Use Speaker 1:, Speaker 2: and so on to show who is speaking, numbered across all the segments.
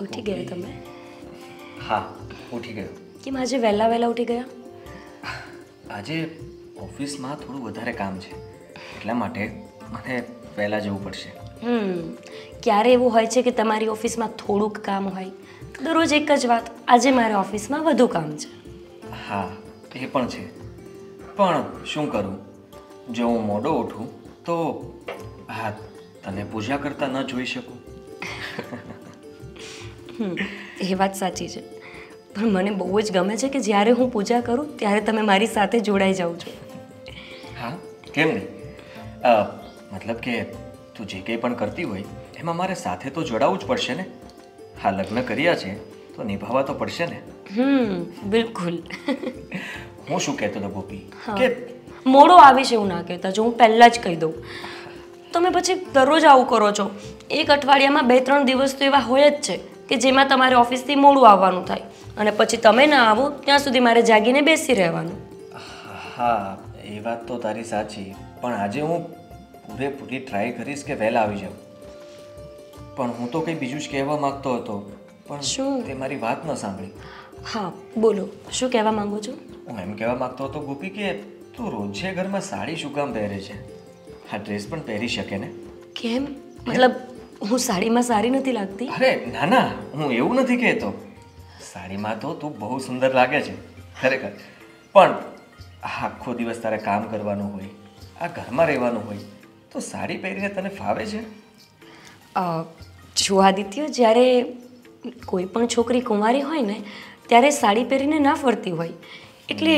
Speaker 1: ઉઠી ગયા તમે?
Speaker 2: હા, ઉઠી ગયો.
Speaker 1: કેમ આજે વહેલા ઉઠી ગયા?
Speaker 2: આજે ઓફિસમાં થોડું વધારે કામ છે, એટલા માટે મને વહેલા જવું પડશે.
Speaker 1: ક્યારે એવું હોય છે કે તમારી ઓફિસમાં થોડુંક કામ હોય? દરરોજ એક જ વાત, આજે મારે ઓફિસમાં વધુ કામ છે.
Speaker 2: હા, એ પણ છે, પણ શું કરું? જો હું મોડો ઉઠું તો હા, તને પૂજા કરતા ન જોઈ શકું.
Speaker 1: એ વાત સાચી છે, પણ મને બહુ જ ગમે છે કે જ્યારે હું પૂજા કરું ત્યારે તમે મારી સાથે જોડાઈ જાઓ છો.
Speaker 2: હા, કેમ નહીં? મતલબ કે તું જે કંઈ પણ કરતી હોય એમાં મારે સાથે તો જોડાવું જ પડશે ને. હા, લગ્ન કર્યા છે તો નિભાવવા તો પડશે ને.
Speaker 1: બિલકુલ.
Speaker 2: હું શું કહેતો હતો ગોપી, કે
Speaker 1: મોડો આવીશ એવું ના કહેતા, જો હું પહેલા જ કહી દઉં. તમે પછી દરરોજ આવું કરો છો. એક અઠવાડિયામાં 2-3 દિવસ તો એવા હોય જ છે કે જેમાં તમારે ઓફિસથી મોડું આવવાનું થાય અને પછી તમે ના આવો ત્યાં સુધી મારે જાગીને બેસી રહેવાનું.
Speaker 2: હા, એ વાત તો તારી સાચી, પણ આજે હું પૂરેપૂરી ટ્રાય કરીશ કે વહેલા આવી જાઉં. પણ હું તો કંઈ બીજું જ કહેવા માંગતો હતો, પણ
Speaker 1: શું?
Speaker 2: તે મારી વાત ન સાંભળી.
Speaker 1: હા, બોલો, શું કહેવા માંગો છો?
Speaker 2: હું એમ કહેવા માંગતો હતો ગોપી કે તું રોજે ઘરમાં સાડી શું કામ પહેરે છે? આ ડ્રેસ પણ પહેરી શકે ને.
Speaker 1: કેમ? મતલબ હું સાડીમાં સારી નથી લાગતી?
Speaker 2: અરે ના ના, હું એવું નથી કહેતો. સાડીમાં તો તું બહુ સુંદર લાગે છે ખરેખર, પણ આખો દિવસ તારે કામ કરવાનું હોય, આ ઘરમાં રહેવાનું હોય, તો સાડી પહેરીને તને ફાવે છે?
Speaker 1: જો આદિત્ય, જ્યારે કોઈ પણ છોકરી કુંવારી હોય ને ત્યારે સાડી પહેરીને ના ફરતી હોય, એટલે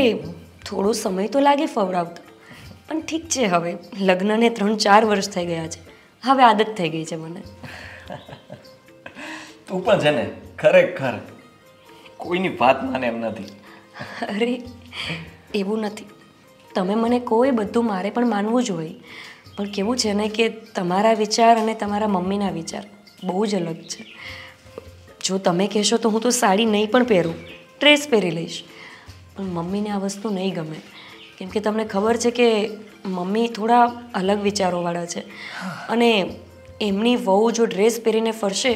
Speaker 1: થોડો સમય તો લાગે ફવડાવતા. પણ ઠીક છે, હવે લગ્નને 3-4 વર્ષ થઈ ગયા છે, હવે આદત થઈ ગઈ છે મને.
Speaker 2: તું પણ છે ને ખરેખર કોઈની વાત માને એમ નથી.
Speaker 1: અરે એવું નથી, તમે મને કહો એ બધું મારે પણ માનવું જ હોય, પણ કેવું છે ને કે તમારા વિચાર અને તમારા મમ્મીના વિચાર બહુ જ અલગ છે. જો તમે કહેશો તો હું તો સાડી નહીં પણ પહેરું, ડ્રેસ પહેરી લઈશ, પણ મમ્મીને આ વસ્તુ નહીં ગમે, કેમ કે તમને ખબર છે કે મમ્મી થોડા અલગ વિચારોવાળા છે અને એમની વહુ જો ડ્રેસ પહેરીને ફરશે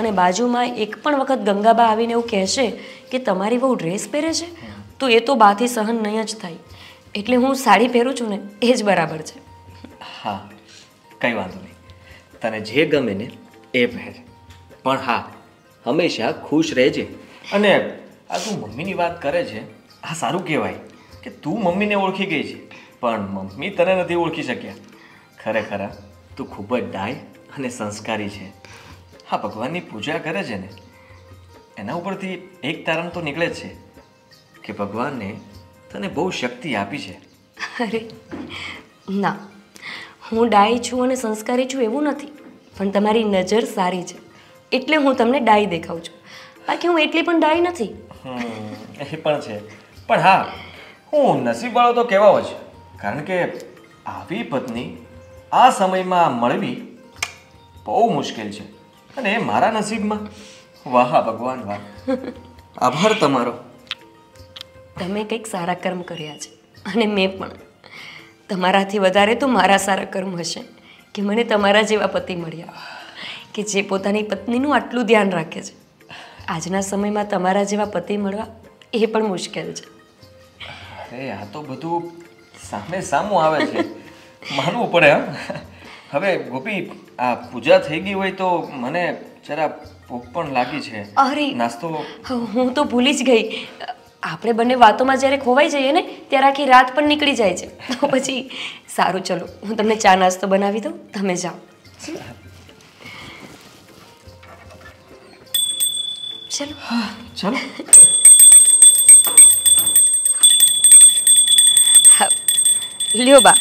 Speaker 1: અને બાજુમાં એક પણ વખત ગંગાબા આવીને એવું કહેશે કે તમારી વહુ ડ્રેસ પહેરે છે, તો એ તો બાથી સહન નહીં જ થાય. એટલે હું સાડી પહેરું છું ને એ જ બરાબર છે.
Speaker 2: હા, કંઈ વાંધો નહીં, તને જે ગમે ને એ પહેર, પણ હા, હંમેશા ખુશ રહેજે. અને આ તું મમ્મીની વાત કરે છે, આ સારું કહેવાય કે તું મમ્મીને ઓળખી ગઈ છે, પણ મમ્મી તને નથી ઓળખી શક્યા. ખરેખર તું ખૂબ જ ડાય અને સંસ્કારી છે. હા, ભગવાનની પૂજા કરે છે ને એના ઉપરથી એક તારણ તો નીકળે જ છે કે ભગવાનને તને બહુ શક્તિ આપી છે.
Speaker 1: અરે ના, હું ડાઈ છું અને સંસ્કારી છું એવું નથી, પણ તમારી નજર સારી છે એટલે હું તમને ડાઈ દેખાઉં છું, બાકી હું એટલી પણ ડાઈ નથી.
Speaker 2: એ પણ છે, પણ હા, હું નસીબવાળો તો કહેવાઓ જ, કારણ કે આવી પત્ની આ સમયમાં મળવી બહુ મુશ્કેલ છે અને એ મારા નસીબમાં. વાહ ભગવાન વાહ, આભાર તમારો.
Speaker 1: તમે કંઈક સારા કર્મ કર્યા છે અને મેં પણ. તમારાથી વધારે તો મારા સારા કર્મ હશે કે મને તમારા જેવા પતિ મળ્યા કે જે પોતાની પત્નીનું આટલું ધ્યાન રાખે છે. આજના સમયમાં તમારા જેવા પતિ મળવા એ પણ મુશ્કેલ છે.
Speaker 2: અરે આ તો બધું સામે સામું આવે છે, માનવું પડે. હા, હવે ગોપી, આ પૂજા થઈ ગઈ હોય તો મને જરા ભૂખ પણ લાગી છે.
Speaker 1: અરે
Speaker 2: નાસ્તો
Speaker 1: હું તો ભૂલી જ ગઈ, આપણે બંને વાતોમાં જ્યારે ખોવાઈ જઈએ ને ત્યારે આખી રાત પણ નીકળી જાય છે. તો પછી સારું, ચલો હું તમને ચા નાસ્તો બનાવી દઉં, તમે જાઓ. ચલો.
Speaker 2: ચલો.
Speaker 1: હા, લ્યો બા,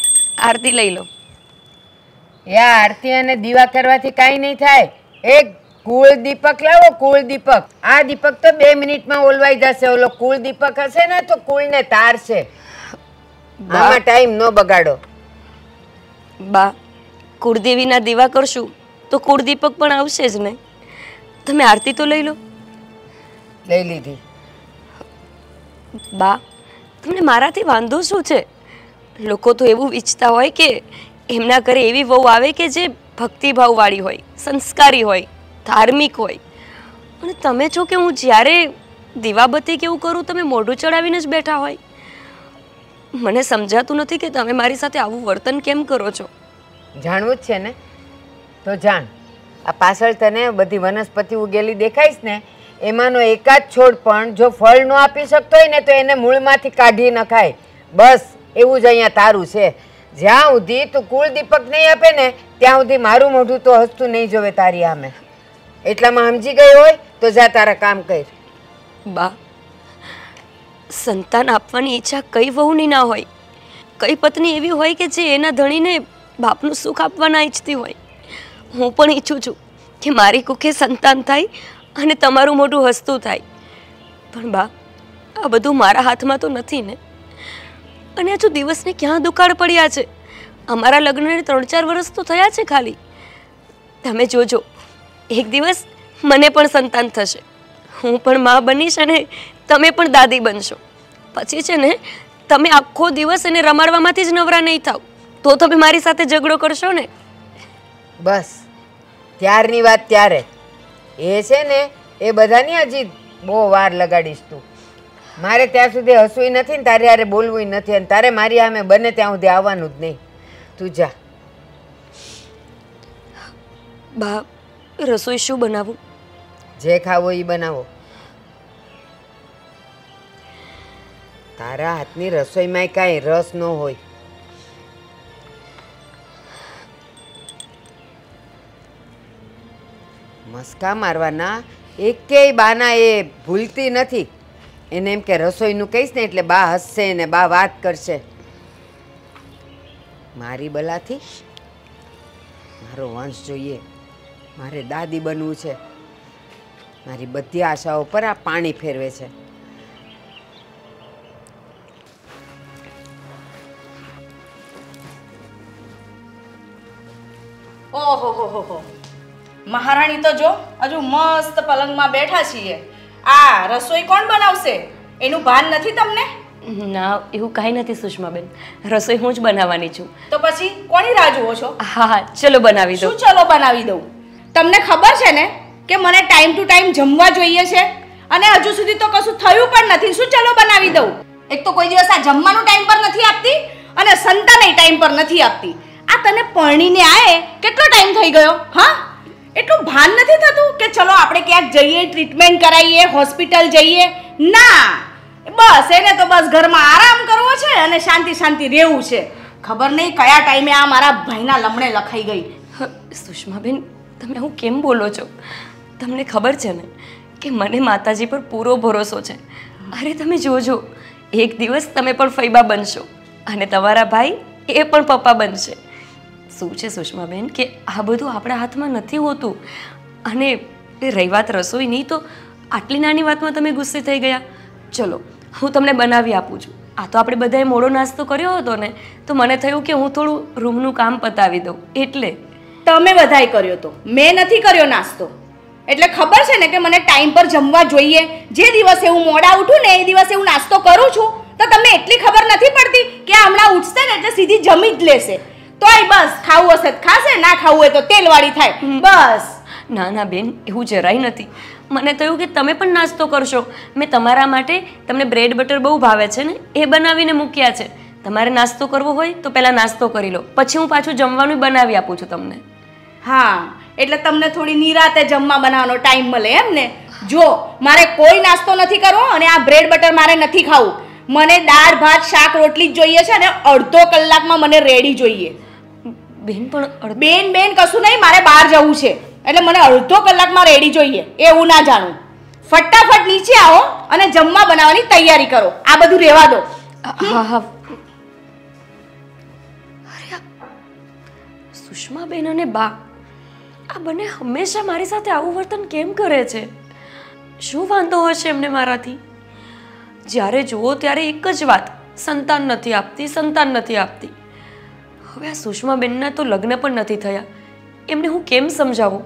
Speaker 1: આરતી લઈ લો.
Speaker 3: યા આરતી અને દીવા કરવાથી કાંઈ નહીં થાય. એક કુળ દીપક લાવો, કુળ દીપક. આ દીપક તો 2 મિનિટમાં ઓલવાઈ જશે. ઓલો કુળ દીપક હશે ને તો કુળને તારશે. આમાં ટાઈમ ન બગાડો.
Speaker 1: બા, કુળદેવીના દીવા કરશું તો કુળદીપક પણ આવશે જ ને. તમે આરતી તો લઈ લો.
Speaker 3: લઈ લીધી.
Speaker 1: બા, તમને મારાથી વાંધો શું છે? લોકો તો એવું ઈચ્છતા હોય કે એમના ઘરે એવી વહુ આવે કે જે ભક્તિભાવવાળી હોય, સંસ્કારી હોય, ધાર્મિક હોય. અને તમે છો કે હું જ્યારે દીવાબત્તી કેવું કરું તમે મોઢું ચડાવીને જ બેઠા હોય. મને સમજાતું નથી કે તમે મારી સાથે આવું વર્તન કેમ કરો છો.
Speaker 3: જાણવું જ છે ને તો જાણ. આ પાછળ તને બધી વનસ્પતિ ઉગેલી દેખાઈશ ને એમાંનો એકાદ છોડ પણ જો ફળ ન આપી શકતો હોય ને તો એને મૂળમાંથી કાઢી નખાય. બસ એવું જ અહીંયા તારું છે. જ્યાં સુધી તું કુળ દીપક નહીં આપે ને ત્યાં સુધી મારું મોઢું તો હસતું નહીં જોવે તારી સામે. એટલામાં સમજી ગઈ હોય તો જા તારા કામ કર.
Speaker 1: બા, સંતાન આપવાની ઈચ્છા કઈ વહુની ના હોય. કઈ પત્ની એવી હોય કે જે એના ધણીને બાપનું સુખ આપવાના ઈચ્છતી હોય. હું પણ ઈચ્છું છું કે મારી કુખે સંતાન થાય અને તમારું મોઢું હસતું થાય. પણ બા, આ બધું મારા હાથમાં તો નથી ને. અને હજુ દિવસને ક્યાં દુકાળ પડ્યા છે. અમારા લગ્નને 3-4 વર્ષ તો થયા છે ખાલી. તમે જોજો, એક દિવસ મને પણ સંતાન થશે. હું પણ મા બનીશ અને તમે પણ દાદી બનશો. પછી છે ને તમે આખો દિવસ એને રમાડવામાંથી જ નવરા નહીં થાવ તો તમે મારી સાથે ઝઘડો કરશો ને.
Speaker 3: બસ ત્યારની વાત ત્યારે. એ છે ને એ બધાની હજી બહુ વાર લગાડીશ તું. મારે ત્યાં સુધી હસવું નથી ને તારે યારે બોલવું નથી અને તારે મારી સામે બને ત્યાં સુધી આવવાનું જ નહીં. તું જા.
Speaker 1: બા, રસોઈ શું બનાવું?
Speaker 3: જે ખાવો એ બનાવો. તારા હાથની રસોઈમાં કાંઈ રસ ન હોય. મસ્કા મારવાના એકેય બાના એ ભૂલતી નથી. એને એમ કે રસોઈનું કહીશ ને એટલે બા હસશે ને બા વાત કરશે. મારી બલાથી મારો વંશ જોઈએ. મારે દાદી બનવું છે. મારી બધી આશાઓ પર આ પાણી ફેરવે છે.
Speaker 4: ઓહો હો હો હો, મહારાણી તો જો હજુ મસ્ત પલંગમાં બેઠા છીએ. આ રસોઈ કોણ બનાવશે એનું ભાન નથી તમને?
Speaker 1: ના, એવું કાંઈ નથી સુષ્માબેન. રસોઈ હું જ બનાવવાની છું.
Speaker 4: તો પછી કોની રાહ જુઓ છો?
Speaker 1: હા હા, ચલો બનાવી દો.
Speaker 4: શું ચલો બનાવી દઉં? તમને ખબર છે ને કે મને ટાઈમ ટુ ટાઈમ જમવા જોઈએ છે અને હજુ સુધી તો કશું થયું પણ નથી. શું ચલો બનાવી દઉં? એક તો કોઈ દિવસ આ જમવાનું ટાઈમ પર નથી આપતી અને સંતાનેય ટાઈમ પર નથી આપતી. આ તને પરણીને આયે કેટલો ટાઈમ થઈ ગયો? હા, એટલું ભાન નથી થતું કે ચલો આપણે ક્યાંક જઈએ, ટ્રીટમેન્ટ કરાવીએ, હોસ્પિટલ જઈએ? ના, બસ એને તો બસ ઘરમાં આરામ કરવો છે અને શાંતિ શાંતિ રહેવું છે. ખબર નહીં કયા ટાઈમે આ મારા ભાઈના લમણે લખાઈ ગઈ.
Speaker 1: સુષ્માબેન, તમે હું કેમ બોલો છો? તમને ખબર છે ને કે મને માતાજી પર પૂરો ભરોસો છે. અરે તમે જોજો, એક દિવસ તમે પણ ફૈબા બનશો અને તમારા ભાઈ એ પણ પપ્પા બનશે. શું છે સુષ્માબેન કે આ બધું આપણા હાથમાં નથી હોતું. અને રહી વાત રસોઈની તો આટલી નાની વાતમાં તમે ગુસ્સે થઈ ગયા. ચલો હું તમને બનાવી આપું છું. આ તો આપણે બધાએ મોડો નાસ્તો કર્યો હતો ને તો મને થયું કે હું થોડું રૂમનું કામ પતાવી દઉં એટલે.
Speaker 4: તમે બધાય કર્યો તો, મેં નથી કર્યો નાસ્તો. એટલે ખબર છે ને કે મને ટાઈમ પર જમવા જોઈએ. જે દિવસે હું મોડા ઉઠું ને એ દિવસે હું નાસ્તો કરું છું તો તમને એટલી ખબર નથી પડતી કે હમણાં ઉઠશે ને એટલે સીધી જમી જ લેશે. તોય બસ ખાવું હશે ખાશે, ના ખાવું હોય તો તેલવાળી થાય બસ.
Speaker 1: ના ના બેન, એવું જરાય નથી. મને થયું કે તમે પણ નાસ્તો કરશો. મેં તમારા માટે, તમને બ્રેડ બટર બહુ ભાવે છે ને, એ બનાવીને મૂક્યા છે. તમારે નાસ્તો કરવો હોય તો પહેલાં નાસ્તો કરી લો, પછી હું પાછું જમવાનું બનાવી આપું છું તમને.
Speaker 4: હા, એટલે તમને થોડી નિરાતે જમવા બનાવવાનો ટાઈમ મળે એમ ને? જો મારે કોઈ નાસ્તો નથી કરવો અને આ બ્રેડ બટર મારે નથી ખાવું. મને દાળ ભાત શાક રોટલી જ જોઈએ છે અને અડધો કલાકમાં મને રેડી જોઈએ.
Speaker 1: બેન પણ
Speaker 4: બેન બેન કશું નહીં, મારે બહાર જવું છે એટલે મને અડધો કલાકમાં રેડી જોઈએ. એવું ના જાણું. ફટાફટ નીચે આવો અને જમવા બનાવવાની તૈયારી કરો. આ બધું રહેવા દો.
Speaker 1: હા હા. અરે સુષ્માબેન અને બા, આ બંને હંમેશા મારી સાથે આવું વર્તન કેમ કરે છે? શું વાંધો હશે એમને મારાથી? જ્યારે જુઓ ત્યારે એક જ વાત, સંતાન નથી આપતી, સંતાન નથી આપતી. હવે આ સુષ્માબેનના તો લગ્ન પણ નથી થયા. એમને હું કેમ સમજાવું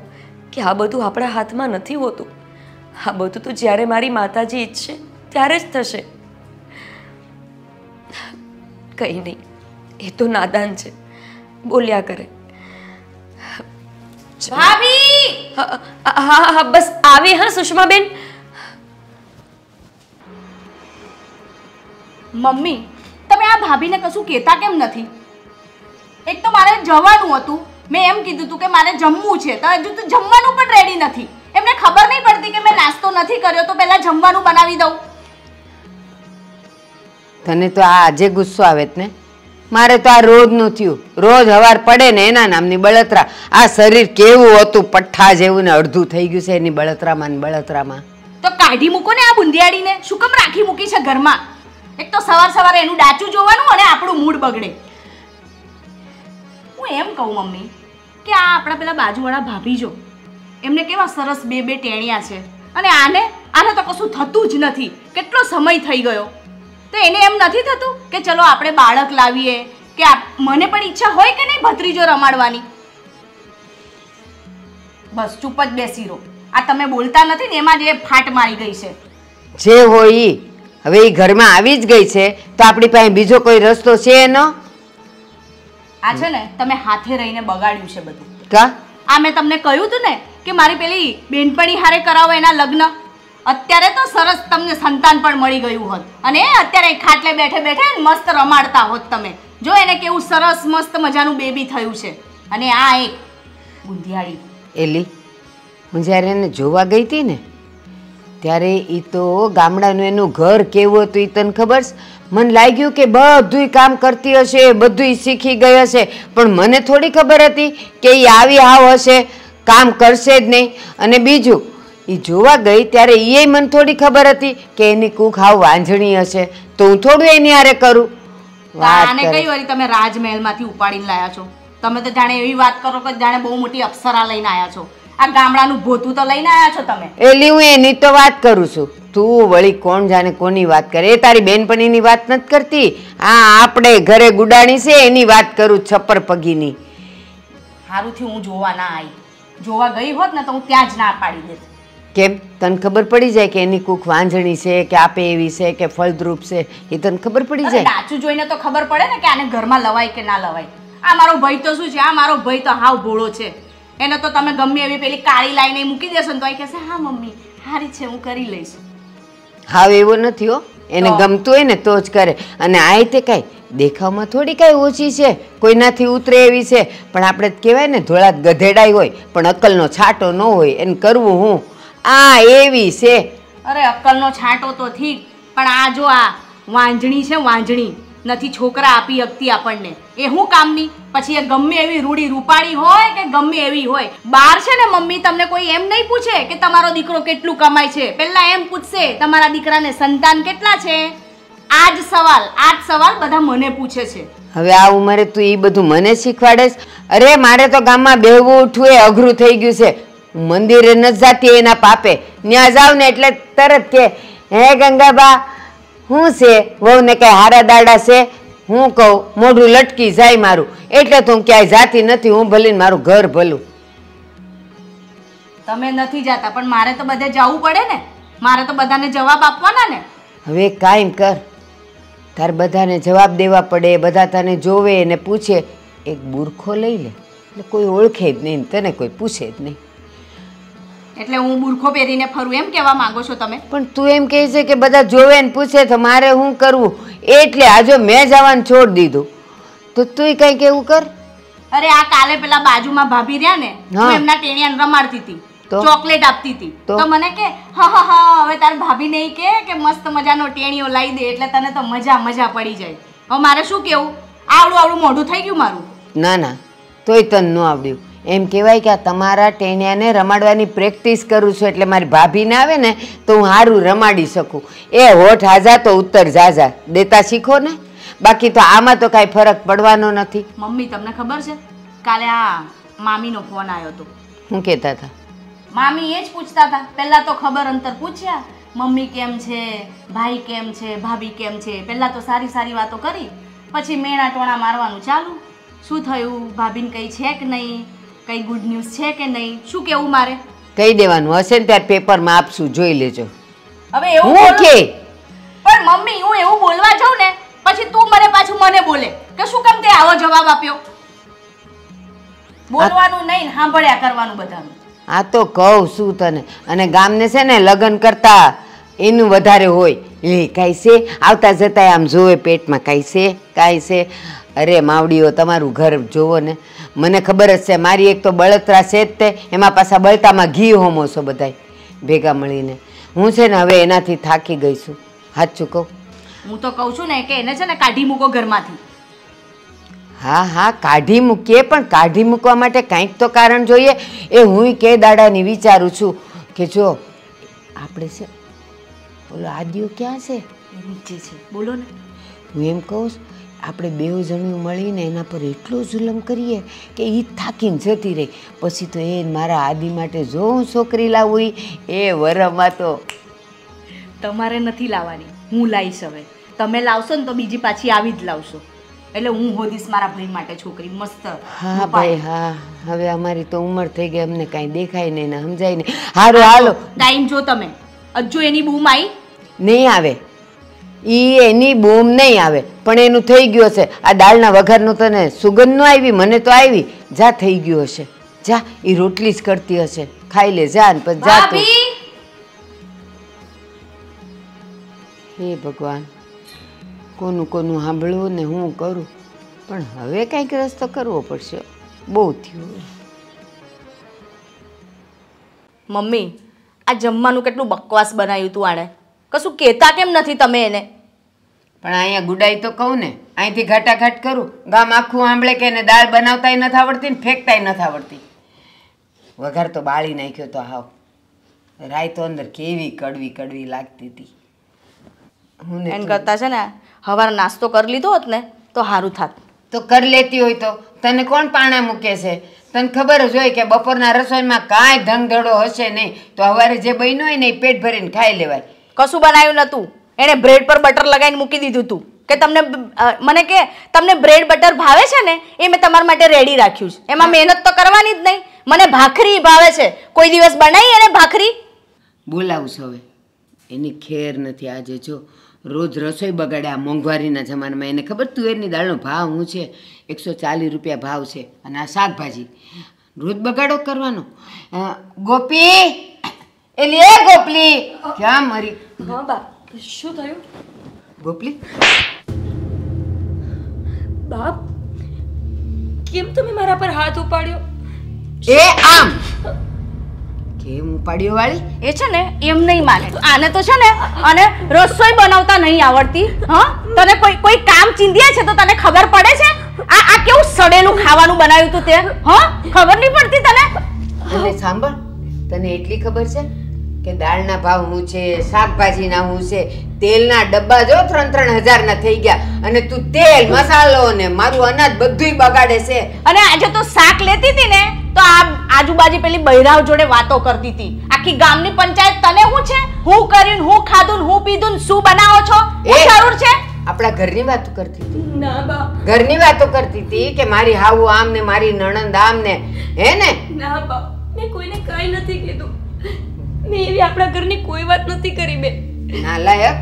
Speaker 1: કે આ બધું આપણા હાથમાં નથી હોતું. આ બધું તો જ્યારે મારી માતાજી ઈચ્છે ત્યારે જ થશે. કંઈ નહીં, એ તો નાદાન છે, બોલ્યા કરે.
Speaker 4: ભાભી
Speaker 1: હા હા બસ આવી હા સુષ્માબેન.
Speaker 4: મમ્મી તમે આ ભાભીને કશું કહેતા કેમ નથી? એક તો મારે જવાનું હતું, મેં એમ કીધું હતું કે મારે જમવું છે, તો હજુ તો જમવાનું પણ રેડી નથી. એમને ખબર નહીં પડતી કે મેં નાસ્તો નથી કર્યો તો પહેલા જમવાનું બનાવી દઉં.
Speaker 3: તને તો આ આજે ગુસ્સો આવે ને? મારે તો આ રોજનું થયું. રોજ હવાર પડે ને એના નામની બળતરા. આ શરીર કેવું હતું પઠ્ઠા જેવું ને અડધું થઈ ગયું છે એની બળતરામાં ને બળતરામાં.
Speaker 4: તો કાઢી મૂકો ને આ બુંદિયાળીને. શું કેમ રાખી મૂકી છે ઘરમાં? એક તો સવાર સવારે એનું ડાચું જોવાનું અને આપણું મૂડ બગડે. હું એમ કહું મમ્મી કે આ આપણા પેલા બાજુવાળા ભાભી જો, એમને કેવા સરસ બે ટેણિયા છે અને આને તો કશું થતું જ નથી. કેટલો સમય થઈ ગયો તો એને એમ નથી થતું કે ચલો આપણે બાળક લાવીએ, કે મને પણ ઈચ્છા હોય કે નહીં ભત્રીજો રમાડવાની? બસ ચૂપ જ બેસી રહો. આ તમે બોલતા નથી ને એમાં જ એ ફાટ મારી ગઈ છે.
Speaker 3: જે હોય હવે એ ઘરમાં આવી જ ગઈ છે તો આપણી પાસે બીજો કોઈ રસ્તો છે એનો?
Speaker 4: આ છે ને તમે હાથે રહીને બગાડ્યું છે બધું.
Speaker 3: કા
Speaker 4: આ મેં તમને કહ્યું હતું ને કે મારી પેલી બેનપણી હારે કરાવો એના લગ્ન. અત્યારે તો સરસ તમને સંતાન પણ મળી ગયું હોત અને અત્યારે ખાટલે બેઠે બેઠે મસ્ત રમાડતા હોત તમે. જો એને કેવું સરસ મસ્ત મજાનું બેબી થયું છે. અને આ એક બુંધિયાળી
Speaker 3: એલી, હું જ્યારે એને જોવા ગઈ હતી ને ત્યારે એ તો ગામડાનું એનું ઘર કેવું હતું એ તને ખબર છે? મને લાગ્યું કે બધુંય કામ કરતી હશે, બધુંય શીખી ગઈ હશે, પણ મને થોડી ખબર હતી કે એ આવી હાવ હશે, કામ કરશે જ નહીં. અને બીજું એ જોવા ગઈ ત્યારે એ મને થોડી ખબર હતી કે એની કૂક હાવ વાંઝણી હશે, તો હું થોડું એની હારે કરું.
Speaker 4: આને કઈ વારી તમે રાજમહેલમાંથી ઉપાડીને લાયા છો? તમે તો જાણે એવી વાત કરો કે જાણે બહુ મોટી અપ્સરા લઈને આવ્યા છો. આ ગામડાનું ભોતું તો લઈને આવ્યા છો તમે.
Speaker 3: એલી હું એની તો વાત કરું છું. તું વળી કોણ જાણે કોની વાત કરે? એ તારી બેનપણીની વાત નથી કરતી. આ આપણે ઘરે ગુડાણી છે એની વાત કરું, છપ્પર પગીની.
Speaker 4: સારું થયું હું જોવા ના આવી. જોવા ગઈ હોત ને તો હું ત્યાં જ ના પાડી દેત.
Speaker 3: કેમ? તને ખબર પડી જાય કે એની કૂક વાંઝણી છે કે આપે એવી છે કે ફળદ્રુપ છે? એ તને ખબર પડી જાય?
Speaker 4: ડાચું જોઈને તો ખબર પડે ને કે આને ઘરમાં લવાય કે ના લવાય. આ મારો ભાઈ તો શું છે? આ મારો ભાઈ તો હાવ ભોળો છે. એને તો તમે ગમે એવી પેલી કાળી લાઈને મૂકી દેશો ને તો એ કહેશે હા મમ્મી સારી છે હું કરી લઈશ.
Speaker 3: હાવ એવો નથી હો. એને ગમતું હોય ને તો જ કરે. અને આ તે કાંઈ દેખાવમાં થોડી કાંઈ ઓછી છે, કોઈનાથી ઉતરે એવી છે. પણ આપણે કહેવાય ને ધોળા ગધેડાઈ હોય પણ અક્કલનો છાંટો ન હોય, એને કરવું હું. આ એવી છે.
Speaker 4: અરે અક્કલનો છાંટો તો ઠીક, પણ આ જો આ વાંજણી છે, વાંજણી નથી છોકરા આપી શકતી આપણને. એ શું કામની? પછી એ ગમે એવી રૂડી રૂપાળી હોય કે ગમે એવી હોય, બહાર છે ને મમ્મી તમને કોઈ એમ નહીં પૂછે કે તમારો દીકરો કેટલું કમાય છે. પહેલા એમ પૂછશે તમારા દીકરાને સંતાન કેટલા છે. આ જ સવાલ બધા મને પૂછે છે.
Speaker 3: હવે આ ઉંમરે તું એ બધું મને શીખવાડે? અરે મારે તો ગામમાં બેહવું ઉઠવું એ અઘરું થઈ ગયું છે. મંદિરે નથી જાતી એના પાપે. ત્યાં જાવ ને એટલે તરત કે હે ગંગાબા શું છે? વહુને કઈ હારા દાડા છે? હું કહું મોઢું લટકી જાય મારું. એટલે તો હું ક્યાંય જાતી નથી. હું ભલીને મારું ઘર ભલું.
Speaker 4: તમે નથી જાતા પણ મારે તો બધે જવું પડે ને. મારે તો બધાને જવાબ આપવાના ને.
Speaker 3: હવે કાંઈ કર, તાર બધાને જવાબ દેવા પડે. બધા તને જોવે ને પૂછે. એક બુરખો લઈ લે એટલે કોઈ ઓળખે જ નહીં, તને કોઈ પૂછે જ નહીં.
Speaker 4: એટલે હું બુરખો પહેરીને ફરું એમ કહેવા માંગો છો તમે?
Speaker 3: પણ તું એમ કહે છે કે બધા જોવે ને પૂછે તો મારે શું કરવું? એટલે આજો મેં જવાનું છોડી દીધું તો તું કંઈક એવું કર.
Speaker 4: અરે આ કાલે પેલા બાજુમાં ભાભી રહ્યા ને, હું એમના ટેણિયાને રમાડતી હતી, ચોકલેટ આપતી હતી, તો મને કે હા હવે તાર ભાભી ને કે મસ્ત મજાનો ટેણીઓ લાવી દે એટલે તને તો મજા પડી જાય. હવે મારે શું કેવું? આવડું મોઢું થઈ ગયું મારું.
Speaker 3: ના તોય તને ન આવડ્યું. એમ કહેવાય કે આ તમારા ટેણિયાને રમાડવાની પ્રેક્ટિસ કરું છું એટલે મારી ભાભીને આવે ને તો હું સારું રમાડી શકું. એ હોઠ હાજા તો ઉત્તર જાજા દેતા શીખો ને. બાકી તો આમાં તો કાંઈ ફરક પડવાનો નથી.
Speaker 4: મમ્મી તમને ખબર છે કાલે આ મામીનો ફોન આવ્યો હતો.
Speaker 3: શું કહેતા હતા?
Speaker 4: મામી એ જ પૂછતા હતા. પહેલા તો ખબર અંતર પૂછ્યા, મમ્મી કેમ છે, ભાઈ કેમ છે, ભાભી કેમ છે. પહેલા તો સારી વાતો કરી, પછી મેણા ટોણા મારવાનું ચાલુ. શું થયું? ભાભીને કઈ છે કે નહીં? કઈ ગુડ ન્યૂઝ છે કે નહીં? શું કેવું મારે?
Speaker 3: કહી દેવાનું હશે ને ત્યારે પેપરમાં આપશું, જોઈ લેજો.
Speaker 4: હવે એવું કે પણ મમ્મી હું એવું બોલવા જાઉં ને પછી તું મને પાછું મને બોલે કે શું કામ તે આવો જવાબ આપ્યો? બોલવાનું નહીં, સાંભળ્યા કરવાનું બધાનું.
Speaker 3: આ તો કહું શું તને, અને ગામને છે ને લગ્ન કરતા એનું વધારે હોય. લે કાંઈ છે, આવતા જતા આમ જોવે પેટમાં કાંઈ છે કાંઈ છે. અરે માવડીઓ, તમારું ઘર જોવો ને, મને ખબર જ છે મારી એક તો બળતરા છે જ તે, એમાં પાછા બળતામાં ઘી હોમો છો બધાય ભેગા મળીને. હું છે ને હવે એનાથી થાકી ગઈ છું, સાચું કહું.
Speaker 4: હું તો કહું છું ને કે એને છે ને કાઢી મૂકો ઘરમાંથી.
Speaker 3: હા હા કાઢી મૂકીએ, પણ કાઢી મૂકવા માટે કાંઈક તો કારણ જોઈએ. એ હું કે દાડાની વિચારું છું કે જો આપણે છે ઓલો આદિઓ ક્યાં છે?
Speaker 4: નીચે છે, બોલો ને.
Speaker 3: હું એમ કહું આપણે બેઉ જણું મળીને એના પર એટલો જુલમ કરીએ કે એ થાકીને જતી રહી. પછી તો એ મારા આદિ માટે જો હું છોકરી લાવું એ વરમાં તો
Speaker 4: તમારે નથી લાવવાની, હું લાવીશ. હવે તમે લાવશો ને તો બીજી પાછી આવી જ લાવશો. એટલે હું હોદીશ મારા ભાઈ માટે છોકરી મસ્ત.
Speaker 3: હા ભાઈ હા, હવે અમારી તો ઉંમર થઈ ગઈ, અમને કાંઈ દેખાય નહીં ને સમજાય નહીં. હારું હાલો
Speaker 4: ટાઈમ જો તમે. હજુ એની બૂમ આવી
Speaker 3: નહીં આવે, એની બૂમ નહીં આવે, પણ એનું થઈ ગયું હશે. આ દાળના વઘારનું તને સુગંધ ન આવી, મને તો આવી. જા થઈ ગયું હશે, જા એ રોટલી જ કરતી હશે, ખાઈ લે જા ને પછી જા તું. હે ભગવાન, કોનું કોનું સાંભળવું ને હું કરું, પણ હવે કંઈક રસ્તો કરવો પડશે. બહુ થયું.
Speaker 4: મમ્મી, આ જમવાનું કેટલું બકવાસ બનાવ્યું તું આણે. કશું કહેતા કેમ નથી તમે એને?
Speaker 3: પણ અહીંયા ગુડાઈ તો કહું ને, અહીંથી ઘટાઘટ કરું, ગામ આખું સાંભળે કે એને દાળ બનાવતાય નથી આવડતી ને ફેંકતાય નથી આવડતી. વઘાર તો બાળી નાખ્યો તો હાવ. રાય તો અંદર કેવી કડવી કડવી લાગતી હતી.
Speaker 4: એન કરતા છે ને હવાર નાસ્તો કરી લીધો હોત ને તો સારું થાત.
Speaker 3: તો કરી લેતી હોય તો તને કોણ પાણા મૂકે છે? તને ખબર જ હોય કે બપોરના રસોઈમાં કાંઈ ધંધડો હશે નહીં, તો સવારે જે બન્યું હોય ને એ પેટ ભરીને ખાઈ લેવાય.
Speaker 4: કશું બનાવ્યું નતું. એણે બ્રેડ પર બટર લગાવીને મૂકી દીધું તું કે તમને મને કે તમને બ્રેડ બટર ભાવે છે ને એ મેં તમારા માટે રેડી રાખ્યું છે. એમાં મહેનત તો કરવાની જ નહીં. મને ભાખરી ભાવે છે, કોઈ દિવસ બનાવી એને ભાખરી?
Speaker 3: બોલાવું છું હવે, એની ખેર નથી. આજે જો રોજ રસોઈ બગાડે આ મોંઘવારીના જમાનામાં. એને ખબર તુવેરની દાળનો ભાવ શું છે? 140 રૂપિયા ભાવ છે. અને આ શાકભાજી રોજ બગાડો કરવાનો. ગોપી, એલી એ ગોપલી, ક્યાં મરી?
Speaker 1: હા બા, શું થયું?
Speaker 3: ગોપલી,
Speaker 1: બાપ, કેમ તમે મારા પર હાથ ઉપાડ્યો?
Speaker 3: એ આમ કેમ ઉપાડ્યો વાળી?
Speaker 4: એ છે ને એમ નહીં માને. આને તો છે ને અને રસોઈ બનાવતા નહીં આવડતી. હા, તને કોઈ કામ ચીંધ્યા છે તો તને ખબર પડે છે? આ કેવું સડેલું ખાવાનું બનાવ્યું તું તે? હા, ખબર નહીં પડતી તને?
Speaker 3: અને સાંભળ, તને એટલી ખબર છે કે દાળના ભાવ શું છે, શાકભાજીના શું છે, તેલના ડબ્બા જો 3-3 હજારના થઈ ગયા, અને તું તેલ મસાલો ને મારું અનાજ બધુંય બગાડે છે.
Speaker 4: અને આજે તો શાક લેતી હતી ને તો આ આજુબાજુ પેલી બૈરાવ જોડે વાતો કરતી હતી. આખી ગામની પંચાયત તને શું છે? હું કર્યું, હું ખાધું, હું પીધું, શું બનાવો છો? એ જરૂર છે?
Speaker 3: આપણા ઘરની વાતો કરતી હતી.
Speaker 1: ના બા,
Speaker 3: ઘરની વાતો કરતી હતી કે મારી હાવું આમ ને મારી નણંદ આમ ને, હે ને?
Speaker 1: ના બા, મેં કોઈને કાંઈ નથી કીધું. મેં એવી આપણા ઘરની કોઈ વાત નથી કરી બે.
Speaker 3: નાલાયક,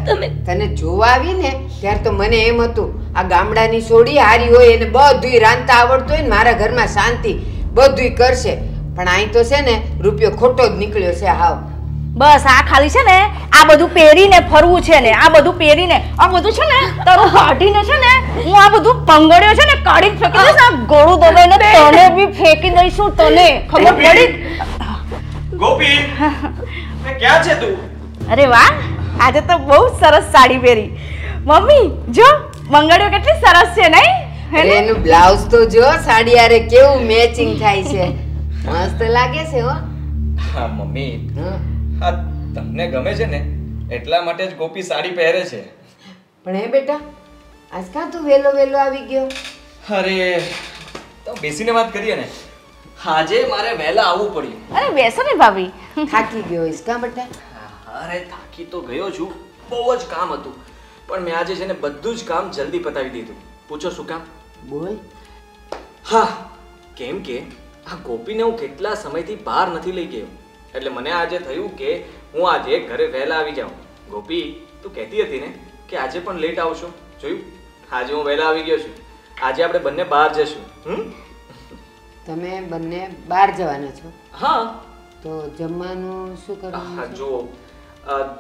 Speaker 3: તને જોવા આવી ને ત્યારે તો મને એમ હતું આ ગામડાની સોડી હારી હોય, એને બધુંય રાંધતા આવડતું હોય ને મારા ઘરમાં શાંતિ બધુંય કરશે. પણ અહીં તો છે ને રૂપિયો ખોટો જ નીકળ્યો છે હાવ.
Speaker 4: બસ આ ખાલી છે ને આ બધું પહેરીને ફરવું છે ને, આ બધું પહેરીને આ બધું છે ને તારું કાઢીને છે ને હું આ બધું પંગડ્યો છે ને કાઢીને ફેંકી દઈશ. આ ગળું દબાઈને તને બી ફેંકી દઈશું. તને ખબર પડી?
Speaker 2: ગોપી, ક્યાં છે તું?
Speaker 4: અરે વાહ, આજે તો બહુ સરસ સાડી પહેરી. મમ્મી જો મંગળીઓ કેટલી સરસ છે નહીં?
Speaker 3: એનું બ્લાઉઝ તો જો સાડી આરે કેવું મેચિંગ થાય છે, મસ્ત લાગે છે હો.
Speaker 2: હા મમ્મી, હા તમને ગમે છે ને એટલા માટે જ ગોપી સાડી પહેરે છે.
Speaker 3: પણ હે બેટા, આજ કાં તું વેલો વેલો આવી ગયો?
Speaker 2: અરે તો બેસીને વાત કરીએ ને. આજે મારે વહેલા આવવું પડ્યું.
Speaker 4: અરે બેસો ને ભાભી.
Speaker 3: થાકી ગયો ઈસ કા બેટા?
Speaker 2: અરે થાકી તો ગયો છું, બહુ જ કામ હતું, પણ મેં આજે છે ને બધું જ કામ જલ્દી પતાવી દીધું. પૂછો શું કામ?
Speaker 3: બોલ.
Speaker 2: હા, કેમ કે આ ગોપીને હું કેટલા સમયથી બહાર નથી લઈ ગયો, એટલે મને આજે થયું કે હું આજે ઘરે વહેલા આવી જાઉં. ગોપી, તું કહેતી હતી ને કે આજે પણ લેટ આવશો, જોયું? આજે હું વહેલા આવી ગયો છું. આજે આપણે બંને બહાર જશું.
Speaker 3: તમે બંને બહાર જવાના છો
Speaker 2: હા
Speaker 3: તો જમવાનું શું કરવાનું છે?
Speaker 2: જો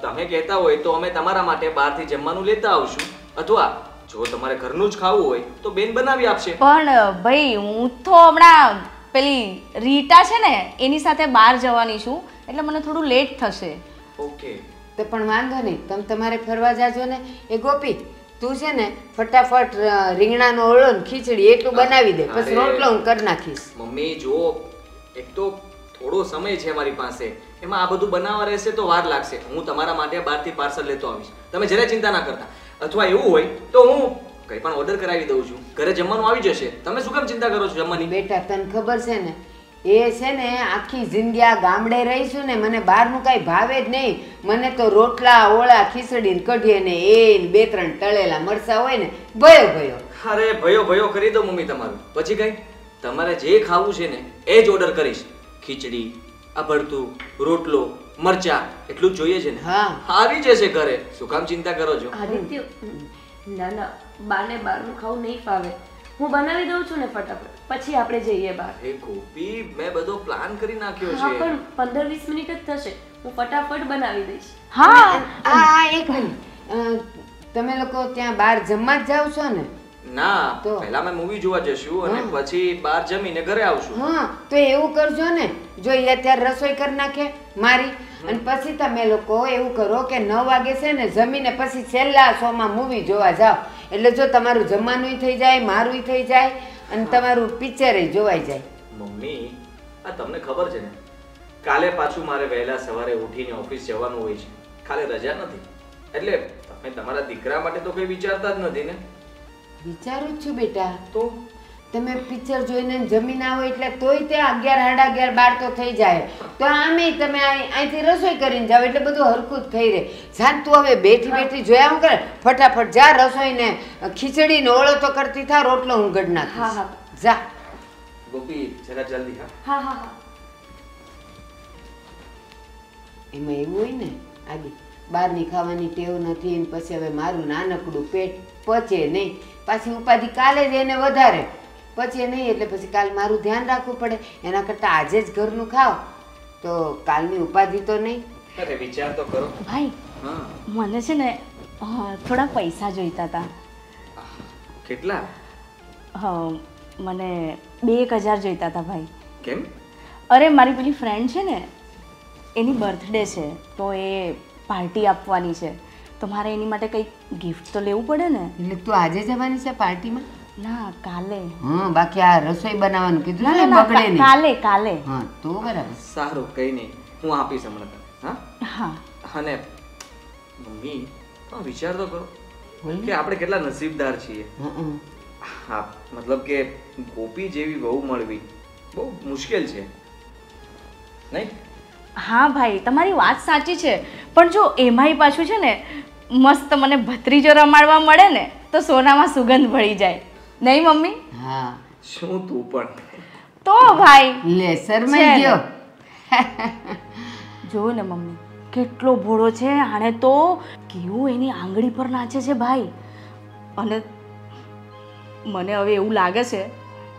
Speaker 2: તમે કહેતા હોય તો અમે તમારા માટે બહારથી જમવાનું લેતા આવશું, અથવા જો તમારે ઘરનું જ ખાવું હોય તો બેન બનાવી આપશે.
Speaker 4: પણ ભાઈ હું તો હમણાં પેલી રીટા છે ને એની સાથે બહાર જવાની છું, એટલે મને થોડું લેટ થશે.
Speaker 2: ઓકે
Speaker 3: તો પણ વાંધો નહીં, તમે તમારે ફરવા જાજો ને. એ ગોપી તું છે ને ફટાફટ રીંગણાનો ઓળો ને ખીચડી એટલું બનાવી દે, પછી રોટલો હું કરી નાખીશ.
Speaker 2: મમ્મી જો એક તો થોડો સમય છે મારી પાસે, એમાં આ બધું બનાવવા રહેશે તો વાર લાગશે. હું તમારા માટે બહારથી પાર્સલ લેતો આવીશ, તમે જરાય ચિંતા ના કરતા. અથવા એવું હોય તો હું કંઈ પણ ઓર્ડર કરાવી દઉં છું, ઘરે જમવાનું આવી જશે. તમે શું કામ ચિંતા કરો છો જમવાની?
Speaker 3: બેટા તને ખબર છે ને, એ છે ને આખી જિંદગી આ ગામડે રહીશું ને, મને બહારનું કાંઈ ભાવે જ નહીં. મને તો રોટલા ઓળા ખીચડી ને કઢીએ ને એ 2-3 તળેલા મરચાં હોય ને ભયો ભયો.
Speaker 2: અરે ભયો ભયો કરી દો મમ્મી તમારું, પછી કઈ તમારે જે ખાવું છે ને એ જ ઓર્ડર કરીશ. ખીચડી, આ ભરતું, રોટલો, મરચા એટલું જ જોઈએ છે ને?
Speaker 3: હા
Speaker 2: આવી જશે ઘરે, શું કામ ચિંતા કરો છો?
Speaker 1: આદિત્ય, ના ના, બાને બહારનું ખાવું નહીં ફાવે. હું બનાવી દઉં છું ને ફટાફટ, પછી આપણે જઈએ બહાર.
Speaker 2: એ ગોપી, મેં બધો પ્લાન કરી નાખ્યો
Speaker 1: હા,
Speaker 2: છે.
Speaker 1: પણ 15-20 મિનિટ જ થશે, હું ફટાફટ બનાવી દઈશ.
Speaker 4: હા
Speaker 3: આ એક મિનિટ, તમે લોકો ત્યાં બહાર જમવા જ જાવ છો ને?
Speaker 2: ના,
Speaker 3: તો?
Speaker 2: પહેલા મેં મૂવી જોવા જશું અને પછી બહાર જમીને ઘરે આવશું.
Speaker 3: હા તો એવું કરજો ને, જો એ અત્યારે રસોઈ કરી નાખે મારી, અને પછી તમે લોકો એવું કરો કે 9 વાગે છે ને જમીને પછી છેલ્લા શોમાં મૂવી જોવા જાઓ, એટલે જો તમારું જમવાનુંય થઈ જાય, મારુંય થઈ જાય અને તમારું પિક્ચરય જોવાઈ જાય.
Speaker 2: મમ્મી, આ તમને ખબર છે ને, કાલે પાછું મારે વહેલા સવારે ઉઠીને ઓફિસ જવાનું હોય છે. કાલે રજા નથી, એટલે તમે તમારા દીકરા માટે તો કંઈ વિચારતા જ નથી ને?
Speaker 3: વિચારું જ છું બેટા.
Speaker 2: તો
Speaker 3: તમે પિક્ચર જોઈને જમીને આવો એટલે તોય તે 11, 11:30, 12 તો થઈ જાય. તો આમે તમે અહીંથી રસોઈ કરીને જાઓ એટલે બધું હરખું જ થઈ રહે. જાન તું હવે બેઠી બેઠી જોયા હું કરે, ફટાફટ જા રસોઈને ખીચડી ને ઓળો તો કરતી થા, રોટલો હું ગઢ
Speaker 1: હા
Speaker 3: નાખીશ.
Speaker 1: હા
Speaker 3: જા.
Speaker 2: ગોપી જરા જલ્દી. હા
Speaker 1: હા હા હા.
Speaker 3: એમાં એવું હોય ને આદિ, બહારની ખાવાની ટેવ નથી ને પછી હવે મારું નાનકડું પેટ પચે નહીં, પાછી ઉપાધિ કાલે જ એને વધારે પચે નહીં, એટલે પછી કાલ મારું ધ્યાન રાખવું પડે. એના કરતાં આજે જ ઘરનું ખાઓ તો કાલની ઉપાધિ તો નહીં.
Speaker 2: અરે વિચાર તો કરો.
Speaker 4: ભાઈ
Speaker 2: હા,
Speaker 4: મને છે ને થોડા પૈસા જોઈતા હતા.
Speaker 2: કેટલા?
Speaker 4: મને 2,000 જોઈતા હતા ભાઈ.
Speaker 2: કેમ?
Speaker 4: અરે મારી પેલી ફ્રેન્ડ છે ને એની બર્થડે છે, તો એ પાર્ટી આપવાની છે, તો મારે એની માટે કંઈક ગિફ્ટ તો લેવું પડે ને.
Speaker 3: એટલે તું આજે જવાની છે પાર્ટીમાં?
Speaker 4: ના કાલે.
Speaker 3: હા, બાકી આ રસોઈ બનાવવાનું કીધું
Speaker 4: ના
Speaker 3: ને,
Speaker 4: ના
Speaker 3: બગડે નહીં.
Speaker 4: કાલે કાલે.
Speaker 3: હા તો બરાબર.
Speaker 2: સારું, કંઈ નહીં, હું આપીશ હમણાં તને. હા
Speaker 4: હા
Speaker 2: અને મમ્મી વિચાર તો કરો
Speaker 3: બોલ ને.
Speaker 2: કે આપણે કેટલા નસીબદાર છીએ.
Speaker 3: હં.
Speaker 2: હા, મતલબ કે ગોપી જેવી વહુ મળવી બહુ મુશ્કેલ છે, નહીં?
Speaker 4: હા ભાઈ તમારી વાત સાચી છે, પણ જો એમાંય પાછું છે ને મસ્ત મને ભત્રીજો રમાડવા મળે ને તો સોનામાં સુગંધ ભળી જાય, નહીં મમ્મી?
Speaker 3: હા
Speaker 2: શું તું પણ?
Speaker 4: તો ભાઈ
Speaker 3: લે શરમાઈ ગયો.
Speaker 4: જો ને મમ્મી કેટલો ભોળો છે, આણે તો કેવું એની આંગળી પર નાચે છે ભાઈ. અને મને હવે એવું લાગે છે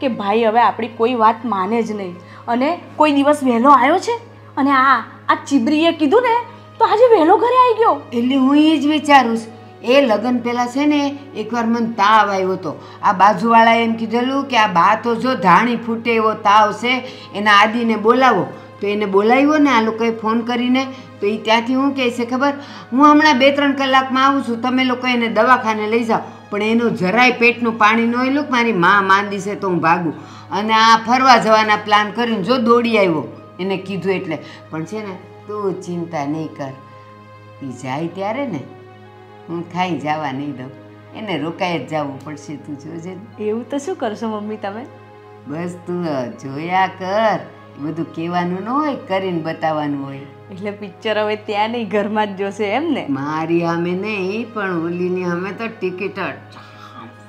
Speaker 4: કે ભાઈ હવે આપણી કોઈ વાત માને જ નહીં, અને કોઈ દિવસ વહેલો આવ્યો છે અને આ ચીબરીએ કીધું ને તો આજે વહેલો ઘરે આવી ગયો.
Speaker 3: એટલે હું એ જ વિચારું છું, એ લગ્ન પહેલાં છે ને એકવાર મને તાવ આવ્યો હતો. આ બાજુવાળાએ એમ કીધેલું કે આ બા તો જો ધાણી ફૂટે એવો તાવ છે, એના આદિને બોલાવો. તો એને બોલાવ્યો ને આ લોકોએ ફોન કરીને, તો એ ત્યાંથી હું કહે છે ખબર, હું હમણાં 2-3 કલાકમાં આવું છું, તમે લોકો એને દવાખાને લઈ જાઓ. પણ એનું જરાય પેટનું પાણી ન એલું, મારી માં માંદી છે તો હું ભાગું. અને આ ફરવા જવાના પ્લાન કરીને જો દોડી આવ્યો એને કીધું એટલે. પણ છે ને તું ચિંતા નહીં કર, એ જાય ત્યારે ને હું ખાઈ જવા નહીં દઉં, એને રોકાઈ જ જવું પડશે. તું જોજે.
Speaker 4: એવું તો શું કરશો મમ્મી તમે?
Speaker 3: બસ તું જોયા કર, બધું કહેવાનું ન હોય, કરીને બતાવવાનું હોય.
Speaker 4: એટલે પિક્ચર હવે ત્યાં નહીં ઘરમાં જ જોશે એમ ને?
Speaker 3: મારી સામે નહીં પણ ઓલીની સામે તો ટિકિટ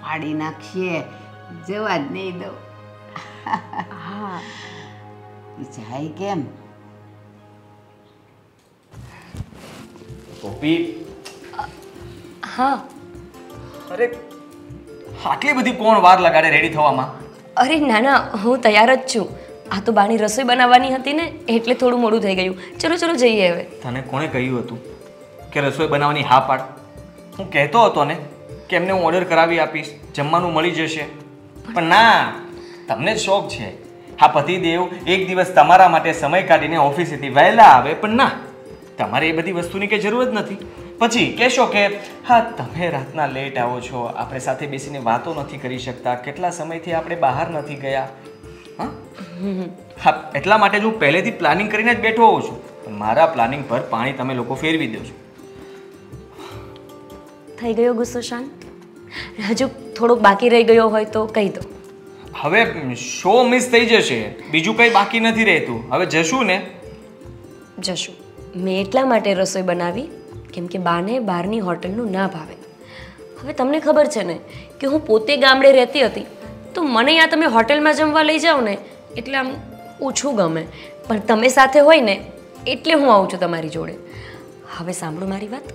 Speaker 3: ફાડી નાખીએ, જવા જ નહીં દઉં.
Speaker 4: હા
Speaker 3: જાય કેમ?
Speaker 2: ગોપી,
Speaker 1: હા
Speaker 2: અરે આટલી બધી કોણ વાર લગાડે રેડી થવામાં?
Speaker 1: અરે ના ના, હું તૈયાર જ છું. આ તો બાની રસોઈ બનાવવાની હતી ને એટલે થોડું મોડું થઈ ગયું. ચલો ચલો જઈએ હવે.
Speaker 2: તને કોણે કહ્યું હતું કે રસોઈ બનાવવાની હા પાડ? હું કહેતો હતો ને કે એમને હું ઓર્ડર કરાવી આપીશ, જમવાનું મળી જશે. પણ ના, તમને જ શોખ છે. હા, પતિદેવ એક દિવસ તમારા માટે સમય કાઢીને ઓફિસેથી વહેલા આવે, પણ ના, તમારે એ બધી વસ્તુની કંઈ જરૂર જ નથી. પછી કહેશો કે હા તમે રાતના લેટ આવો છો, આપણે સાથે બેસીને વાતો નથી કરી શકતા, કેટલા સમયથી આપણે બહાર નથી ગયા. હા, એટલા માટે જ હું પહેલેથી પ્લાનિંગ કરીને જ બેઠો હોઉં છું. પણ મારા પ્લાનિંગ પર પાણી તમે લોકો ફેરવી દો છો.
Speaker 1: થઈ ગયો ગુસ્સો શાંત? હજુ થોડોક બાકી રહી ગયો હોય તો કહી દો.
Speaker 2: હવે શો મિસ થઈ જશે, બીજું કંઈ બાકી નથી રહેતું. હવે જશું ને?
Speaker 1: જશું. મેં એટલા માટે રસોઈ બનાવી કેમ કે બાને બહારની હોટલનું ના ભાવે. હવે તમને ખબર છે ને કે હું પોતે ગામડે રહેતી હતી, તો મને ત્યાં તમે હોટલમાં જમવા લઈ જાઓ ને એટલે આમ ઓછું ગમે. પણ તમે સાથે હોય ને એટલે હું આવું છું તમારી જોડે. હવે સાંભળો મારી વાત.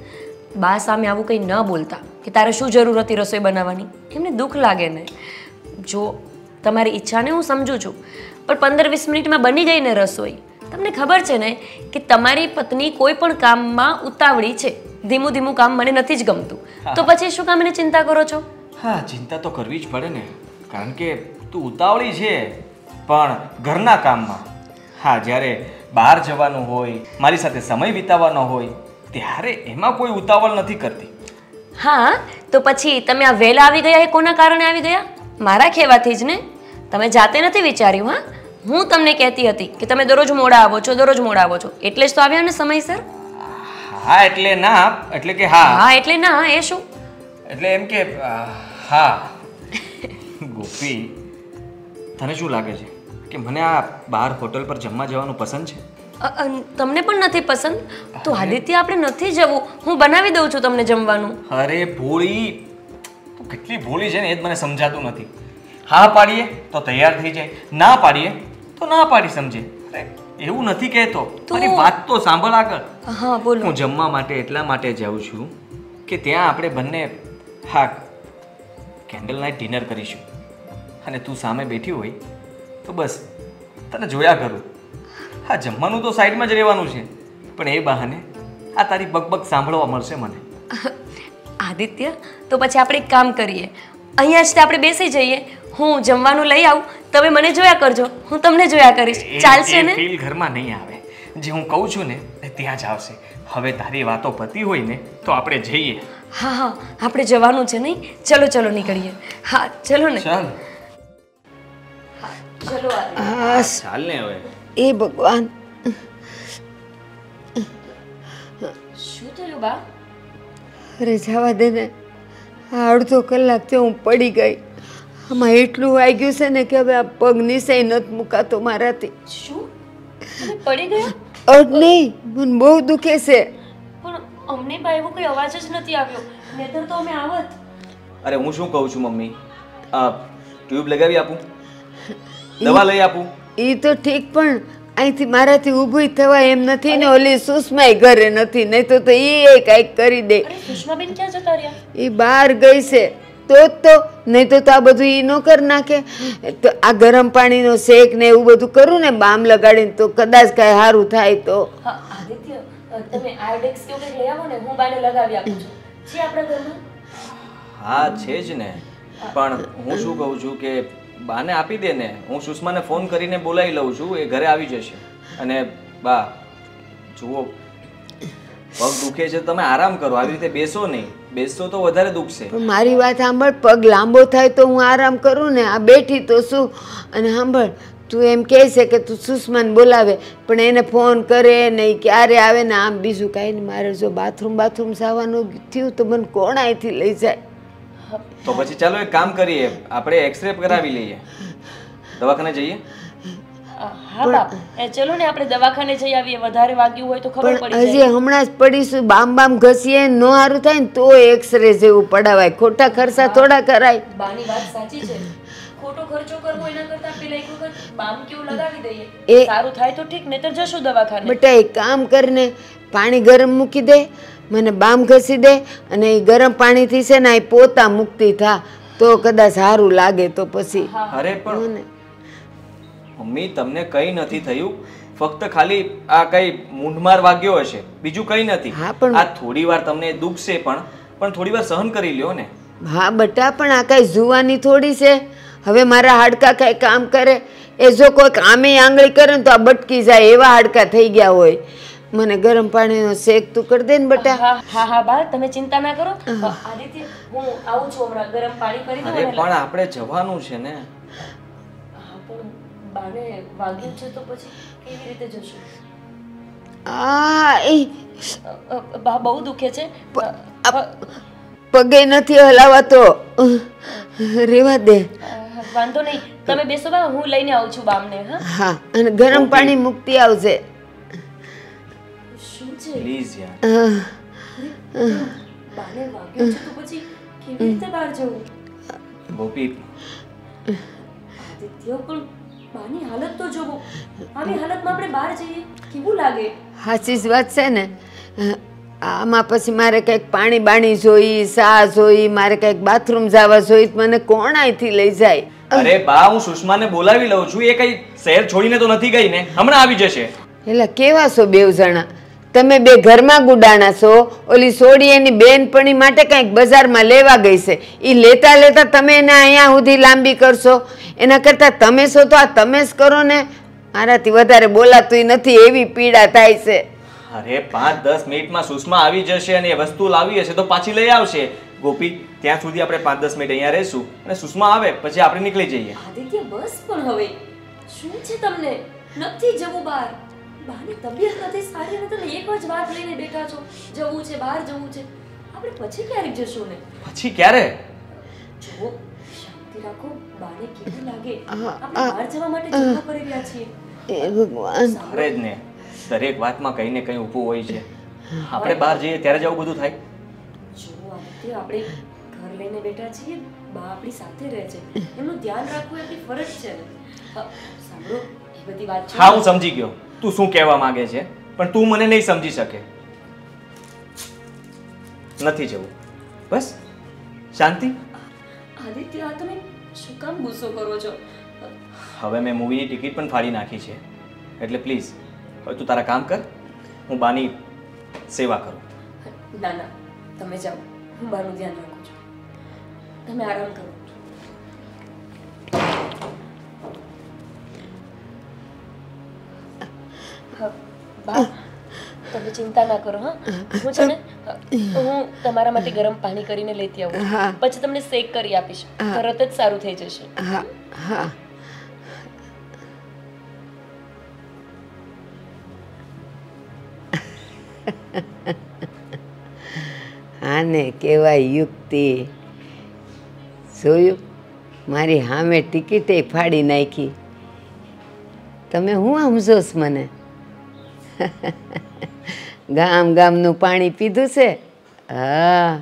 Speaker 1: બા સામે આવું કંઈ ન બોલતા કે તારે શું જરૂર હતી રસોઈ બનાવવાની, એમને દુઃખ લાગે ને. જો તમારી ઈચ્છાને હું સમજું છું, પણ 15-20 મિનિટમાં બની ગઈ ને રસોઈ. તમને ખબર છે ને કે તમારી પત્ની કોઈ પણ કામમાં ઉતાવળી છે. ધીમું ધીમું કામ મને નથી જ ગમતું, તો પછી શું કામ એને ચિંતા કરો છો?
Speaker 2: હા, ચિંતા તો કરવી જ પડે ને, કારણ કે તું ઉતાવળી છે પણ ઘરના કામમાં. હા, જ્યારે બહાર જવાનું હોય, મારી સાથે સમય વિતાવવાનો હોય ત્યારે એમાં કોઈ ઉતાવળ નથી કરતી.
Speaker 1: હા, તો પછી તમે આ વહેલા આવી ગયા એ કોના કારણે આવી ગયા? મારા કહેવાથી જ ને. તમે જાતે નથી વિચાર્યું. હા, હું તમને કહેતી હતી કે તમે દરરોજ મોડા આવો છો, દરરોજ મોડા આવો છો, એટલે જ તો આવ્યા ને સમયસર.
Speaker 2: હા એટલે ના, એટલે કે હા.
Speaker 1: હા એટલે ના, એ શું?
Speaker 2: એટલે એમ કે હા. ગોપી, તને શું લાગે છે કે મને આ બહાર હોટલ પર જમવા જવાનું પસંદ છે?
Speaker 1: તમને પણ નથી પસંદ? તો આદિત્ય આપણે નથી જવું, હું બનાવી દઉં છું તમને જમવાનું.
Speaker 2: અરે ભોળી, તું કેટલી ભોળી છે ને એ જ મને સમજાતું નથી. હા પાડીએ તો તૈયાર થઈ જાય, ના પાડીએ તો ના પાડી સમજે. અરે એવું નથી કહેતો, મારી વાત તો સાંભળ આગળ.
Speaker 1: હા બોલો.
Speaker 2: હું જમવા માટે એટલા માટે જાઉં છું કે ત્યાં આપણે બંને હા કેન્ડલ નાઇટ ડિનર કરીશું, અને તું સામે બેઠી હોય તો બસ તને જોયા કરું. હા, જમવાનું તો સાઈડમાં જ રહેવાનું છે, પણ એ બહાને આ તારી બકબક સાંભળવા મળશે મને.
Speaker 1: આદિત્ય, તો પછી આપણે એક કામ કરીએ, અહીંયા જ આપણે બેસી જઈએ. હું જમવાનું લઈ આવું, તમે મને જોયા કરજો, હું તમને જોયા કરીશ. ચાલશે ને?
Speaker 2: ફીલ ઘરમાં નહીં આવે. જે હું કહું છું ને ત્યાં જ આવશે. હવે તારી વાતો પતી હોય ને તો આપણે જઈએ.
Speaker 1: હા હા, આપણે જવાનું છે નહીં? ચલો ચલો નીકળીએ. હા ચલો ને.
Speaker 2: ચાલ.
Speaker 1: ચલો.
Speaker 3: હા,
Speaker 2: ચાલ ને હવે.
Speaker 3: એ ભગવાન,
Speaker 1: શું થયું બા?
Speaker 3: અરે જવા દે ને. આ અડધો કલાકથી હું પડી ગઈ. આમાં એટલું વાગ્યું છે ને કે હવે આ પગ નીચે નથી મુકાતો મારાથી.
Speaker 1: શું? તમે પડી ગયા?
Speaker 3: નહીં, મને બહુ દુખે છે.
Speaker 1: પણ અમને બા એવો કોઈ અવાજ જ નથી આવ્યો, નહીતર તો અમે આવત.
Speaker 2: અરે હું શું કહું છું મમ્મી, ટ્યુબ લગાવી આપું, દવા લઈ આપું?
Speaker 3: એ તો ઠીક, પણ અહીંથી મારાથી ઊભું થવાય એમ નથી ને. ઓલી સુષ્માય ઘરે નથી, નહીં તો એ કાંઈક કરી દે.
Speaker 1: અરે સુષ્માબેન ક્યાં જતા રહ્યા?
Speaker 3: એ બહાર ગઈ છે તો નહીં તો આ બધું એ ન કરી નાખે. તો આ ગરમ પાણીનો શેક ને એવું બધું કરું ને બામ લગાડીને, તો કદાચ કાંઈ સારું થાય તો.
Speaker 1: હા આદિત્ય, તમે આયોડેક્સ કે કંઈક લઈ આવો ને, હું બાને લગાવી આપું છું. છે આપણા ઘરમાં?
Speaker 2: હા છે જ ને, પણ હું શું કહું છું કે બાને આપી દે ને, હું સુષ્માને ફોન કરીને બોલાવી લઉં છું, એ ઘરે આવી જશે. અને બા જુઓ, પગ દુખે છે, તમે આરામ કરો, આવી રીતે બેસો નહીં. બેસતો તો વધારે દુખશે.
Speaker 3: પણ મારી વાત સાંભળ, પગ લાંબો થાય તો હું આરામ કરું ને. આ બેઠી તો શું. અને સાંભળ, તું એમ કહે છે કે તું સુષ્માને બોલાવે, પણ એને ફોન કરે ને એ ક્યારે આવે ને આમ બીજું કાંઈ નહીં. મારે જો બાથરૂમ જવાનું થયું તો મને કોણ અહીંથી લઈ જાય?
Speaker 2: તો પછી ચાલો એક કામ કરીએ, આપણે એક્સરે કરાવી લઈએ, દવાખાને જઈએ.
Speaker 1: હા બાપ, ચલો ને આપણે દવાખાને જઈ આવીએ. વધારે વાગ્યું હોય તો ખબર પડી
Speaker 3: પણ
Speaker 1: જાય.
Speaker 3: હજી હમણાં જ પડીશું, બામ ઘસીએ ન સારું થાય ને તો એક્સરે જેવું પડાવાય. ખોટા ખર્ચા થોડા કરાય.
Speaker 1: બાની વાત સાચી છે, ખોટો ખર્ચો કરવો એના કરતા પેલા એક વખત બામ કેવું લગાવી દઈએ, સારું થાય તો ઠીક, નહીતર જશું દવાખાને.
Speaker 3: બેટા એક કામ કરીને પાણી ગરમ મૂકી દે, મને બામ ઘસી દે, અને એ ગરમ પાણીથી છે ને એ પોતા મુક્તિ થા, તો કદાચ સારું લાગે તો પછી
Speaker 2: અરે પણ
Speaker 3: ને.
Speaker 2: મમ્મી તમને કંઈ નથી થયું, ફક્ત ખાલી આ કઈ મૂંઢમાર વાગ્યો હશે, બીજું કંઈ નથી.
Speaker 3: હા, પણ-
Speaker 2: આ થોડી વાર તમને દુખશે પણ થોડી વાર સહન કરી લ્યો ને.
Speaker 3: હા બટા, પણ આ કઈ જુવાની થોડી છે. હવે મારા હાડકા કઈ કામ કરે? એ જો કોઈ આમે આંગળી કરે ને તો આ બટકી જાય એવા હાડકા થઈ ગયા હોય. મને ગરમ પાણીનો શેક તું કરી દે ને બટા.
Speaker 1: હા હા હા બા, તમે ચિંતા ના કરો. આદિત્ય, હું આવું છું હમણાં, ગરમ પાણી કરી દઉં
Speaker 2: અરે
Speaker 1: અને
Speaker 2: પણ આપણે જવાનું છે ને.
Speaker 1: હા પણ બાને વાગ્યું છે તો પછી કેવી રીતે જશું? બા બહુ દુખે છે.
Speaker 3: પગે નથી હલાવાતો, રેવા દે.
Speaker 1: વાંધો નહીં, તમે બેસો બા, હું લઈને આવું છું બામને. હા
Speaker 3: હા, અને ગરમ પાણી મૂકતી આવજે.
Speaker 1: શું છે?
Speaker 2: પ્લીઝ યાર.
Speaker 1: બાને વાગ્યું છે તો પછી કેવી રીતે બહાર જવું?
Speaker 2: ગોપી,
Speaker 1: આદિત્ય, પણ બાની હાલત તો જોવો. આવી હાલતમાં આપણે બહાર જઈએ કેવું લાગે?
Speaker 3: સાચી જ વાત છે ને. આમાં પછી મારે કંઈક પાણી બાણી જોઈ, સા જોઈ, મારે કંઈક બાથરૂમ જવા જોઈ, મને કોણ અહીંથી લઈ જાય?
Speaker 2: અરે બા, હું સુષ્માને બોલાવી લઉં છું. એ કઈ શહેર છોડીને તો નથી ગઈ ને, હમણાં આવી જશે.
Speaker 3: એટલે કેવા છો બેવ જણા? તમે બે ઘરમાં ગુડાણા છો. ઓલી સોડી એની બેનપણી માટે કંઈક બજારમાં લેવા ગઈ છે. એ લેતા લેતા તમે એને અહીંયા સુધી લાંબી કરશો. એના કરતાં તમે છો તો આ તમે જ કરો ને. મારાથી વધારે બોલાતું નથી, એવી પીડા થાય છે.
Speaker 2: અરે 5-10 મિનિટમાં સુષ્મા આવી જશે અને એ વસ્તુ લાવી હશે તો પાછી લઈ આવશે. ગોપી, ત્યાં સુધી આપણે 5-10 મિનિટ અહીંયા રહીશું અને સુષ્મા આવે પછી આપણે નીકળી જઈએ.
Speaker 1: આદિત્ય, બસ પણ હવે શું છે તમને? નથી જવું બહાર. બાની તબિયત નથી સારી અને તમે એક જ વાત લઈને બેઠા છો, જવું છે, બહાર જવું છે. આપણે પછી ક્યારેક જશું ને?
Speaker 2: પછી ક્યારે?
Speaker 1: જુઓ, શાંતિ રાખો. બાને કેવું લાગે? આપણે બહાર જવા માટે જગ્યા કરી રહ્યા છીએ.
Speaker 3: એ ભગવાન.
Speaker 2: અરે જ ને, દરેક વાતમાં કંઈ ને કંઈ ઊભું હોય છે. આપણે બહાર જઈએ ત્યારે જ આવું બધું થાય.
Speaker 1: જુઓ આદિત્ય, આપણે ઘર લઈને બેઠા છીએ, બા આપણી સાથે રહે છે, એમનું ધ્યાન રાખવું એ આપણી ફરજ છે ને. સાંભળો, એ બધી વાત છે.
Speaker 2: હા, હું સમજી ગયો તું શું કહેવા માંગે છે, પણ તું મને નહીં સમજી શકે. નથી જવું, બસ શાંતિ.
Speaker 1: આદિત્ય, આ તમે શું કામ ગુસ્સો કરો છો?
Speaker 2: હવે મેં મૂવીની ટિકિટ પણ ફાડી નાખી છે, એટલે પ્લીઝ હવે તું તારા કામ કર, હું બાની સેવા કરું.
Speaker 1: ના ના, તમે જાઓ, હું બાનું ધ્યાન રાખું છું. તમે આરામ કરો. બા, તમે ચિંતા ના કરો. હા, હું છે ને હું તમારા માટે ગરમ પાણી કરીને લેતી આવું, પછી તમને શેક કરી આપીશ, તરત જ સારું થઈ જશે.
Speaker 3: હા હા. આને કહેવાય યુક્તિ. જોયું, મારી સામે ટિકિટે ફાડી નાખી. તમે હું સમજોસ મને? ગામનું પાણી પીધું છે. હા,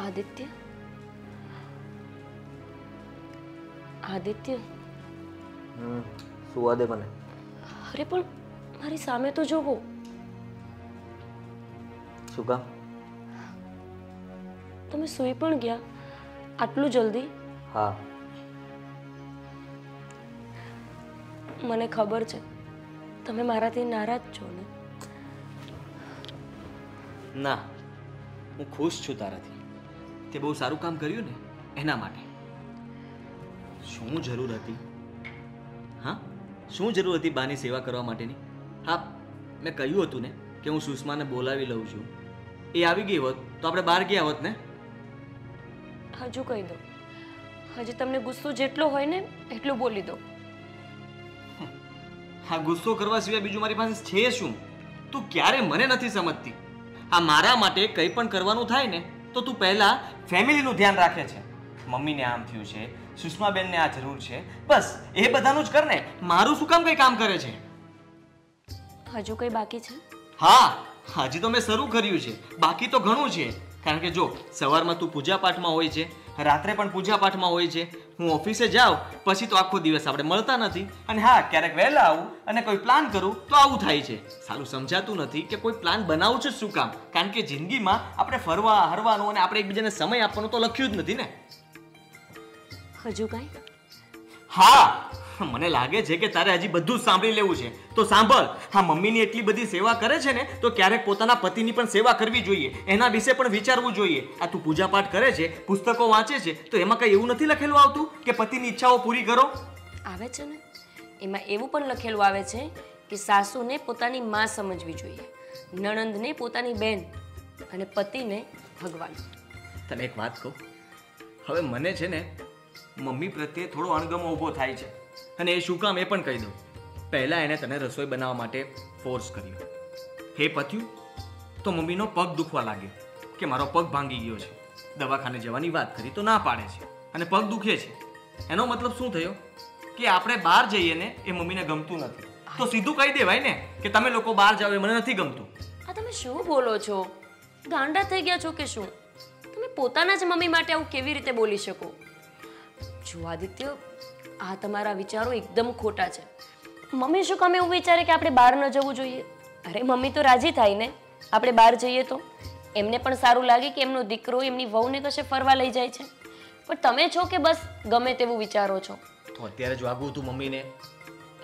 Speaker 1: આદિત્ય, આદિત્ય,
Speaker 2: સુવા દે મને.
Speaker 1: અરે પણ મારી સામે તો જોવો.
Speaker 2: શું કામ?
Speaker 1: તમે સૂઈ પણ ગયા આટલું જલ્દી?
Speaker 2: હા,
Speaker 1: મને ખબર છે તમે મારાથી નારાજ છો ને.
Speaker 2: ના, હું ખુશ છું તારાથી. તે બહુ સારું કામ કર્યું ને, એના માટે. શું જરૂર હતી? હા, શું જરૂર હતી બાની સેવા કરવા માટેની? હા, મેં કહ્યું હતું ને કે હું સુષ્માને બોલાવી લઉં છું. એ આવી ગઈ હોત તો આપણે બહાર ગયા હોત ને.
Speaker 1: હજુ કહી દો, હજી તમને ગુસ્સો જેટલો હોય ને એટલું બોલી દો.
Speaker 2: હા, ગુસ્સો કરવા સિવાય બીજું મારી પાસે છે શું? તું ક્યારે મને નથી સમજતી. આ મારા માટે કંઈ પણ કરવાનું થાય ને તો તું પહેલા ફેમિલીનું ધ્યાન રાખે છે. મમ્મીને આમ થયું છે, સુષ્માબેનને આ જરૂર છે, બસ એ બધાનું જ કર ને. મારું શું કામ કંઈ કામ કરે છે?
Speaker 1: હજુ કંઈ બાકી છે?
Speaker 2: હા, હજી તો મેં શરૂ કર્યું છે, બાકી તો ઘણું છે. કારણ કે જો સવારમાં તું પૂજા પાઠમાં હોય છે, રાત્રે પણ પૂજા પાઠમાં હોય છે, હું ઓફિસે જાઉં પછી તો આખો દિવસ આપણે મળતા નથી. અને હા, ક્યારેક વહેલા આવું અને કોઈ પ્લાન કરું તો આવું થાય છે. સારું સમજાતું નથી કે કોઈ પ્લાન બનાવું છે શું કામ? કારણ કે જિંદગીમાં આપણે ફરવા હરવાનું અને આપણે એકબીજાને સમય આપવાનો તો લખ્યું જ નથી ને.
Speaker 1: હજુ કાંઈ?
Speaker 2: હા, મને લાગે છે કે તારે હજી બધું જ સાંભળી લેવું છે. તો સાંભળ. હા, મમ્મીની એટલી બધી સેવા કરે છે ને, તો ક્યારેક પોતાના પતિની પણ સેવા કરવી જોઈએ. એના વિશે પણ વિચારવું જોઈએ. આ તું પૂજાપાઠ કરે છે, પુસ્તકો વાંચે છે, તો એમાં કઈ એવું નથી લખેલું આવતું કે પતિની ઈચ્છાઓ પૂરી કરો?
Speaker 1: આવે છે ને, એમાં એવું પણ લખેલું આવે છે કે સાસુને પોતાની માં સમજવી જોઈએ, નણંદને પોતાની બેન અને પતિને ભગવાન.
Speaker 2: તને એક વાત કહું, હવે મને છે ને મમ્મી પ્રત્યે થોડો અણગમો ઊભો થાય છે. અને એ શું કામ એ પણ કહી દઉં. પહેલાં એણે તને રસોઈ બનાવવા માટે ફોર્સ કર્યો. હે પત્યું તો મમ્મીનો પગ દુખવા લાગ્યો કે મારો પગ ભાંગી ગયો છે. દવાખાને જવાની વાત કરી તો ના પાડે છે અને પગ દુખે છે. એનો મતલબ શું થયો કે આપણે બહાર જઈએ ને એ મમ્મીને ગમતું નથી. તો સીધું કહી દેવાય ને કે તમે લોકો બહાર જાઓ એ મને નથી ગમતું.
Speaker 1: આ તમે શું બોલો છો? ગાંડા થઈ ગયા છો કે શું? તમે પોતાના જ મમ્મી માટે આવું કેવી રીતે બોલી શકો? જો આદિત્ય, આ તમારા વિચારો એકદમ ખોટા છે. મમ્મી શું કામ એવું વિચારે કે આપણે બહાર ન જવું જોઈએ? અરે મમ્મી તો રાજી થાય ને આપણે બહાર જઈએ તો. એમને પણ સારું લાગે કે એમનો દીકરો એમની વહુને કશે ફરવા લઈ જાય છે. પણ તમે છો કે બસ ગમે તેવું વિચારો છો.
Speaker 2: તો અત્યારે જ વાગ્યું હતું મમ્મીને,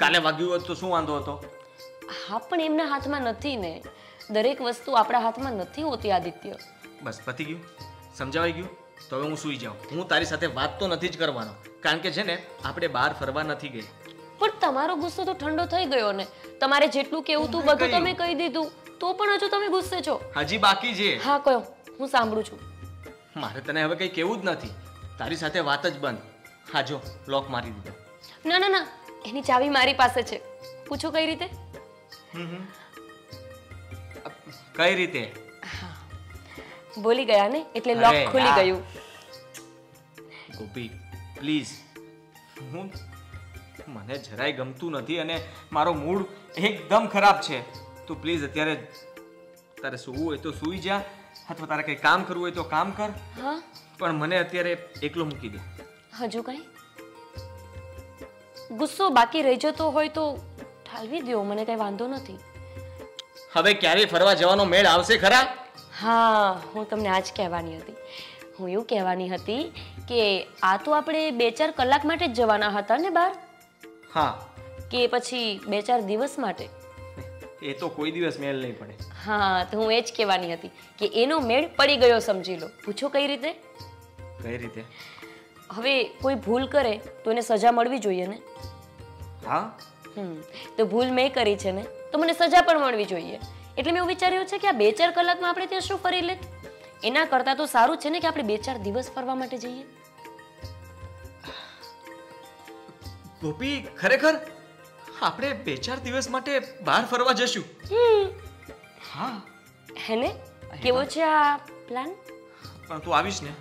Speaker 2: કાલે વાગ્યું હોત તો શું વાંધો હતો?
Speaker 1: હા, પણ એમના હાથમાં નથી ને. દરેક વસ્તુ આપણા હાથમાં નથી હોતી આદિત્ય.
Speaker 2: બસ પતી ગયું, સમજાવાઈ ગયું. તો હવે હું સૂઈ જાઉં. હું તારી સાથે વાત તો નથી જ કરવાનો, કારણ કે છે ને આપણે બહાર ફરવા નથી ગઈ.
Speaker 1: પણ તમારો ગુસ્સો તો ઠંડો થઈ ગયો ને. તમારે જેટલું કેવું તું બધું તમે કહી દીધું, તો પણ હજુ તમે ગુસ્સે છો.
Speaker 2: હજી બાકી છે.
Speaker 1: હા, કયો, હું સાંભળું છું.
Speaker 2: મારે તને હવે કંઈ કેવું જ નથી. તારી સાથે વાત જ બંધ. હા જો, લોક મારી દીધો.
Speaker 1: ના ના ના, એની ચાવી મારી પાસે છે. પૂછો કઈ રીતે?
Speaker 2: કઈ રીતે?
Speaker 1: બોલી ગયા ને એટલે લોક
Speaker 2: અરે
Speaker 1: ખુલી
Speaker 2: યાર.
Speaker 1: ગયું.
Speaker 2: ગોપી પ્લીઝ, મને જરાય ગમતું નથી અને મારો મૂડ એકદમ ખરાબ છે. તું પ્લીઝ અત્યારે તારે સૂવું હોય તો સૂઈ જા, અથવા તારે કંઈ કામ કરવું હોય તો કામ કર,
Speaker 1: હા,
Speaker 2: પણ મને અત્યારે એકલો મૂકી દે.
Speaker 1: હજુ કઈ ગુસ્સો બાકી રહી જતો હોય તો ઠાલવી દો, મને કઈ વાંધો નથી.
Speaker 2: હવે ક્યારે ફરવા જવાનો મેળ આવશે ખરા?
Speaker 1: હા, હું તમને આજ કહેવાની હતી. હું એવું કહેવાની હતી કે આ તો આપણે 2-4 કલાક માટે જ જવાના હતા ને બહાર,
Speaker 2: હા.
Speaker 1: કે પછી 2-4 દિવસ માટે?
Speaker 2: એ તો કોઈ દિવસ મેળ નહીં પડે.
Speaker 1: હા, તો હું એ જ કહેવાની હતી કે એનો મેળ પડી ગયો સમજી લો. પૂછો કઈ રીતે?
Speaker 2: કઈ રીતે?
Speaker 1: હવે કોઈ ભૂલ કરે તો એને સજા મળવી જોઈએ ને.
Speaker 2: હા,
Speaker 1: તો ભૂલ મેં કરી છે ને, તો મને સજા પણ મળવી જોઈએ. એટલે મેં એવું વિચાર્યું છે કે આ 2-4 કલાકમાં આપણે ત્યાં શું ફરી લે. એના કરતાં તો સારું છે ને કે આપણે 2-4 દિવસ ફરવા માટે જઈએ.
Speaker 2: ગોપી ખરેખર આપણે 2-4 દિવસ માટે બહાર ફરવા જશું? હા.
Speaker 1: હેને કેવો છે આ પ્લાન?
Speaker 2: પણ તું આવીશ ને?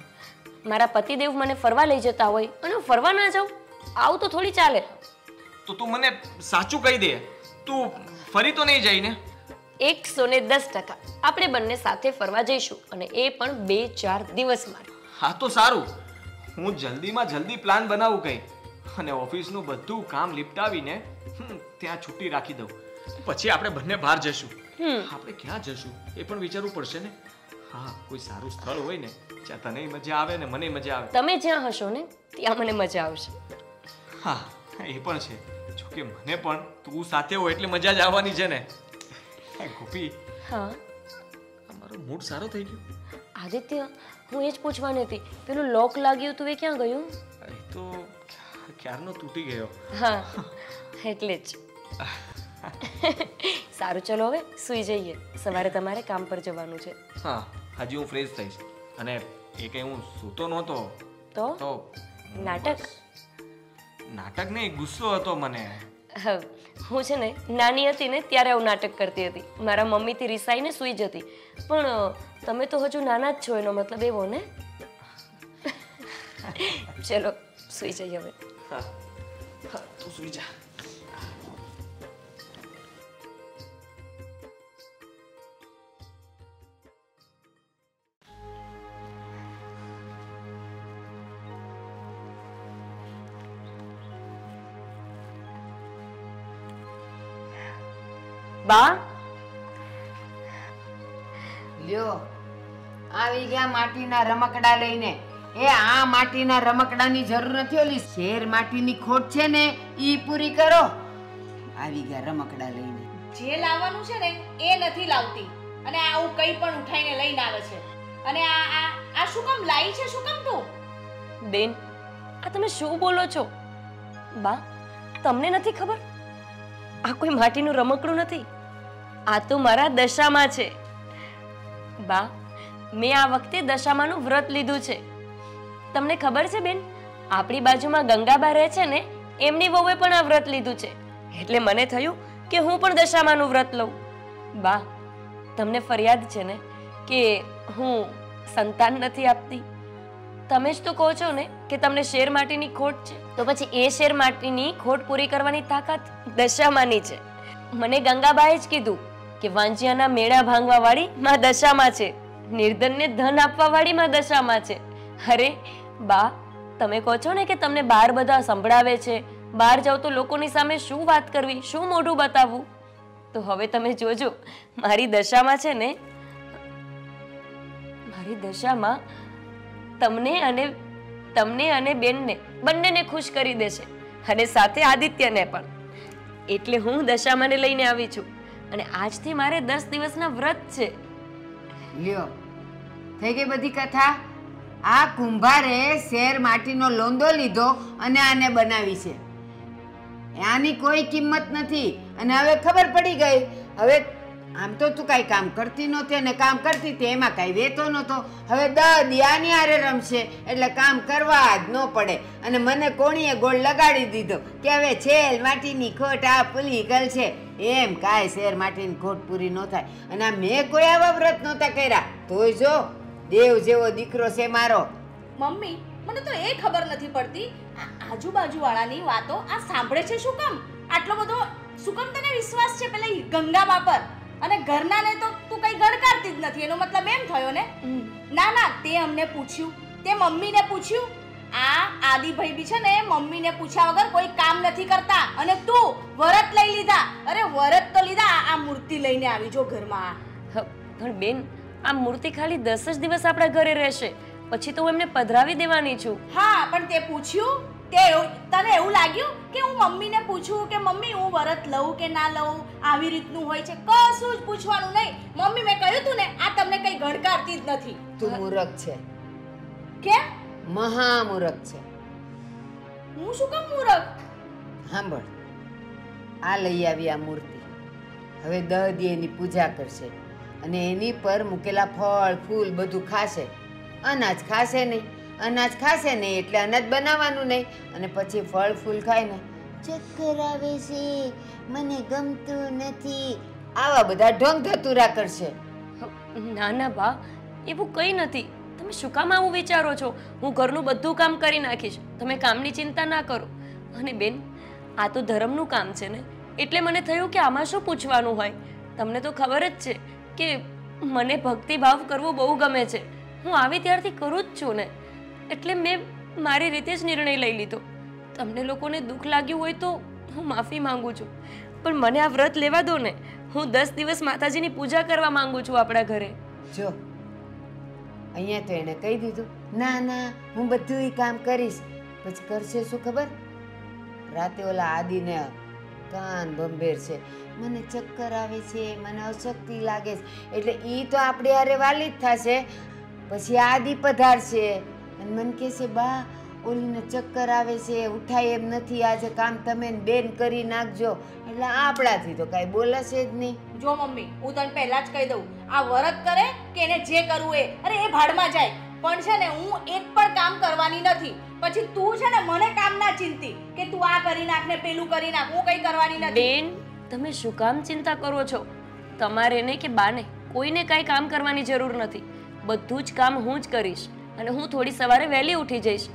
Speaker 1: મારા પતિદેવ મને ફરવા લઈ જતા હોય અને હું ફરવા ના જાઉં, આવું તો થોડી ચાલે.
Speaker 2: તો તું મને સાચું કહી દે, તું ફરી તો નહીં જાય ને?
Speaker 1: 110% આપણે બંને સાથે ફરવા જઈશું, અને એ પણ 2-4 દિવસમાં.
Speaker 2: હા તો સારું, હું જલ્દીમાં જલ્દી પ્લાન બનાવું કંઈ, અને ઓફિસનું બધું કામ લીપટાવીને ત્યાં છુટ્ટી રાખી દઉં. પછી આપણે બંને બહાર જશું. આપણે ક્યાં જશું એ પણ વિચારવું પડશે ને. હા, કોઈ સારું સ્થળ હોય ને જ્યાં તને મજા આવે ને મને મજા આવે.
Speaker 1: તમે જ્યાં હશો ને ત્યાં મને મજા આવશે.
Speaker 2: હા, એ પણ છે. જોકે મને પણ તું સાથે હોય એટલે મજા જ આવવાની છે ને. ગોપી,
Speaker 1: હા
Speaker 2: અમારો મૂડ સારો થઈ ગયો.
Speaker 1: આદિત્ય, હું એ જ પૂછવાની હતી, પેલું લોક લાગ્યું તું એ ક્યાં ગયું?
Speaker 2: એ તો ક્યારનો તૂટી ગયો.
Speaker 1: હા, એટલે જ. સારું, ચલો હવે સૂઈ જઈએ. સવારે તમારે કામ પર જવાનું છે.
Speaker 2: હા, હજી હું ફ્રેશ થઈશ. અને એ કંઈ હું સૂતો નહોતો
Speaker 1: તો નાટક?
Speaker 2: નાટક નહીં, ગુસ્સો હતો મને.
Speaker 1: હું છે ને નાની હતી ને ત્યારે આવું નાટક કરતી હતી. મારા મમ્મીથી રિસાઈને સૂઈ જતી. પણ તમે તો હજુ નાના જ છો, એનો મતલબ એવો ને. ચલો સૂઈ જઈએ હવે.
Speaker 2: હા, તું સૂઈ જા.
Speaker 1: બા
Speaker 3: લ્યો આવી ગયા માટીના રમકડા લઈને. એ આ માટીના રમકડાની જરૂર નથી, ઓલી શેર માટીની ખોટ છે ને ઈ પૂરી કરો. આવી ગયા રમકડા લઈને.
Speaker 4: જે લાવવાનું છે ને એ નથી લાવતી અને આવું કંઈ પણ ઉઠાઈને લઈને આવે છે. અને આ શું કામ લાઈ છે? શું કામ તું?
Speaker 1: બેન, આ તમે શું બોલો છો? બા, તમને નથી ખબર? આ કોઈ માટીનું રમકડું નથી, આ તો મારા દશામાં છે. બા, મેં આ વખતે દશામાનું વ્રત લીધું છે. તમને ખબર છે બેન, આપણી બાજુમાં ગંગાબા રહે છે ને, એમની વહુએ પણ આ વ્રત લીધું છે. એટલે મને થયું કે હું પણ દશામાનું વ્રત લઉં. બા, તમને ફરિયાદ છે ને કે હું સંતાન નથી આપતી? તમે જ તો કહો છો ને કે તમને શેર માટીની ખોટ છે, તો પછી એ શેર માટીની ખોટ પૂરી કરવાની તાકાત દશામાની છે. મને ગંગાબાએ જ કીધું કે વાંજિયાના મેળા ભાંગવા વાળી માં દશામાં છે, નિર્ધનને ધન આપવા વાળી માં દશામાં છે. અરે બા, તમે કહો છો ને કે તમને બહાર બધા સંભળાવે છે, બહાર જાઓ તો લોકોની સામે શું વાત કરવી, શું મોઢું બતાવવું, તો હવે તમે જોજો મારી દશામાં છે ને, મારી દશામાં તમને અને બેનને બંનેને ખુશ કરી દેશે અને સાથે આદિત્યને પણ. એટલે હું દશામાને લઈને આવી છું અને આજથી મારે 10 દિવસના વ્રત છે.
Speaker 3: લ્યો, થઈ ગઈ બધી કથા. આ કુંભારે શેર માટીનો લોંદો લીધો અને આને બનાવી છે. આની કોઈ કિંમત નથી. અને હવે ખબર પડી ગઈ. હવે આમ તો તું કાંઈ કામ કરતી નહોતી અને કામ કરતી હતી એમાં કાંઈ વેતો નહોતો. હવે 10 દી આની હારે રમશે એટલે કામ કરવા જ ન પડે. અને મને કોણીએ ગોળ લગાડી દીધો કે હવે છેલ માટીની ખોટ આ પૂરી કરશે. એમ કાંઈ શેર માટીની ખોટ પૂરી ન થાય. અને આ મેં કોઈ આવા વ્રત નહોતા કર્યા, તોય જો દેવ જેવો દીકરો છે મારો.
Speaker 4: મમ્મી, મને તો એ ખબર નથી પડતી, આ આજુબાજુવાળાની વાતો આ સાંભળે છે શું કામ? આટલો બધો શું કામ તને વિશ્વાસ છે પેલા ગંગાબા પર? અને ઘરનાને તો તું કઈ ગણકારતી જ નથી, એનો મતલબ એમ થયો ને? ના ના, તે અમને પૂછ્યું, તે મમ્મીને પૂછ્યું? આ આદિભાઈ બી છે ને મમ્મીને પૂછ્યા વગર કોઈ કામ નથી કરતા. અને તું વરત લઈ લીધા. અરે વરત તો લીધા, આ મૂર્તિ લઈને આવી જો ઘરમાં.
Speaker 1: પણ બેન, આ મૂર્તિ ખાલી 10 જ દિવસ આપણા ઘરે રહેશે, પછી તો હું એમને પધરાવી દેવાની છું.
Speaker 4: હા, પણ તે પૂછ્યું? તને એવું લાગ્યું કે હું મમ્મીને પૂછું કે મમ્મી હું વરત લઉં કે ના લઉં? આવી રીતનું હોય છે? કશું જ પૂછવાનું નહીં. મમ્મી, મેં કહ્યું તું ને, આ તમને કઈ ગણકારતી જ નથી.
Speaker 3: તું મૂરખ છે.
Speaker 4: કેમ?
Speaker 3: મહામૂરખ છે.
Speaker 4: હું શું કામ મૂરખ?
Speaker 3: સાંભળ, આ લઈ આવી આ મૂર્તિ. હવે 10 દી એની પૂજા કરશે અને એની પર મૂકેલા ફળ ફૂલ બધું ખાશે. અનાજ ખાશે નહીં. અનાજ ખાશે નહીં એટલે અનાજ બનાવવાનું નહીં. અને પછી ફળ ફૂલ ખાય ને ચક્કર આવે છે, મને ગમતું નથી, આવા બધા ઢોંગ ધતુરા કરશે.
Speaker 1: ના ના બા, એવું કંઈ નથી. તમે શું કામ આવું વિચારો છો? હું ઘરનું બધું કામ કરી નાખીશ, તમે કામની ચિંતા ના કરો. અને બેન, આ તો ધર્મનું કામ છે ને, એટલે મને થયું કે આમાં શું પૂછવાનું હોય. તમને તો ખબર જ છે કે મને ભક્તિભાવ કરવો બહુ ગમે છે. હું આવી ત્યારથી કરું જ છું ને, એટલે મેં મારી રીતે જ નિર્ણય લઈ લીધો. તમને લોકોને દુઃખ લાગ્યું હોય તો હું માફી માંગુ છું, પણ મને આ વ્રત લેવા દો ને. હું 10 દિવસ માતાજીની પૂજા કરવા માંગુ છું આપણા ઘરે.
Speaker 3: જો અહીંયા તો એને કહી દીધું, ના ના હું બધું કામ કરીશ. પછી કરશે શું ખબર? રાતે ઓલા આદિને કાન ભંભેર છે, મને ચક્કર આવે છે, મને અશક્તિ લાગે છે, એટલે ઈ તો આપણે હારે વાલી જ થશે. પછી આદિ પધારશે અને મને કહેશે, બા ઓલીને ચક્કર આવે છે, ઉઠાય એમ નથી, આજે કામ તમે બેન કરી નાખજો. એટલે આપણાથી તો કાંઈ બોલાશે જ નહીં.
Speaker 4: જો મમ્મી, હું તને પહેલા જ કહી દઉં, આ વરત કરે કે એને જે કરવું એ, અરે એ ભાડમાં જાય, પણ છે ને હું એક પણ કામ કરવાની નથી. પછી તું છે ને મને કામ ના ચિંતી કે તું આ કરી નાખ ને પેલું કરી નાખ, હું કઈ કરવાની નથી.
Speaker 1: બેન, તમે શું કામ ચિંતા કરો છો? તમારે ને કે બાને કોઈને કાંઈ કામ કરવાની જરૂર નથી. બધું જ કામ હું જ કરીશ. અને હું થોડી સવારે વહેલી ઉઠી જઈશ.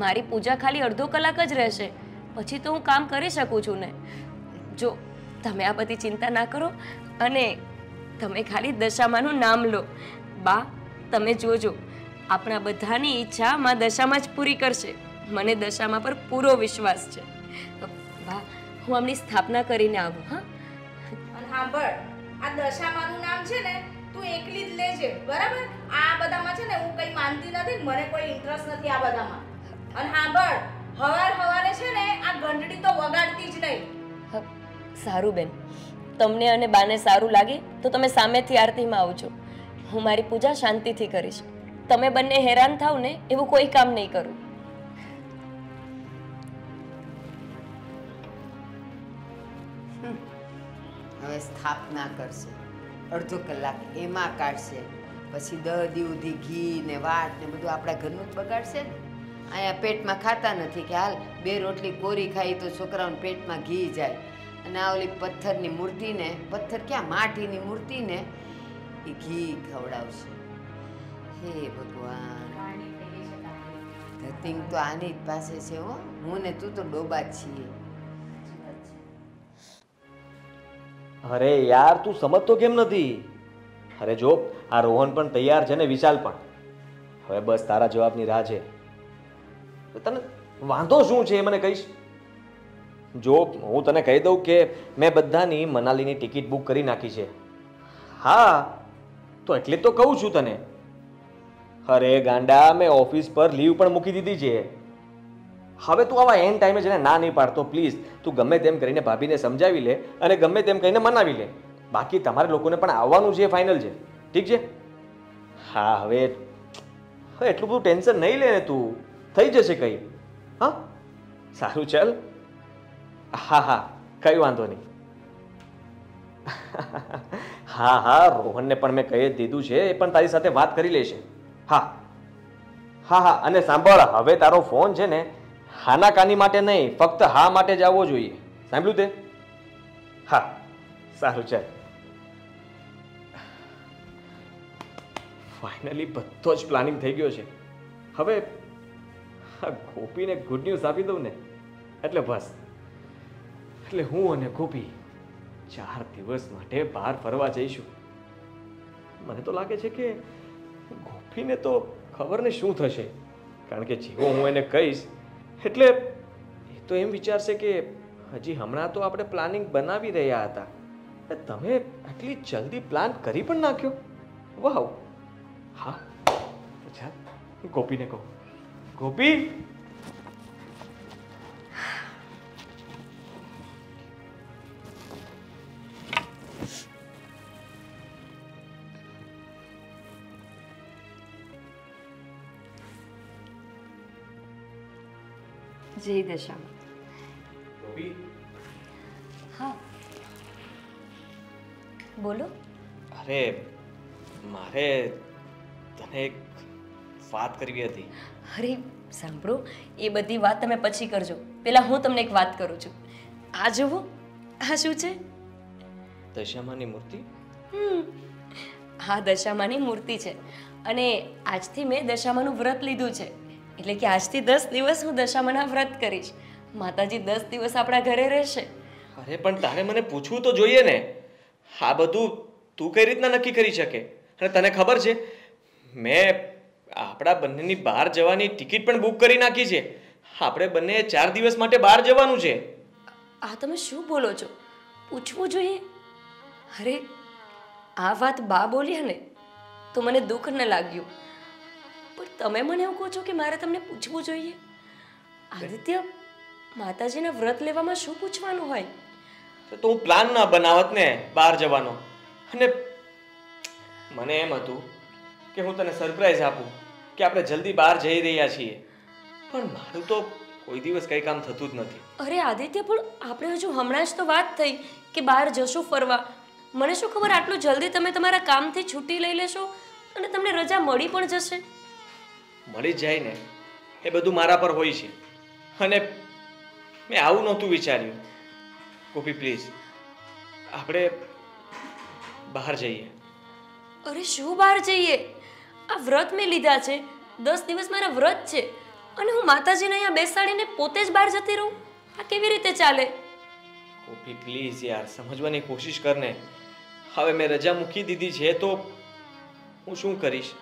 Speaker 1: મારી પૂજા ખાલી અડધો કલાક જ રહેશે, પછી તો હું કામ કરી શકું છું ને. જો તમે આ બધી ચિંતા ના કરો અને તમે ખાલી દશામાનું નામ લો. બા, તમે જોજો, આપણા બધાની ઈચ્છા માં દશામાં જ પૂરી કરશે. મને દશામાં પર પૂરો વિશ્વાસ છે. બા, હું આમની સ્થાપના કરીને આવું. હા,
Speaker 4: અને સાંભળ, આ દશામાનું નામ છે ને તું એકલી જ લેજે, બરાબર? આ બધામાં છે ને હું કંઈ માનતી નથી, મને કોઈ ઇન્ટરેસ્ટ નથી આ બધામાં. અને સાંભળ, હવારે છે ને આ ઘંટડી તો વગાડતી જ નહીં.
Speaker 1: સારું બેન, તમને અને બાને સારું લાગે તો તમે સામેથી આરતીમાં આવજો. હું મારી પૂજા શાંતિથી કરીશ. તમે બંને હેરાન થાવ ને એવું કોઈ કામ નહીં કરું.
Speaker 3: હવે સ્થાપના કરશે, અડધો કલાક એમાં કાઢશે, પછી 10 દી સુધી ઘી ને વાટ ને બધું આપણા ઘરનું જ બગાડશે ને. અહીંયા પેટમાં ખાતા નથી કે હાલ 2 રોટલી કોરી ખાઈ તો છોકરાઓને પેટમાં ઘી જાય. અને આ ઓલી પથ્થરની મૂર્તિને, પથ્થર ક્યાં માટીની મૂર્તિને એ ઘી ખવડાવશે. હે ભગવાન, ધતિંગ તો આની જ પાસે છે હો. હું ને તું તો ડોબા જ છીએ.
Speaker 2: અરે યાર, તું સમજતો કેમ નથી? અરે જો, આ રોહન પણ તૈયાર છે ને વિશાલ પણ. હવે બસ તારા જવાબની રાહ છે. તને વાંધો શું છે એ મને કહીશ? જો હું તને કહી દઉં કે મેં બધાની મનાલીની ટિકિટ બુક કરી નાખી છે. હા, તો એટલે તો કહું છું તને. અરે ગાંડા, મેં ઓફિસ પર લીવ પણ મૂકી દીધી છે. હવે તું આવા એન ટાઈમે જેને ના નહીં પાડતો, પ્લીઝ તું ગમે તેમ કરીને ભાભીને સમજાવી લે અને ગમે તેમ કહીને મનાવી લે. બાકી તમારે લોકોને પણ આવવાનું છે, ફાઇનલ છે. ઠીક છે? હા, હવે એટલું બધું ટેન્શન નહીં લે ને તું, થઈ જશે કંઈ. હા, સારું ચાલ. હા, કંઈ વાંધો નહીં. હા, રોહનને પણ મેં કહી દીધું છે, એ પણ તારી સાથે વાત કરી લેશે. હા, અને સાંભળ, હવે તારો ફોન છે ને હાના કાની માટે નહીં, ફક્ત હા માટે જ આવવો જોઈએ. સાંભળ્યું તે? હા, સારું ચાલ. ફાઇનલી બધો જ પ્લાનિંગ થઈ ગયો છે. હવે ગોપીને ગુડ ન્યૂઝ આપી દઉં ને એટલે બસ. એટલે હું અને ગોપી 4 દિવસ માટે બહાર ફરવા જઈશું. મને તો લાગે છે કે ગોપીને તો ખબર નહીં શું થશે, કારણ કે જેવો હું એને કહીશ એટલે એ તો એમ વિચારશે કે હજી હમણાં તો આપણે પ્લાનિંગ બનાવી રહ્યા હતા, તમે આટલી જલ્દી પ્લાન કરી પણ નાખ્યો. વાવ. હા, ચાલ ગોપીને કહું. ગોપી,
Speaker 1: જય દશામાં.
Speaker 2: ગોપી,
Speaker 1: હા, બોલો.
Speaker 2: અરે મારે તને એક વાત કરવી હતી.
Speaker 1: અરે સાંભળો, એ બધી વાત તમે પછી કરજો. પહેલા હું તમને એક વાત કરું છું. આ જુઓ, આ શું છે?
Speaker 2: દશામાની મૂર્તિ.
Speaker 1: હા, દશામાની મૂર્તિ છે. અને આજથી મેં દશામાનું વ્રત લીધું છે. એટલે કે આજથી 10 દિવસ હું દશામાના વ્રત કરીશ. માતાજી 10 દિવસ આપણા ઘરે રહેશે.
Speaker 2: અરે પણ તારે મને પૂછવું તો જોઈએ ને. આ બધું તું કઈ રીતના નક્કી કરી શકે? અને તને ખબર છે, મેં આપણા બંનેની બહાર જવાની ટિકિટ પણ બુક કરી નાખી છે. આપણે બંને 4 દિવસ માટે બહાર જવાનું છે.
Speaker 1: આ તમે શું બોલો છો? પૂછવું જોઈએ? અરે આ વાત બા બોલ્યા ને તો મને દુઃખ ન લાગ્યું, પણ તમે મને એવું કહો છો કે મારે તમને પૂછવું જોઈએ? આદિત્ય, માતાજીના વ્રત લેવામાં શું પૂછવાનું હોય?
Speaker 2: તો હું પ્લાન ના બનાવત ને બહાર જવાનો. અને મને એમ હતું કે હું તને સરપ્રાઈઝ આપું કે આપણે જલ્દી બહાર જઈ રહ્યા છીએ, પણ મારું તો કોઈ દિવસ કંઈ કામ થતું જ નથી.
Speaker 1: અરે આદિત્ય, પણ આપણે હજુ હમણાં જ તો વાત થઈ કે બહાર જશું ફરવા. મને શું ખબર આટલું જલ્દી તમે તમારા કામથી છૂટી લઈ લેશો અને તમને રજા મળી પણ જશે.
Speaker 2: મળી જ જાય ને, એ બધું મારા પર હોય છે. અને મેં આવું નહોતું વિચાર્યું. ગોપી પ્લીઝ, આપણે બહાર જઈએ.
Speaker 1: અરે શું બહાર જઈએ? આ વ્રત મેં લીધા છે, 10 દિવસ મારા વ્રત છે, અને હું માતાજીને અહીંયા બેસાડીને પોતે જ બહાર જતી રહું? આ કેવી રીતે ચાલે?
Speaker 2: ગોપી પ્લીઝ યાર, સમજવાની કોશિશ કર ને. હવે મેં રજા મૂકી દીધી છે તો હું શું કરીશ?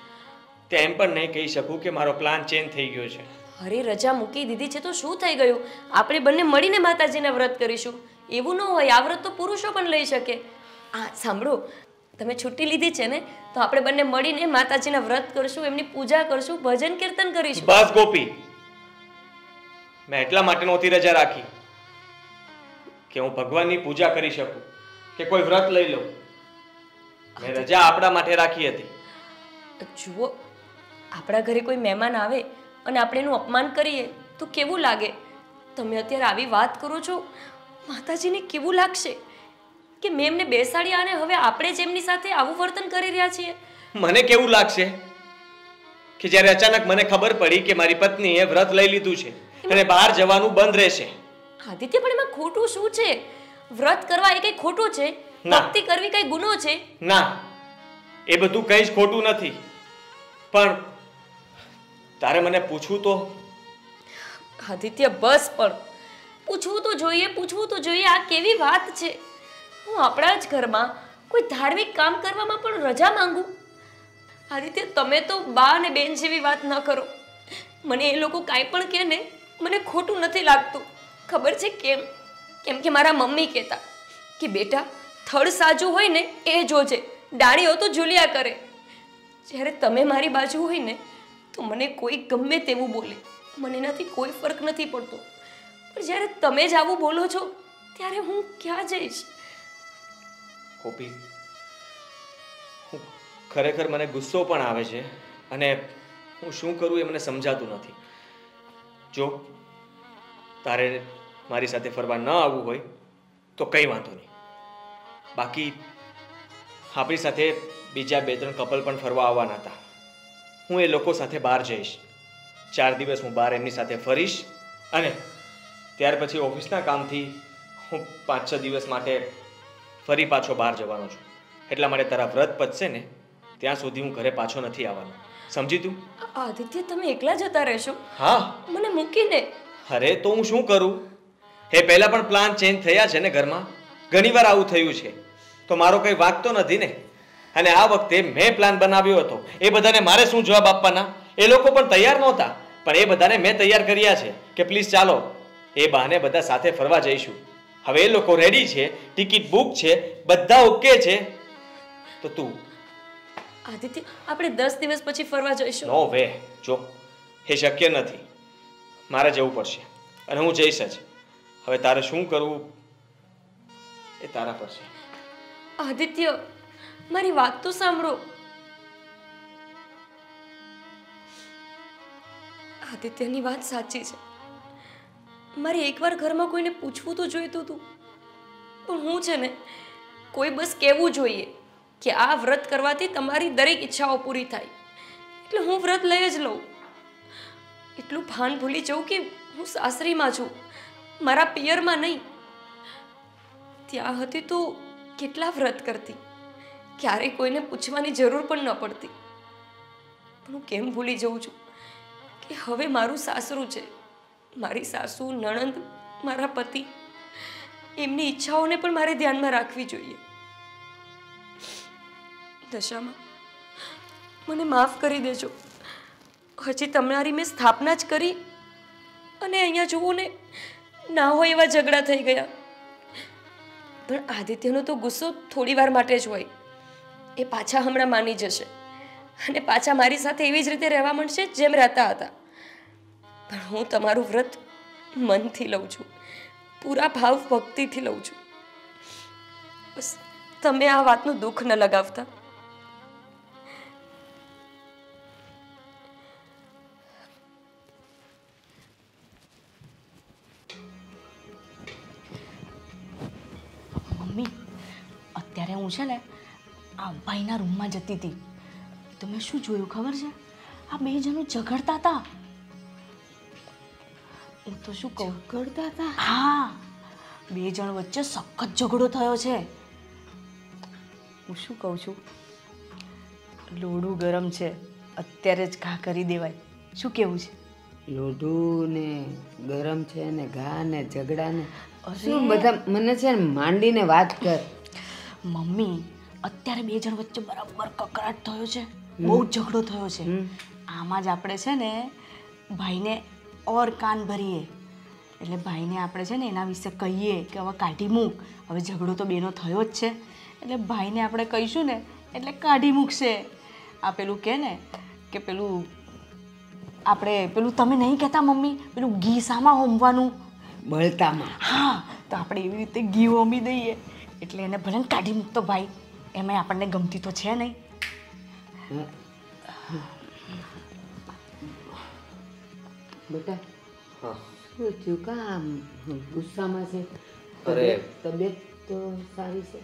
Speaker 2: તેમ પણ નહીં કહી શકું કે મારો પ્લાન ચેન્જ થઈ ગયો છે.
Speaker 1: અરે રજા મૂકી દીધી છે તો શું થઈ ગયું? આપણે બંને મળીને માતાજીના વ્રત કરીશું. એવું ન હોય, આ વ્રત તો પુરુષો પણ લઈ શકે. આ સાંભળો, તમે છુટ્ટી લીધી છે ને, તો આપણે બંને મળીને માતાજીના વ્રત કરશું, એમની પૂજા કરશું, ભજન કીર્તન કરીશું.
Speaker 2: બસ ગોપી, મેં એટલા માટે નહોતી રજા રાખી કે હું ભગવાનની પૂજા કરી શકું કે કોઈ વ્રત લઈ લઉં. મેં રજા આપણા માટે રાખી હતી.
Speaker 1: જુઓ, આપણા ઘરે કોઈ મહેમાન આવે અને આપણે એનું અપમાન કરીએ તો કેવું લાગે? તમે અત્યારે આવી વાત કરો છો, માતાજીને કેવું લાગશે કે મેં એમને બેસાડ્યા અને હવે આપણે જ એમની સાથે આવું વર્તન કરી રહ્યા છીએ?
Speaker 2: મને કેવું લાગશે કે જ્યારે અચાનક મને ખબર પડી કે મારી પત્નીએ વ્રત લઈ લીધું છે અને બહાર જવાનું બંધ રહેશે.
Speaker 1: આદિત્ય, પણ એમાં ખોટું શું છે? વ્રત કરવા એ કઈ ખોટું છે? ભક્તિ કરવી કઈ ગુનો છે?
Speaker 2: ના, એ બધું કંઈ જ ખોટું નથી, પણ તારે મને પૂછવું તો.
Speaker 1: આદિત્ય બસ, પણ પૂછવું તો જોઈએ, પૂછવું તો જોઈએ. આ કેવી વાત છે? હું આપણા જ ઘરમાં કોઈ ધાર્મિક કામ કરવામાં પણ રજા માંગુ? આદિત્ય, તમે તો બા અને બેન જેવી વાત ન કરો. મને એ લોકો કાંઈ પણ કહે ને, મને ખોટું નથી લાગતું. ખબર છે કેમ? કેમ કે મારા મમ્મી કહેતા કે બેટા, થડ સાચું હોય ને એ જોજે, ડાળીઓ તો ઝૂલ્યા કરે. જ્યારે તમે મારી બાજુ હોય ને તો મને કોઈ ગમે તેવું બોલે, મને એનાથી કોઈ ફરક નથી પડતો. પણ જ્યારે તમે જ આવું બોલો છો ત્યારે હું ક્યાં જઈશ?
Speaker 2: ગોપી, ખરેખર મને ગુસ્સો પણ આવે છે અને હું શું કરું એ મને સમજાતું નથી. જો તારે મારી સાથે ફરવા ન આવવું હોય તો કંઈ વાંધો નહીં. બાકી આપણી સાથે બીજા 2-3 કપલ પણ ફરવા આવવાના હતા. હું એ લોકો સાથે બહાર જઈશ. 4 દિવસ હું બહાર એમની સાથે ફરીશ અને ત્યાર પછી ઓફિસના કામથી હું 5-6 દિવસ માટે ફરી પાછો બહાર જવાનો છું. એટલા માટે તારા વ્રત પતશે ને ત્યાં સુધી હું ઘરે પાછો નથી આવવાનો. સમજી તું?
Speaker 1: આદિત્ય, તમે એકલા જતા રહેશો?
Speaker 2: હા.
Speaker 1: મને મૂકીને?
Speaker 2: અરે તો હું શું કરું? એ પહેલા પણ પ્લાન ચેન્જ થયા છે ને ઘરમાં. ઘણીવાર આવું થયું છે, તો મારો કંઈ વાંક તો નથી ને. અને આ વખતે મેં પ્લાન બનાવ્યો હતો, એ બધાને મારે શું જવાબ આપવાના? એ લોકો પણ તૈયાર નહોતા, પણ એ બધાને મેં તૈયાર કર્યા છે કે પ્લીઝ ચાલો, એ બહાને બધા સાથે ફરવા જઈશું. હવે એ લોકો રેડી છે, ટિકિટ બુક છે, બધા ઓકે છે. તો તું?
Speaker 1: આદિત્ય, આપણે 10 દિવસ પછી ફરવા જઈશું.
Speaker 2: નો વે. જો એ શક્ય નથી, મારે જવું પડશે અને હું જઈશ જ. હવે તારે શું કરવું એ તારા પર છે.
Speaker 1: આદિત્ય, મારી વાત તો સાંભળો. આદિત્યની વાત સાચી છે. મારે એકવાર ઘરમાં કોઈને પૂછવું તો જોઈતું હતું, પણ હું છે ને, કોઈ બસ કહેવું જોઈએ કે આ વ્રત કરવાથી તમારી દરેક ઈચ્છાઓ પૂરી થાય, એટલે હું વ્રત લઈ જ લઉં. એટલું ભાન ભૂલી જાઉં કે હું સાસરીમાં છું, મારા પિયરમાં નહીં. ત્યાં હતી તો કેટલા વ્રત કરતી, ક્યારેય કોઈને પૂછવાની જરૂર પણ ન પડતી. પણ હું કેમ ભૂલી જાઉં છું કે હવે મારું સાસરું છે, મારી સાસુ, નણંદ, મારા પતિ, એમની ઈચ્છાઓને પણ મારે ધ્યાનમાં રાખવી જોઈએ. દશામાં, મને માફ કરી દેજો. હજી તમારી મેં સ્થાપના જ કરી અને અહીંયા જુઓ ને, ના હોય એવા ઝઘડા થઈ ગયા. પણ આદિત્યનો તો ગુસ્સો થોડી વાર માટે જ હોય. એ પાછા હમણાં માની જશે અને પાછા મારી સાથે એવી જ રીતે રહેવા માંડશે જેમ રહેતા હતા. પણ હું તમારું વ્રત મનથી લઉં છું, પૂરા ભાવ ભક્તિથી લઉં છું. બસ તમે આ વાતનું દુઃખ ન લગાવતા.
Speaker 4: મમ્મી, અત્યારે હું છે ને આ ભાઈના રૂમમાં જતી હતી તો મેં શું જોયું ખબર છે? આ 2 જણો ઝઘડતા હતા. હું તો શું કહું?
Speaker 3: ઝઘડતા હતા?
Speaker 4: હા, 2 જણ વચ્ચે સખત ઝઘડો થયો છે. હું શું કહું છું, લોઢું ગરમ છે, અત્યારે જ ઘા કરી દેવાય. શું કેવું છે?
Speaker 3: લોઢું ને ગરમ છે ને ઘા ને ઝઘડા ને શું બધા મને છે ને માંડીને વાત કર.
Speaker 4: મમ્મી, અત્યારે 2 જણ વચ્ચે બરાબર કકરાટ થયો છે, બહુ ઝઘડો થયો છે. આમાં જ આપણે છે ને ભાઈને ઓર કાન ભરીએ, એટલે ભાઈને આપણે છે ને એના વિશે કહીએ કે હવે કાઢી મૂક, હવે ઝઘડો તો બેનો થયો જ છે, એટલે ભાઈને આપણે કહીશું ને એટલે કાઢી મૂકશે. આ પેલું કહે ને કે પેલું આપણે પેલું તમે નહીં કહેતા મમ્મી પેલું ઘી શામાં હોમવાનું?
Speaker 3: બળતામાં.
Speaker 4: હા, તો આપણે એવી રીતે ઘી હોમી દઈએ એટલે એને ભલે કાઢી મૂકતો ભાઈ, એમાં આપણને ગમતી તો છે નહીં.
Speaker 3: બેટા
Speaker 2: હા
Speaker 3: શું થયું? કામ ગુસ્સામાં છે?
Speaker 2: અરે.
Speaker 3: તબિયત તો સારી છે?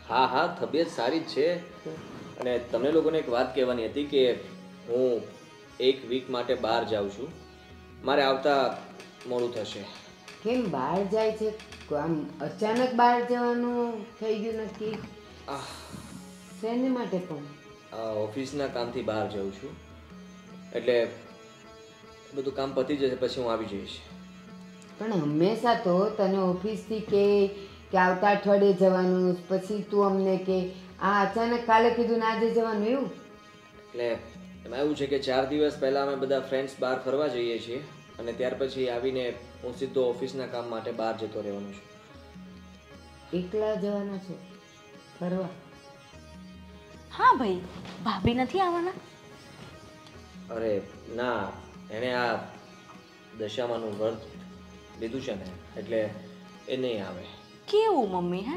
Speaker 2: હા હા તબિયત સારી જ છે. અને તમને લોકોને એક વાત કહેવાની હતી કે હું 1 વીક માટે બહાર જાઉં છું. મારે આવતા મોડું થશે.
Speaker 3: કેમ બહાર જાય છે? આમ અચાનક બહાર જવાનું થઈ ગયું નક્કી? શેને માટે પણ?
Speaker 2: ઓફિસના કામથી બહાર જાઉં છું એટલે બધું કામ પતી જશે પછી હું આવી જઈશ.
Speaker 3: પણ હંમેશા તો તને ઓફિસથી કે આવતા અઠવાડિયે જવાનું, પછી તું અમને કે આ અચાનક કાલે કીધું ને આજે જવાનું એવું?
Speaker 2: એટલે એમાં એવું છે કે 4 દિવસ પહેલાં અમે બધા ફ્રેન્ડ્સ બહાર ફરવા જઈએ છીએ અને ત્યાર પછી આવીને હું સીધો ઓફિસના કામ માટે બહાર જતો રહેવાનો છું.
Speaker 3: એકલા જવાના છો ફરવા?
Speaker 4: હા ભાઈ, ભાભી નથી આવવાના?
Speaker 2: અરે ના, એણે આ દશામાનું વ્રત લીધું છે ને એટલે એ નહીં આવે.
Speaker 4: કેવું મમ્મી? હે,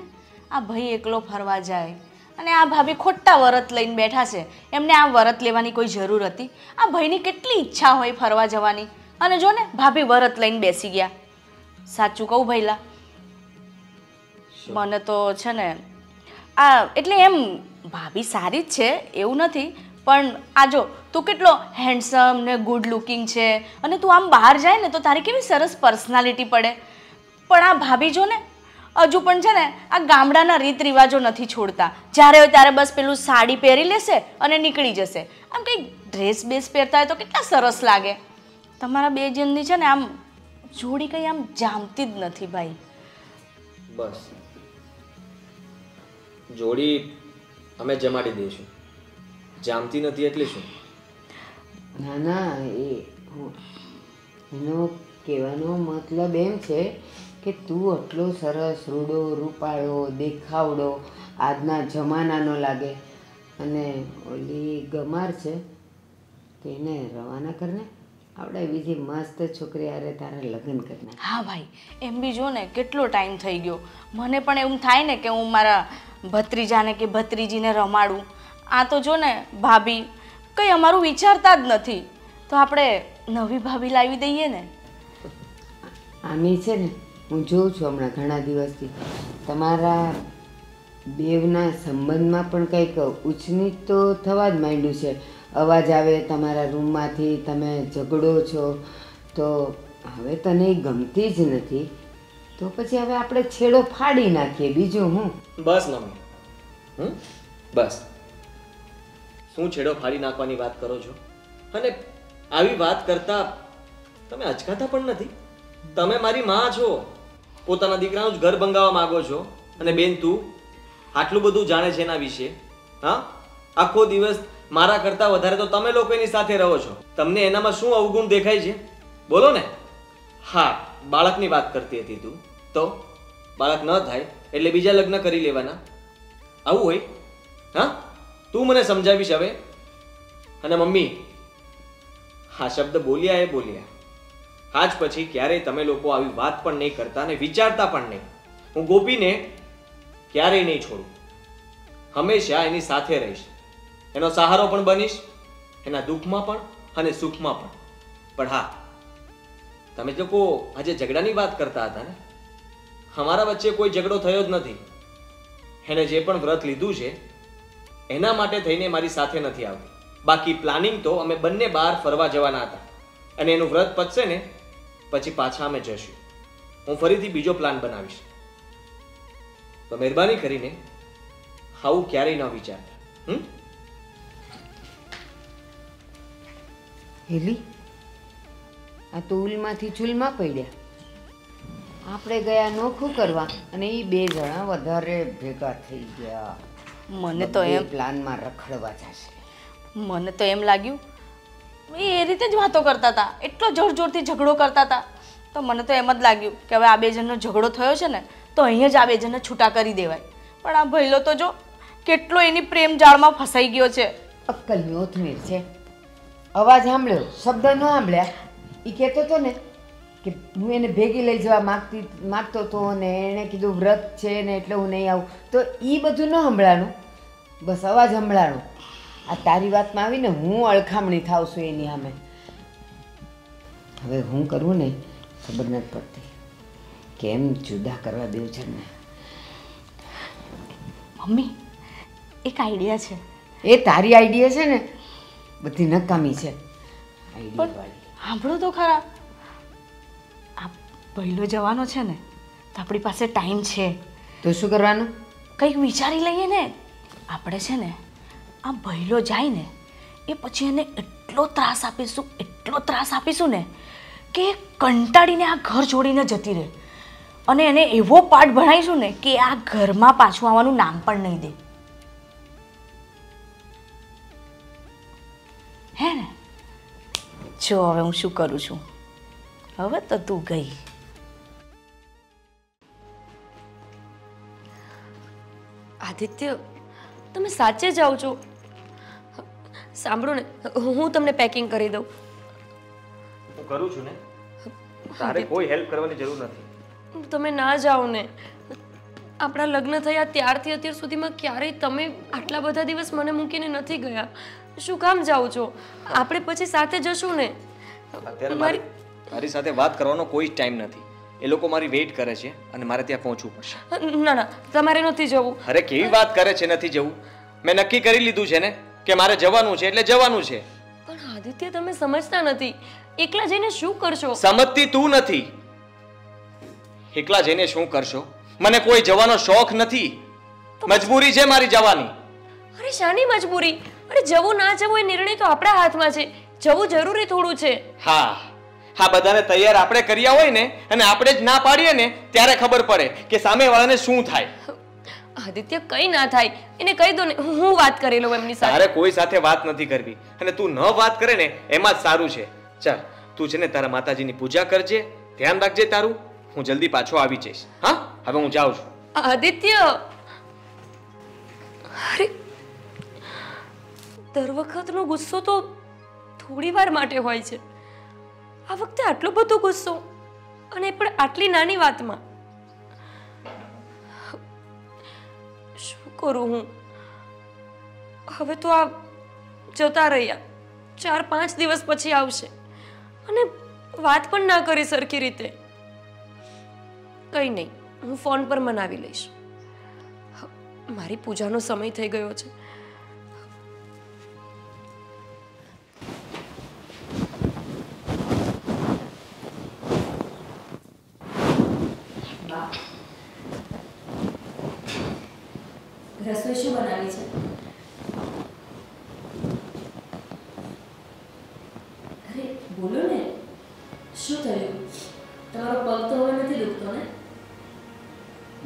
Speaker 4: આ ભાઈ એકલો ફરવા જાય અને આ ભાભી ખોટા વરત લઈને બેઠા છે. એમને આ વરત લેવાની કોઈ જરૂર હતી? આ ભાઈની કેટલી ઈચ્છા હોય ફરવા જવાની અને જો ને ભાભી વરત લઈને બેસી ગયા. સાચું કહું ભઈલા, મને તો છે ને આ એટલે એમ ભાભી સારી જ છે એવું નથી, પણ આ જો તું કેટલો હેન્ડસમ ને ગુડ લુકિંગ છે અને તું આમ બહાર જાય ને તો તારી કેવી સરસ પર્સનાલિટી પડે. પણ આ ભાભી જો ને હજુ પણ છે ને આ ગામડાના રીત રિવાજો નથી છોડતા. જ્યારે હોય ત્યારે બસ પેલું સાડી પહેરી લેશે અને નીકળી જશે. આમ કંઈક ડ્રેસ બેસ પહેરતા હોય તો કેટલા સરસ લાગે. તમારા બે જણની છે ને આમ જોડી કંઈ આમ જામતી જ નથી ભાઈ.
Speaker 2: બસ જોડી અમે જમાડી દઈશું, જામતી નથી એટલે શું?
Speaker 3: ના ના, એનો કહેવાનો મતલબ એમ છે કે તું આટલો સરસ રૂડો રૂપાળો દેખાવડો આજના જમાનાનો લાગે અને ઓલી ગમાર છે તો એને રવાના કરને, આપણે બીજી મસ્ત છોકરી હારે તારા લગ્ન કરને.
Speaker 4: હા ભાઈ, એમ બી જો ને કેટલો ટાઈમ થઈ ગયો. મને પણ એવું થાય ને કે હું મારા ભત્રીજાને કે ભત્રીજીને રમાડું. આ તો જો ને ભાભી કંઈ અમારું વિચારતા જ નથી. તો આપણે નવી ભાભી લાવી દઈએ ને.
Speaker 3: આમી છે ને હું જોઉં છું હમણાં ઘણા દિવસથી તમારા બેવના સંબંધમાં પણ કંઈક ઊંચનીચ તો થવા જ માંડ્યું છે. અવાજ આવે તમારા રૂમમાંથી, તમે ઝઘડો છો, તો હવે તને એ ગમતી જ નથી તો પછી હવે આપણે છેડો ફાડી નાખીએ, બીજું હું.
Speaker 2: બસ મમ્મી, બસ. શું છેડો ફાડી નાખવાની વાત કરો છો? અને આવી વાત કરતા તમે અચકાતા પણ નથી. તમે મારી માં છો, પોતાના દીકરાનું જ ઘર બંગાવવા માંગો છો અને બેન તું આટલું બધું જાણે છે એના વિશે. હા, આખો દિવસ મારા કરતાં વધારે તો તમે લોકો એની સાથે રહો છો. તમને એનામાં શું અવગુણ દેખાય છે? બોલો ને. હા, બાળકની વાત કરતી હતી તું. તો બાળક ન થાય એટલે બીજા લગ્ન કરી લેવાના, આવું હોય? હા, તું મને સમજાવીશ હવે. અને મમ્મી, હા શબ્દ બોલ્યા એ બોલ્યા. આજ પછી ક્યારેય તમે લોકો આવી વાત પણ નહીં કરતા અને વિચારતા પણ નહીં. હું ગોપીને ક્યારેય નહીં છોડું, હંમેશા એની સાથે રહીશ, એનો સહારો પણ બનીશ, એના દુઃખમાં પણ અને સુખમાં પણ. પણ હા, તમે લોકો આજે ઝઘડાની વાત કરતા હતા ને, અમારા વચ્ચે કોઈ ઝઘડો થયો જ નથી. એને જે પણ વ્રત લીધું છે એના માટે થઈને મારી સાથે નથી આવતી. બાકી પ્લાનિંગ તો અમે બંને બહાર ફરવા જવાના હતા અને એનું વ્રત પતશે ને પછી પાછા અમે જશું. હું ફરીથી બીજો પ્લાન બનાવીશ. તો મહેરબાની કરીને આવું ક્યારેય ન વિચારતા.
Speaker 3: હેલી, આ તો ઉલમાંથી ચૂલમાં પડ્યા. આપણે ગયા નોખું કરવા અને એ બે જણા વધારે ભેગા થઈ ગયા.
Speaker 4: મને તો એમ
Speaker 3: પ્લાનમાં રખડવા જશે.
Speaker 4: મને તો એમ લાગ્યું એ રીતે જ વાતો કરતા હતા, એટલો જોર જોરથી ઝઘડો કરતા હતા. તો મને તો એમ જ લાગ્યું કે હવે આ બે જણનો ઝઘડો થયો છે ને તો અહીંયા જ આ બે જણને છૂટા કરી દેવાય. પણ આ ભઈલો તો જો કેટલો એની પ્રેમ જાળમાં ફસાઈ ગયો છે.
Speaker 3: અક્કલની ઓથમીર છે. અવાજ સાંભળ્યો, શબ્દ ન સાંભળ્યા. એ કહેતો હતો ને કે હું એને ભેગી લઈ જવા માગતો હતો ને એણે કીધું વ્રત છે ને એટલે હું નહીં આવું. તો એ બધું ન સંભળાનું, બસ અવાજ સંભળાનો. આ તારી વાતમાં આવીને હું અળખામણી થાવ છું એની સામે. હવે હું કરવું ને ખબર નથી પડતી. કેમ જુદા કરવા દેવું છે ને.
Speaker 4: મમ્મી એક આઈડિયા છે.
Speaker 3: એ તારી આઈડિયા છે ને બધી નકામી છે.
Speaker 4: સાંભળો તો ખરા, આ પહેલો જવાનો છે ને તો આપણી પાસે ટાઈમ છે.
Speaker 3: તો શું કરવાનું?
Speaker 4: કંઈક વિચારી લઈએ ને. આપણે છે ને આ પહેલો જાય ને એ પછી એને એટલો ત્રાસ આપીશું ને કે કંટાળીને આ ઘર છોડીને જતી રહે. અને એને એવો પાઠ ભણાવીશું ને કે આ ઘરમાં પાછું આવવાનું નામ પણ નહીં દે. હે ને? જો હવે હું શું કરું છું. હવે તો તું ગઈ.
Speaker 1: આદિત્ય, તમે સાચે જાઓ છો? સાંભળો ને, હું તમને પેકિંગ કરી દઉં.
Speaker 2: હું કરું છું ને, તારે કોઈ હેલ્પ કરવાની જરૂર નથી.
Speaker 1: તમે ના જાઓ ને. આપણા લગ્ન થયા ત્યારથી અત્યાર સુધીમાં ક્યારેય તમે આટલા બધા દિવસ મને મૂકીને નથી ગયા. શું કામ જાઓ છો? આપણે પછી સાથે જશું ને.
Speaker 2: અત્યારે મારી સાથે વાત કરવાનો કોઈ જ ટાઈમ નથી. એ લોકો મારી વેઇટ કરે છે અને મારે ત્યાં પહોંચવું પડશે.
Speaker 1: ના ના, તમારે નથી જવું.
Speaker 2: અરે કેવી વાત કરે છે નથી જવું? મેં નક્કી કરી લીધું છે ને કે મારે જવાનું છે એટલે જવાનું છે.
Speaker 1: પણ આદિત્ય, તમે સમજતા નથી. એકલા જઈને શું કરશો?
Speaker 2: સમજતી તું નથી. એકલા જઈને શું કરશો? મને કોઈ જવાનો શોખ નથી. મજબૂરી છે મારી જવાની.
Speaker 1: અરે શાની મજબૂરી? અરે જવું ના જવું એ નિર્ણય તો આપણા હાથમાં છે. જવું જરૂરી થોડું છે.
Speaker 2: હા બધાને તૈયાર આપણે કર્યા હોય ને અને આપણે જ ના પાડીએ ને ત્યારે ખબર પડે કે સામેવાળાને શું થાય.
Speaker 1: આદિત્ય, કઈ ના થાય એને કહી દો ને, હું વાત કરી લઉં એમની સાથે.
Speaker 2: તારે કોઈ સાથે વાત નથી કરવી અને તું ન વાત કરે ને એમાં જ સારું છે. ચાલ તું છે ને તારા માતાજીની પૂજા કરજે, ધ્યાન રાખજે તારું. હું જલ્દી પાછો આવી જઈશ. હા, હવે હું જાઉં છું.
Speaker 1: આદિત્ય, અરે દર વખતનો ગુસ્સો તો થોડી વાર માટે હોય છે. આ વખતે આટલો બધો ગુસ્સો, અને પણ આટલી નાની વાતમાં. શું કરું હું? હવે તો આ જતા રહ્યા 4-5 દિવસ પછી આવશે અને વાત પણ ના કરી સરખી રીતે. કંઈ નહીં, હું ફોન પર મનાવી લઈશ. મારી પૂજાનો સમય થઈ ગયો છે. રસોઈ શું બનાવી છે? અરે બોલો ને, શું થયું? તમારો પગ તો હવે નથી દુખતો ને?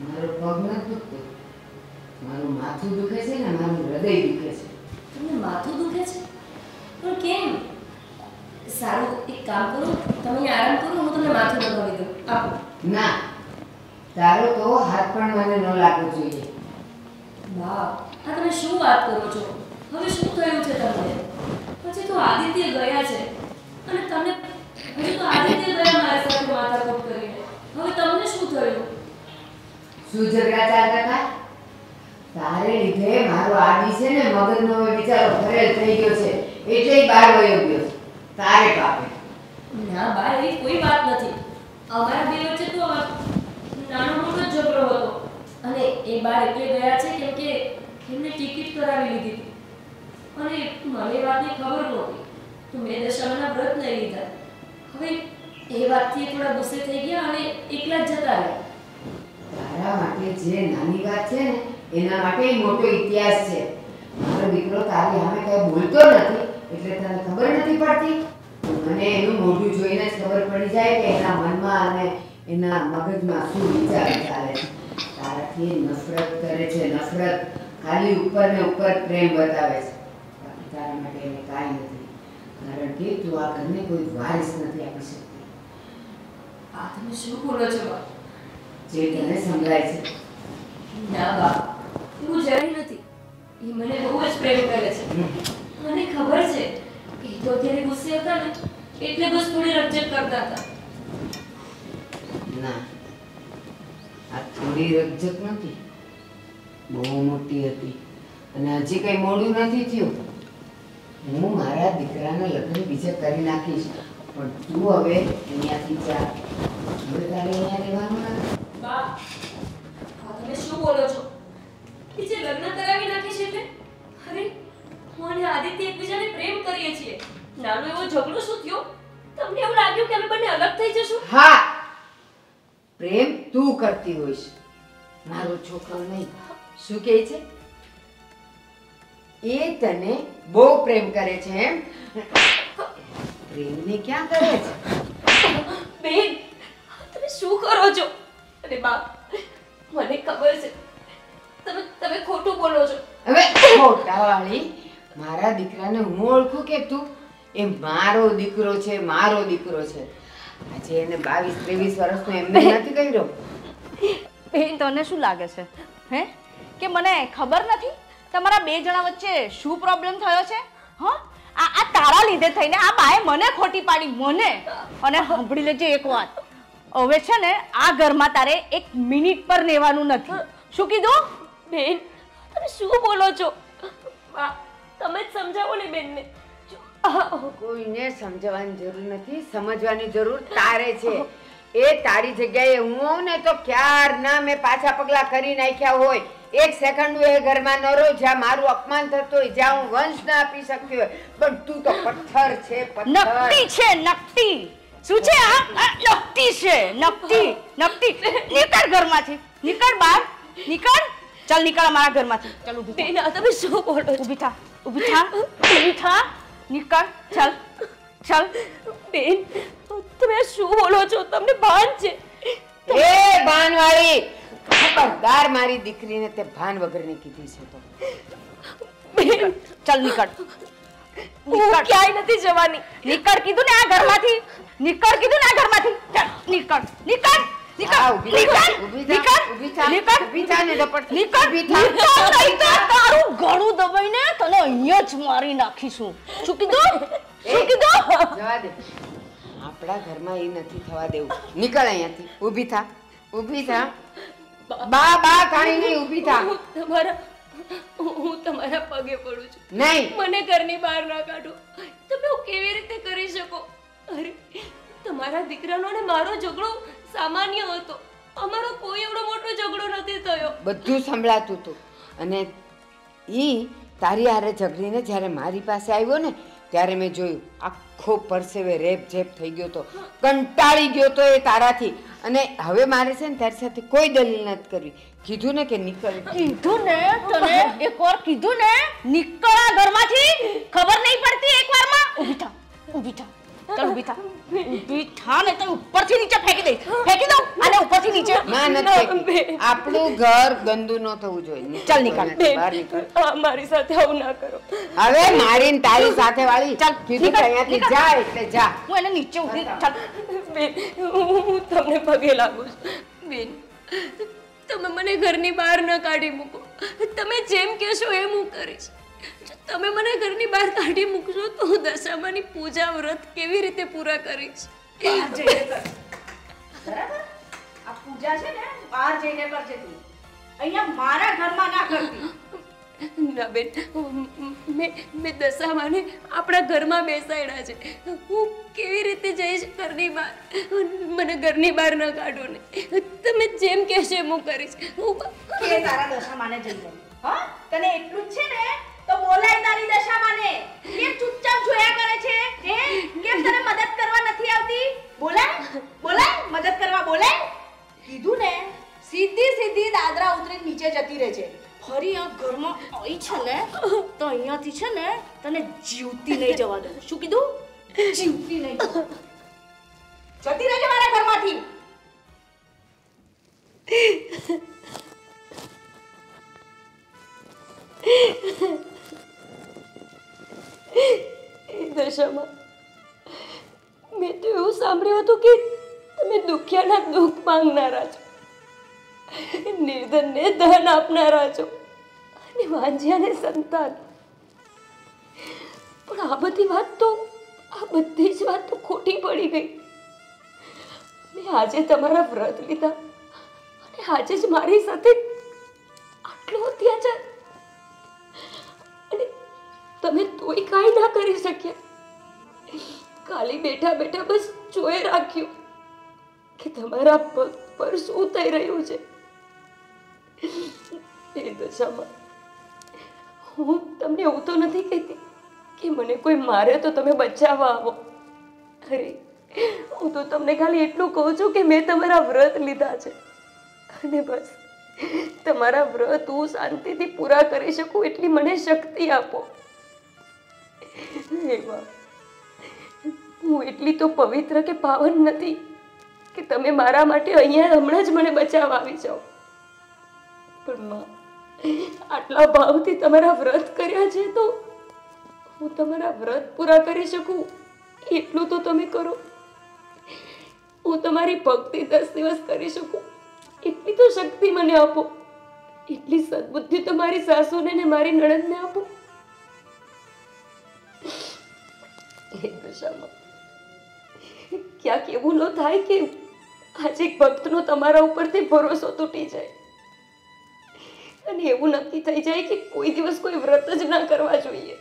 Speaker 3: મારો પગ નથી દુખતો, મારું માથું દુખે છે ને મારું હૃદય દુખે છે.
Speaker 1: તમને માથું દુખે છે? પણ કેમ? સારું, એક કામ કરો, તમે આરામ કરો, હું તમને માથું દબાવી દઉં. આપો.
Speaker 3: ના, તારો તો હાથ પણ મને ન લાગવો જોઈએ.
Speaker 1: વાહ, આ તમે શું વાત કરો છો? હવે શું થયું છે તમને? પછી તો આદિત્ય ગયા છે અને તમે હજુ તો આદિત્ય ગયા મારા સાથે માથાકૂટ કરીને. હવે તમને શું થયું?
Speaker 3: શું ઝઘડા ચાલતા હતા? તારે લીધે મારો આદિ છે ને મગજનો વિચારો ફરેલ થઈ ગયો છે એટલે બહાર વયો ગયો. તારે પાપે.
Speaker 1: ના બા, એવી કોઈ વાત નથી. અમારા બે વચ્ચે તો નાનો મોટો ઝઘડો હતો અને એ બાર એટલે ગયા છે કેમ કે એમને ટિકિટ કરાવી લીધી હતી અને મને એ વાતની ખબર નહોતી તો મેં દશામાના વ્રત લઈ લીધા. હવે એ વાતથી થોડા ગુસ્સે થઈ ગયા અને એકલા જ જતા રહ્યા.
Speaker 3: તારા માટે જે નાની વાત છે ને એના માટે મોટો ઇતિહાસ છે. મારો દીકરો તારી સામે કઈ બોલતો નથી એટલે તને ખબર નથી પડતી. મને એનું મોઢું જોઈને જ ખબર પડી જાય કે એના મનમાં અને એના મગજમાં શું વિચાર ચાલે છે. તારાથી નફરત કરે છે, નફરત. ખાલી ઉપર ને ઉપર પ્રેમ બતાવે છે, બાકી તારા માટે એને કાંઈ નથી. કારણ કે તું આ ઘરને કોઈ વારિસ નથી આપી શકતી.
Speaker 1: આ તમે શું બોલો છો બા?
Speaker 3: જે તને સંભળાય છે.
Speaker 1: ના બા, એવું જરાય નથી. એ મને બહુ જ પ્રેમ કરે છે. મને ખબર છે એ તો અત્યારે ગુસ્સે હતા ને એટલે બસ થોડી રકઝક કરતા હતા.
Speaker 3: ના, આ થોડી રકઝક નથી, બહુ મોટી હતી. અને હજી કઈ મોડું નથી થયું. હું મારા દીકરાના લગ્ન બીજે કરી નાખીશ, પણ તું હવે અહીંયાથી જા. હવે તારે અહીંયા રહેવાનું નથી.
Speaker 1: બા, તમે શું બોલો છો? કે જે લગ્ન કરાવી નાખીશ એટલે? અરે હું અને આદિત્ય એકબીજાને પ્રેમ કરીએ છીએ. નાનો એવો ઝઘડો શું થયો? તમને એવું લાગ્યું કે અમે બંને અલગ થઈ જશું?
Speaker 3: હા, પ્રેમ તું કરતી હોઈશ, મારો છોકરો નહીં. શું કહે છે? એ તને બહુ પ્રેમ કરે છે એમ? પ્રેમને ક્યાં કરે છે?
Speaker 1: બેન, તમે શું કરો છો? અરે બા, મને ખબર છે તમે ખોટું બોલો છો.
Speaker 3: હવે ખોટાવાળી, મારા દીકરાને હું ઓળખું કે તું? એ મારો દીકરો છે, મારો દીકરો છે. આજે એને 22-23 વર્ષનો એમને નથી કર્યો.
Speaker 4: બેન, તને શું લાગે છે હે કે મને ખબર નથી તમારા બે જણા વચ્ચે શું પ્રોબ્લેમ થયો છે? હા, આ તારા લીધે થઈને આ બાએ મને ખોટી પાડી, મને. અને સાંભળી લેજે એક વાત, હવે છે ને આ ઘરમાં તારે 1 મિનિટ પર રહેવાનું નથી. શું કીધું?
Speaker 1: બેન, તમે શું બોલો છો? બા, તમે જ સમજાવો ને બેનને.
Speaker 3: કોઈને સમજાવવાની જરૂર નથી, સમજવાની જરૂર તારે છે. એ તારી જગ્યાએ હું હોઉં ને તો ક્યારના મેં પાછા પગલા કરી નાખ્યા હોય. 1 સેકન્ડ એ ઘરમાં ન રહો જ્યાં મારું અપમાન થતું હોય, જ્યાં હું વંશ ના આપી શકતી હોય. પણ તું તો પથ્થર છે, પથ્થર.
Speaker 4: નકટી છે, નકટી. શું છે આ? નકટી છે, નકટી. નીકળ ઘરમાંથી, નીકળ બહાર, નીકળ. ચાલ નીકળ અમારા ઘરમાંથી. ચાલ ઊભી
Speaker 1: બેન, આ તમે શું બોલો છો?
Speaker 4: ઊભી થા, નીકળ. ચાલ.
Speaker 1: બેન, તમે શું બોલો છો? તમને ભાન છે?
Speaker 3: એ ભાનવાળી, ખબરદાર મારી દીકરીને તે ભાન વગરની કીધી છે તો.
Speaker 1: બેન,
Speaker 4: ચાલ નીકળ.
Speaker 1: હું ક્યાંય નથી જવાની.
Speaker 4: નીકળ કીધું ને આ ઘરમાંથી. નીકળ કીધું ને આ ઘરમાંથી. ચાલ નીકળ.
Speaker 3: હા, ઊભી થા, ઊભી થા, ઊભી થા ને ઝપટ. ઊભી થા.
Speaker 4: તારું ગળું દબાઈને તને અહીંયા જ મારી નાખીશું. શું કીધું?
Speaker 3: જવા દે, આપણા ઘરમાં એ નથી થવા દેવું. નીકળ અહીંયાથી. ઊભી થા. બા કાઈ નહીં, ઊભી થા.
Speaker 1: હું તમારા પગે પડું છું.
Speaker 3: નહીં,
Speaker 1: મને ઘરની બહાર ના કાઢો. તમે હું કેવી રીતે કરી શકો? અરે, તમારા દીકરાનો અને મારો ઝઘડો સામાન્ય હતો. અમારો કોઈ એવડો મોટો ઝઘડો નથી થયો.
Speaker 3: બધું સંભળાતું હતું. અને ઈ તારી હારે ઝઘડીને જ્યારે મારી પાસે આવ્યો ને ત્યારે મેં જોયું આખો પરસેવે રેપ જેપ થઈ ગયો તો, કંટાળી ગયો તો એ તારાથી. અને હવે મારે છે ને તારી સાથે કોઈ દલીલ નથી કરવી. કીધું ને કે નીકળ.
Speaker 4: કીધું ને તને એકવાર કીધું ને નીકળ આ ઘરમાંથી. ખબર નહીં પડતી એકવારમાં? ઊભી થા. ચાલ ઊભી થા ને તને ઉપરથી નીચે ફેંકી દઉં. અને ઉપરથી નીચે.
Speaker 3: ના નથી, આપણું ઘર ગંદુ ન થવું જોઈએ.
Speaker 4: ચાલ નીકળ.
Speaker 3: બહાર નીકળ.
Speaker 1: મારી સાથે આવું ના કરો.
Speaker 3: હવે મારીને તારી સાથે વાળી. ચાલ કીધું કે અહીંયાથી જા એટલે જા.
Speaker 4: હું એને નીચે ઊભી. ચાલ
Speaker 1: બેન, હું તમને પગે લાગુ છું. બેન, તમે મને ઘરની બહાર ન કાઢી મૂકો. તમે જેમ કહેશો એમ હું કરીશ. જો તમે મને ઘરની બહાર કાઢી મૂકશો તો હું દશામાની પૂજા વ્રત કેવી રીતે પૂરા કરીશ?
Speaker 4: બરાબર? આ પૂજા છે ને બહાર જઈને કરજે તું. અહીંયા મારા ઘરમાં ના કરતી.
Speaker 1: ના બેન, મેં દશામાને આપણા ઘરમાં બેસાડ્યા છે. હું કેવી રીતે જઈશ ઘરની બહાર? મને ઘરની બહાર ન કાઢો ને. તમે જેમ કહેશો એમ હું કરીશ.
Speaker 4: કે તારા દશામાને જઈ જાય. હા, તને એટલું જ છે ને તો બોલાય તારી દશામાને. કેમ ચૂપચાપ જોયા કરે છે? હે, કેમ તને મદદ કરવા નથી આવતી? બોલાય મદદ કરવા બોલાય. કીધું ને સીધી દાદરા ઉતરી નીચે જતી રહે છે. ફરી આ ઘરમાં આવી છે ને તો અહીંયાથી છે ને તને જીવતી નહીં જવા દઉં. શું કીધું? જીવતી નહીં જવા. જતી રહેજે મારા ઘરમાંથી.
Speaker 1: દશામાં, મેં તો એવું સાંભળ્યું હતું કે તમે દુખિયાના દુઃખ માંગનારા છો, નિર્ધનને ધન આપનારા છો. અને વાંજિયાને સંતાન. પણ આ બધી વાત તો ખોટી પડી ગઈ. મેં આજે તમારા વ્રત લીધા અને આજે જ મારી સાથે આટલો અત્યાચાર, અને તમે તોય કાંઈ ના કરી શક્યા. ખાલી બેઠા બેઠા બસ જોઈ રાખ્યું કે તમારા પગ પર શું થઈ રહ્યું છે. એ દશામાં હું તમને એવું તો નથી કહેતી કે મને કોઈ મારે તો તમે બચાવવા આવો. અરે, હું તો તમને ખાલી એટલું કહું છું કે મેં તમારા વ્રત લીધા છે અને બસ તમારા વ્રત હું શાંતિથી પૂરા કરી શકું એટલી મને શક્તિ આપો. એમાં હું એટલી તો પવિત્ર કે પાવન નથી કે તમે મારા માટે અહીંયા હમણાં જ મને બચાવવા આવી જાઓ. પણ માં, આટલા ભાવથી તમારા વ્રત કર્યા છે તો હું તમારા વ્રત પૂરા કરી શકું એટલું તો તમે કરો. હું તમારી ભક્તિ 10 દિવસ કરી શકું એટલી તો શક્તિ મને આપો. એટલી સદબુદ્ધિ તો મારી સાસુને ને મારી નણંદને આપો. હે દશામાં, ક્યાંક એવું ન થાય કે આજે એક ભક્તનો તમારા ઉપરથી ભરોસો તૂટી જાય અને એવું નક્કી થઈ જાય કે કોઈ દિવસ કોઈ વ્રત જ ના કરવા જોઈએ.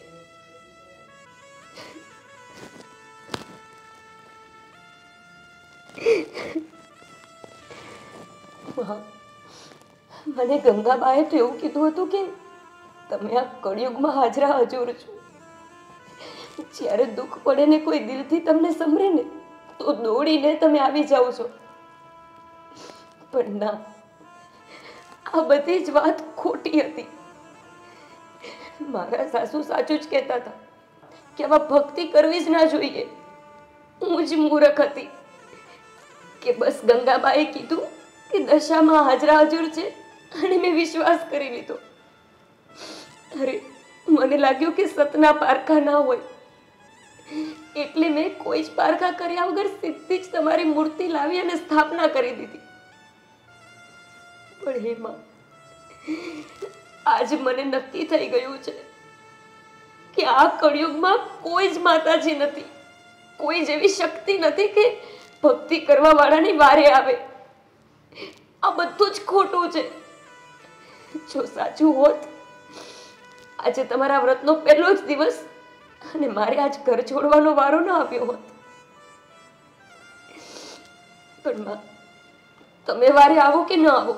Speaker 1: મને ગંગાબાએ તો એવું કીધું હતું કે તમે આ કળિયુગમાં હાજરા હજુર છો. જ્યારે દુઃખ પડે ને કોઈ દિલથી તમને સંભળે ને તો દોડીને તમે આવી જાઓ છો. પણ ના, આ બધી જ વાત ખોટી હતી. મારા સાસુ સાચું જ કહેતા હતા કે આમાં ભક્તિ કરવી જ ના જોઈએ. હું જ મૂર્ખ હતી કે બસ ગંગાબાએ કીધું કે દશામાં હાજરા હજુર છે અને મેં વિશ્વાસ કરી લીધો. અરે, મને લાગ્યું કે સતના પારખા ના હોય એટલે મેં કોઈ જ પારખા કર્યા વગર સીધી જ તમારી મૂર્તિ લાવી અને સ્થાપના કરી દીધી. પણ હે માં, આજ મને નક્કી થઈ ગયું છે કે આ કળિયુગમાં કોઈ જ માતાજી નથી, કોઈ જેવી શક્તિ નથી કે ભક્તિ કરવા વાળાની વારે આવે. આ બધું જ ખોટું છે. જો સાચું હોત, આજે તમારા વ્રતનો પહેલો જ દિવસ અને મારે આજ ઘર છોડવાનો વારો ન આવ્યો હોત. પણ માં, તમે વારે આવો કે ન આવો,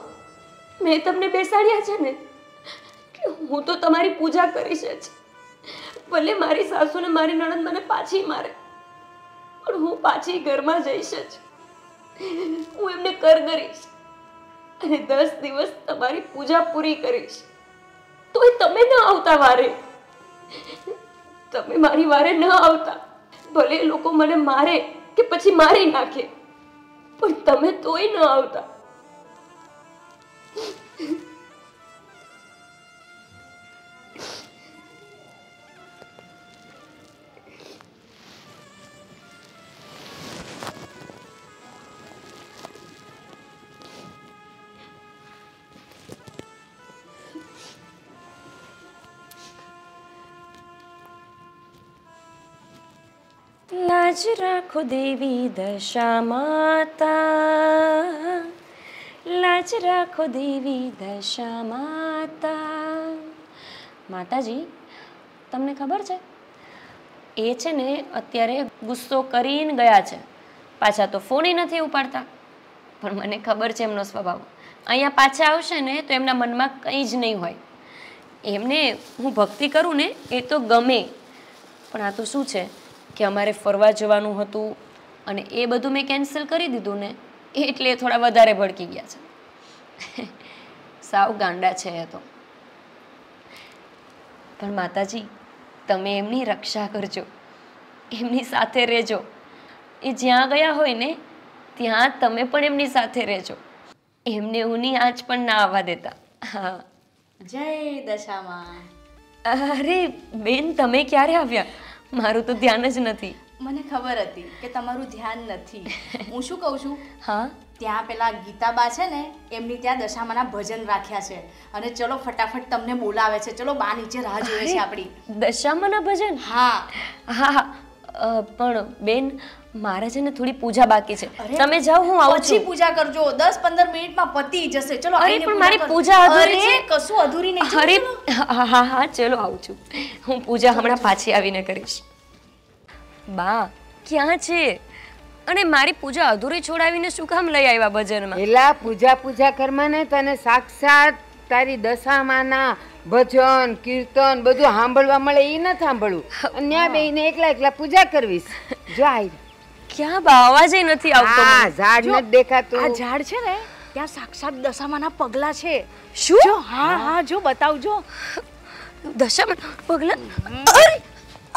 Speaker 1: મેં તમને બેસાડ્યા છે ને કે હું તો તમારી પૂજા કરીશ જ. ભલે મારી સાસુ ને મારી નણંદ મને પાછી મારે, પણ હું પાછી ઘરમાં જઈશ જ. હું એમને કરીશ અને 10 દિવસ તમારી પૂજા પૂરી કરીશ. તોય તમે ન આવતા વારે, તમે મારી વારે ન આવતા. ભલે લોકો મને મારે કે પછી મારી નાખે, પણ તમે તોય ન આવતા. લાજ રાખો દેવી દશા માતા, લાજ રાખો દેવી દશા માતા. માતાજી, તમને ખબર છે એ છે ને અત્યારે ગુસ્સો કરીને ગયા છે. પાછા તો ફોન નથી ઉપાડતા. પણ મને ખબર છે એમનો સ્વભાવ. અહીંયા પાછા આવશે ને તો એમના મનમાં કંઈ જ નહીં હોય. એમને હું ભક્તિ કરું ને એ તો ગમે. પણ આ તો શું છે કે અમારે ફરવા જવાનું હતું અને એ બધું મેં કેન્સલ કરી દીધું ને એટલે થોડા વધારે ભડકી ગયા છે. સાવ ગાંડા છે એ તો. પણ માતાજી, તમે એમની રક્ષા કરજો, એમની સાથે રહેજો. એ જ્યાં ગયા હોય ને ત્યાં તમે પણ એમની સાથે રહેજો. એમને ઊની આંચ પણ ના આવવા દેતા. હા.
Speaker 4: જય દશામાં.
Speaker 1: અરે બેન, તમે ક્યારે આવ્યા? મારું તો ધ્યાન જ નથી.
Speaker 4: મને ખબર હતી કે તમારું ધ્યાન નથી. હું શું કહું છું,
Speaker 1: હા
Speaker 4: ત્યાં પેલા ગીતાબા છે ને એમની ત્યાં દશામાના ભજન રાખ્યા છે અને ચલો ફટાફટ તમને બોલાવે છે. ચલો બા નીચે રાહ જોઈએ છે આપણી.
Speaker 1: દશામાના ભજન?
Speaker 4: હા
Speaker 1: હા હા પણ બેન મારે છે ને થોડી પૂજા બાકી છે. તમે જાઓ, હું આવું
Speaker 4: પછી
Speaker 1: છું.
Speaker 4: પૂજા કરજો. 10-15 મિનિટમાં પતી જશે. ચલો
Speaker 1: અરે પણ મારી પૂજા અધૂરી છે.
Speaker 4: કશું અધૂરી નહીં. ચલો,
Speaker 1: અરે
Speaker 4: ચલો.
Speaker 1: હા હા હા ચલો આવું છું. હું પૂજા હમણાં પાછી આવીને કરીશ. બા ક્યાં છે? અને મારી પૂજા અધૂરી છોડાવીને શું કામ લઈ આવ્યા ભજનમાં?
Speaker 3: એલા પૂજા કરમાં ને તને સાક્ષાત તારી દશામાના ભજન કીર્તન બધું સાંભળવા મળે. એ નથી સાંભળવું. અને ત્યાં બેહીને એકલા પૂજા કરવીશ. જો આઈ
Speaker 1: ક્યાં બા અવાજ નથી આવતો
Speaker 3: આ
Speaker 1: મને.
Speaker 3: ઝાડ નથી દેખાતું.
Speaker 4: આ ઝાડ છે ને ત્યાં સાક્ષાત દશામાના પગલા છે.
Speaker 1: શું?
Speaker 4: જો હા હા જો બતાવજો.
Speaker 1: દશામાં પગલા? અરે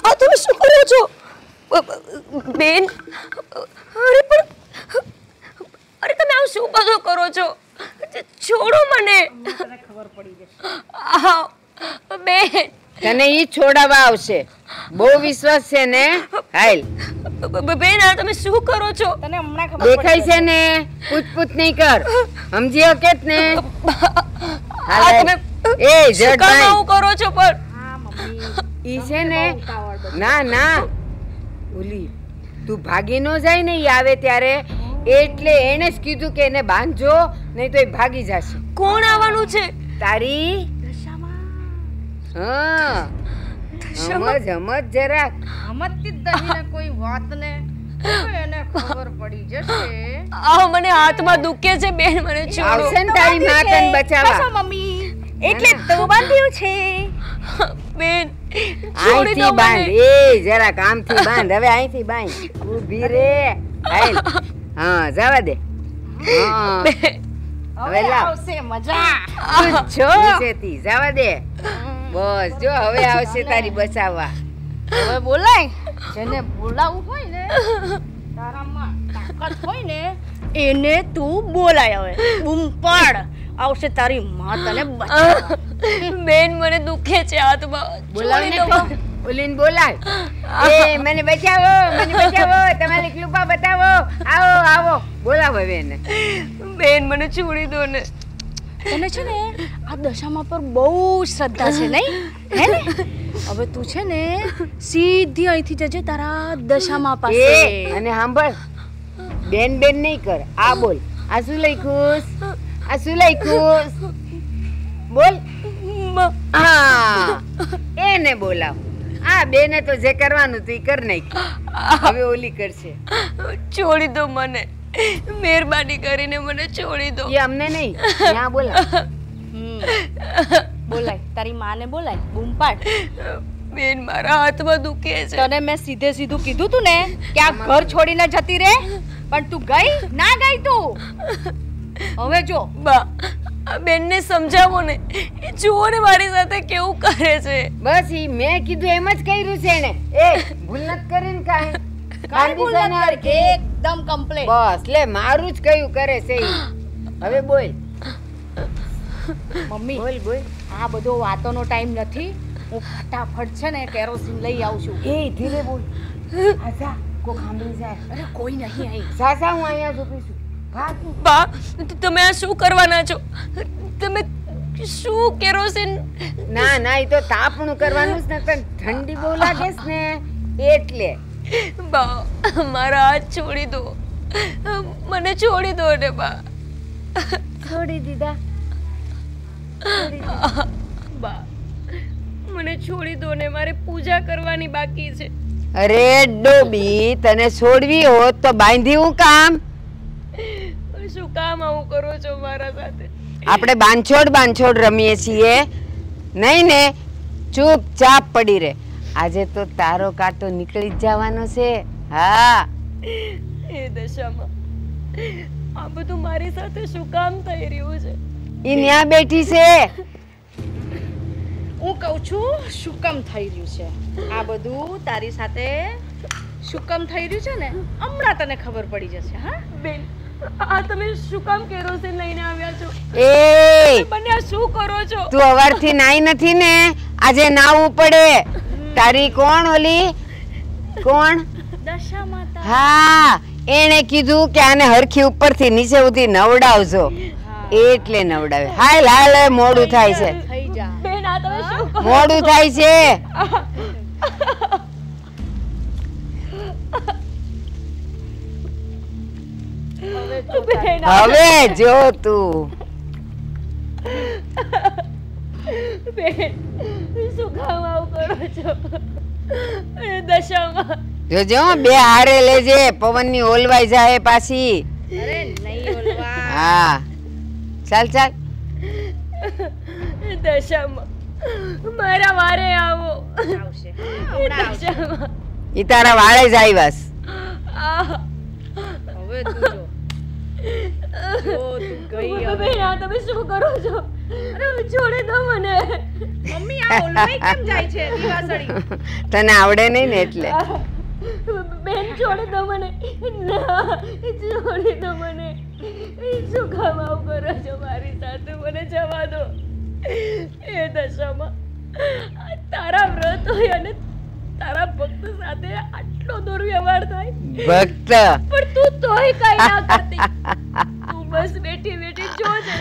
Speaker 1: આ તમે શું કરો છો બેન? અરે પણ અરે તમે આવું શું બધું કરો છો? છોડો મને. બેન
Speaker 3: તને ઈ છોડાવવા આવશે. બહુ વિશ્વાસ છે ને? હાલ
Speaker 1: બેન આ તમે શું કરો છો?
Speaker 4: તને હમણાં ખબર
Speaker 3: દેખાય છે ને? પૂછ નહીં કર. સમજી કે ને?
Speaker 1: આ તમે
Speaker 3: એ જટ
Speaker 1: શું કામ આવું કરો છો? પણ
Speaker 3: ઈ છે ને ના ઓલી તું ભાગી ન જાય ને ઈ આવે ત્યારે, એટલે એને જ કીધું કે એને બાંધજો નહીં તો એ ભાગી જશે.
Speaker 1: કોણ આવવાનું છે?
Speaker 3: તારી હા સમજ જરાક.
Speaker 4: સમજતી જ નહીં ને કોઈ વાતને. એને ખબર પડી જશે.
Speaker 1: આ મને હાથમાં દુખે છે બેન, મને છોડો.
Speaker 3: આવશે ને તારી માં તને બચાવવા.
Speaker 4: મમ્મી એટલે તો બાંધ્યું છે.
Speaker 1: બેન છોડી દો
Speaker 3: અહીંથી બાંધ.
Speaker 1: મને.
Speaker 3: એ જરાક આમથી બાંધ. હવે અહીંથી બાંધ. ઊભી રે. હાલ હા જવા દે. હા હવે લાવ.
Speaker 4: આવશે મજા.
Speaker 3: છો નીચેથી જવા દે. બસ જો હવે આવશે તારી બચાવવા.
Speaker 4: હવે બોલાય. જેને બોલાવવું હોય ને, તારામાં તાકાત હોય ને, એને તું બોલાય. હવે બૂમ પાડ. આવશે તારી માં તને બચાવવા.
Speaker 1: બેન મને દુખે છે હાથમાં.
Speaker 3: બોલાવ
Speaker 1: છોડી
Speaker 3: ને
Speaker 1: દો.
Speaker 3: ઓલીને બોલાવ. એ મને બચાવો તમારી કૃપા બતાવો. આવો બોલાવો હવે એને.
Speaker 1: બેન મને છોડી દો ને.
Speaker 4: તને છે ને આ દશામાં પર બહુ શ્રદ્ધા છે નહીં હે ને? હવે તું છે ને સીધી અહીંથી જજે તારા દશામાં
Speaker 3: એ
Speaker 4: પાસે.
Speaker 3: અને સાંભળ, બેન નહીં કર. આ બોલ. આ શું લખ્યું? બોલ. હા એને બોલાવ. આ બેને તો જે કરવાનું તું કર નાખ્યું. હવે ઓલી કરશે.
Speaker 1: છોડી દો મને. મહેરબાની કરીને મને છોડી દો.
Speaker 3: એ અમને નહીં, ત્યાં બોલાવ.
Speaker 4: બોલાય તારી માને બોલાય. બૂમ પાડ.
Speaker 1: બેન મારા હાથમાં દુખે છે.
Speaker 4: તને મેં સીધું કીધું તું ને કે આ ઘર છોડીને જતી રે, પણ તું ગઈ ના ગઈ તું. હવે જો
Speaker 1: બા આ બેનને સમજાવો ને. એ જુઓ ને મારી સાથે કેવું કરે છે.
Speaker 3: બસ ઈ મેં કીધું એમ જ કર્યું છે એને. એ ભૂલ નથી કરીને કાંઈ.
Speaker 4: કાંઈ ભૂલ નથી કરી. એકદમ કમ્પ્લીટ.
Speaker 3: બસ લે મારું જ કયું કરે છે ઈ. હવે બોલ.
Speaker 4: મમ્મી
Speaker 3: બોલ.
Speaker 4: આ બધો વાતોનો ટાઈમ નથી. હું ફટાફટ છે ને કેરોસીન લઈ આવું છું.
Speaker 3: એ ધીરે બોલ. આજા કો સાંભળી જાય.
Speaker 4: અરે કોઈ નહીં અહીં.
Speaker 3: જા હું અહીંયા જ ઊભી છું. ભાગ.
Speaker 1: બા તમે આ શું કરવાના છો? તમે શું કેરોસીન?
Speaker 3: ના ઈ તો તાપણું કરવાનું જ ને. તને ઠંડી બહુ લાગે છે ને એટલે.
Speaker 1: બા મારા હાથ છોડી દો. મને છોડી દો ને બા.
Speaker 3: છોડી દીધા.
Speaker 1: બા મને છોડી દો ને. મારે પૂજા કરવાની બાકી છે.
Speaker 3: અરે ડોબી, તને છોડવી હોત તો બાંધી હું કામ?
Speaker 1: શું કામ આવું કરો છો મારા સાથે?
Speaker 3: આપણે બાંધછોડ રમીએ છીએ નહીં ને? ચૂપચાપ પડી રહે. આજે તો તારો કાંટો નીકળી જ જવાનો છે. હા
Speaker 1: એ દશામાં આ બધું મારી સાથે શું કામ થઈ રહ્યું છે?
Speaker 3: ઈ ન્યા બેઠી છે.
Speaker 4: હું કહું છું શું કામ થઈ રહ્યું છે આ બધું તારી સાથે. શું કામ થઈ રહ્યું છે ને હમણાં તને ખબર પડી જશે. હા
Speaker 1: બેન આ તમે શું કામ કેરોસીન લઈને આવ્યા છો?
Speaker 3: એ
Speaker 1: બંને આ શું કરો છો?
Speaker 3: તું અવારથી નાઈ નથી ને, આજે નાવું પડે. તારી કોણ ઓલી? કોણ? હા એને કીધું કે આને હરખી ઉપરથી નીચે સુધી નવડાવજો એટલે નવડાવે. હાલ હાલ હવે મોડું થાય છે, મોડું થાય છે. હવે જો તું જોજો બે હારે લેજે, પવનની ઓલવાઈ જાય પાછી. હા ચાલ ચાલ.
Speaker 1: મારા વારે આવો.
Speaker 3: ઈ તારા વાળે જ આવ્યાસ.
Speaker 1: તમે શું કરો છો? છોડી દો મને.
Speaker 4: મમ્મી આ ઓલવાઈ કેમ જાય છે દીવાસળી?
Speaker 3: તને આવડે નહીં ને એટલે.
Speaker 1: બેન છોડી દો મને. છોડી દો મને. શું કામ આવું કરો છો મારી સાથે? મને જવા દો. એ દશામાં તારા વ્રત હોય અને તારા ભક્ત સાથે આટલો દુર્વ્યવહાર થાય.
Speaker 3: ભક્ત
Speaker 1: પણ તું તોય કઈ ના કરતી. તું બસ બેઠી બેઠી જોજે.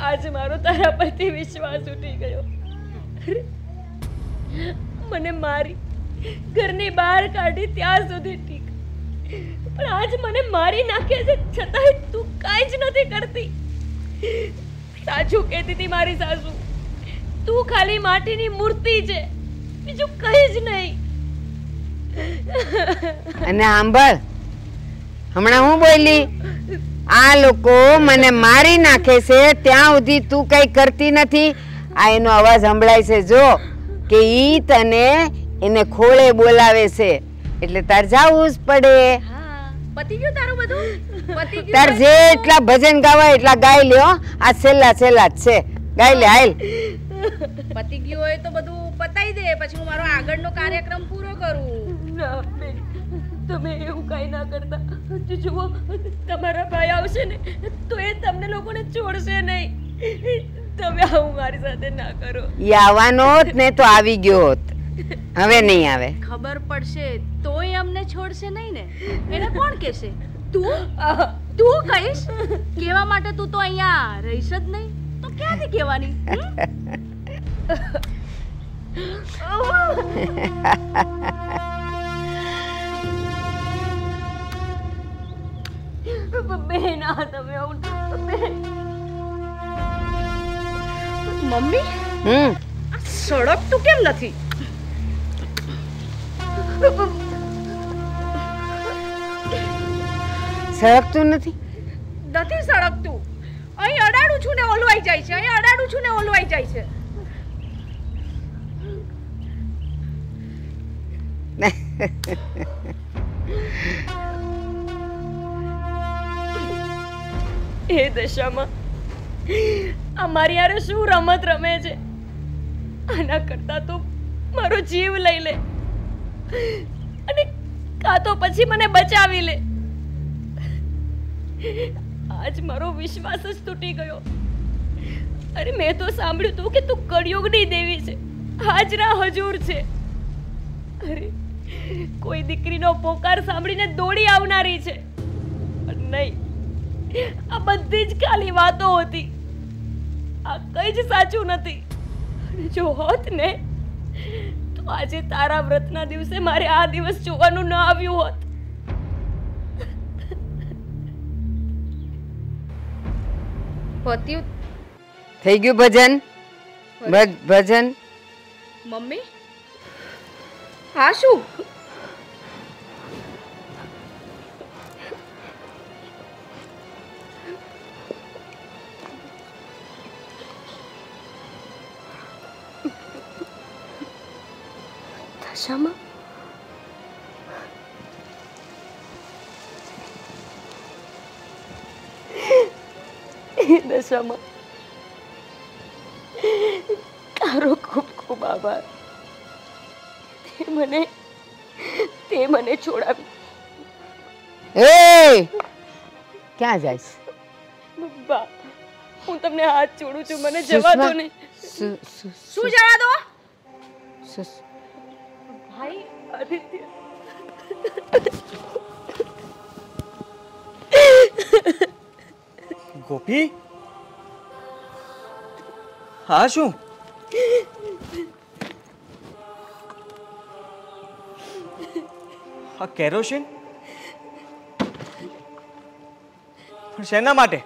Speaker 1: આજ મારો તારા પરથી વિશ્વાસ ઉઠી ગયો. મને મારી ઘરની બહાર કાઢી ત્યાં સુધી ઠીક, પણ આજ મને મારી નાખે છે છતાંય તું કાંઈ જ નથી કરતી. સાચું કહેતી હતી મારી સાસુ, તું ખાલી માટીની મૂર્તિ છે, બીજું કંઈ જ નહીં.
Speaker 3: અને સાંભળ, હમણાં હું બોલી, આ લોકો મને મારી નાખે છે ત્યાં સુધી તું કઈ કરતી નથી. આ એનો અવાજ સંભળાય છે જો કે ઈ તને એને ખોળે બોલાવે છે, એટલે તાર જાવું જ પડે.
Speaker 4: પતી ગયું તારું બધું? પતી ગયું?
Speaker 3: તાર જેટલા ભજન ગાવા એટલા ગાઈ લ્યો. આ છેલ્લા છેલ્લા જ છે, ગાઈ લે હાલ.
Speaker 4: પતી ગયું હોય તો બધું પતાઈ દે, પછી હું મારો આગળનો કાર્યક્રમ પૂરો કરું.
Speaker 1: ના બેન, તમે એવું કઈ ના કરતા. જુઓ, તમારા ભાઈ આવશે ને તો એ તમને લોકોને છોડશે નહીં. તમે આવું મારી સાથે ના કરો.
Speaker 3: ઈ આવવાનો હોત ને તો આવી ગયો હોત, હવે નહીં આવે.
Speaker 4: ખબર પડશે તોય અમને છોડશે નહીં ને? એને કોણ કહેશે? તું કહીશ? કેવા માટે તું તો અહીંયા રહીશ જ નહીં તો ક્યાંથી કહેવાની?
Speaker 1: બેન, આ તમે આવું બેન.
Speaker 4: મમ્મી સળગતું કેમ નથી?
Speaker 3: સળગતું નથી?
Speaker 4: નથી સળગતું. અહીં અડાડું છું ને ઓલવાઈ જાય છે, અહીં અડાડું છું ને ઓલવાઈ જાય છે.
Speaker 1: એ દશામાં આ મારી યારે શું રમત રમે છે? આના કરતા તો મારો જીવ લઈ લે અને કાં તો પછી મને બચાવી લે. આજ મારો વિશ્વાસ જ તૂટી ગયો. અરે મેં તો સાંભળ્યું તું કે તું કળિયુગની દેવી છે, હાજરા હજૂર છે. અરે કોઈ દીકરીનો પોકાર સાંભળીને દોડી આવનારી છે, પણ નહીં, આ બધી જ ખાલી વાતો હતી. આ કઈ જ સાચું નથી. અને જો હોત ને તો આજે તારા વ્રતના દિવસે મારે આ દિવસ જોવાનું ન આવ્યું હોત.
Speaker 4: પત્યું
Speaker 3: થઈ ગયું ભજન? ભજન
Speaker 4: મમ્મી હા શું?
Speaker 1: દશામાં દશામાં તારો ખૂબ ખૂબ આભાર. તે મને છોડાવી.
Speaker 3: એ ક્યાં જાઈશ?
Speaker 1: બા, હું તમને હાથ જોડું છું, મને જવા દો ને.
Speaker 4: શું જવા દો?
Speaker 1: ભાઈ, આદિત્ય,
Speaker 2: ગોપી, હા શું? આ કેરોસીન પણ શેના માટે?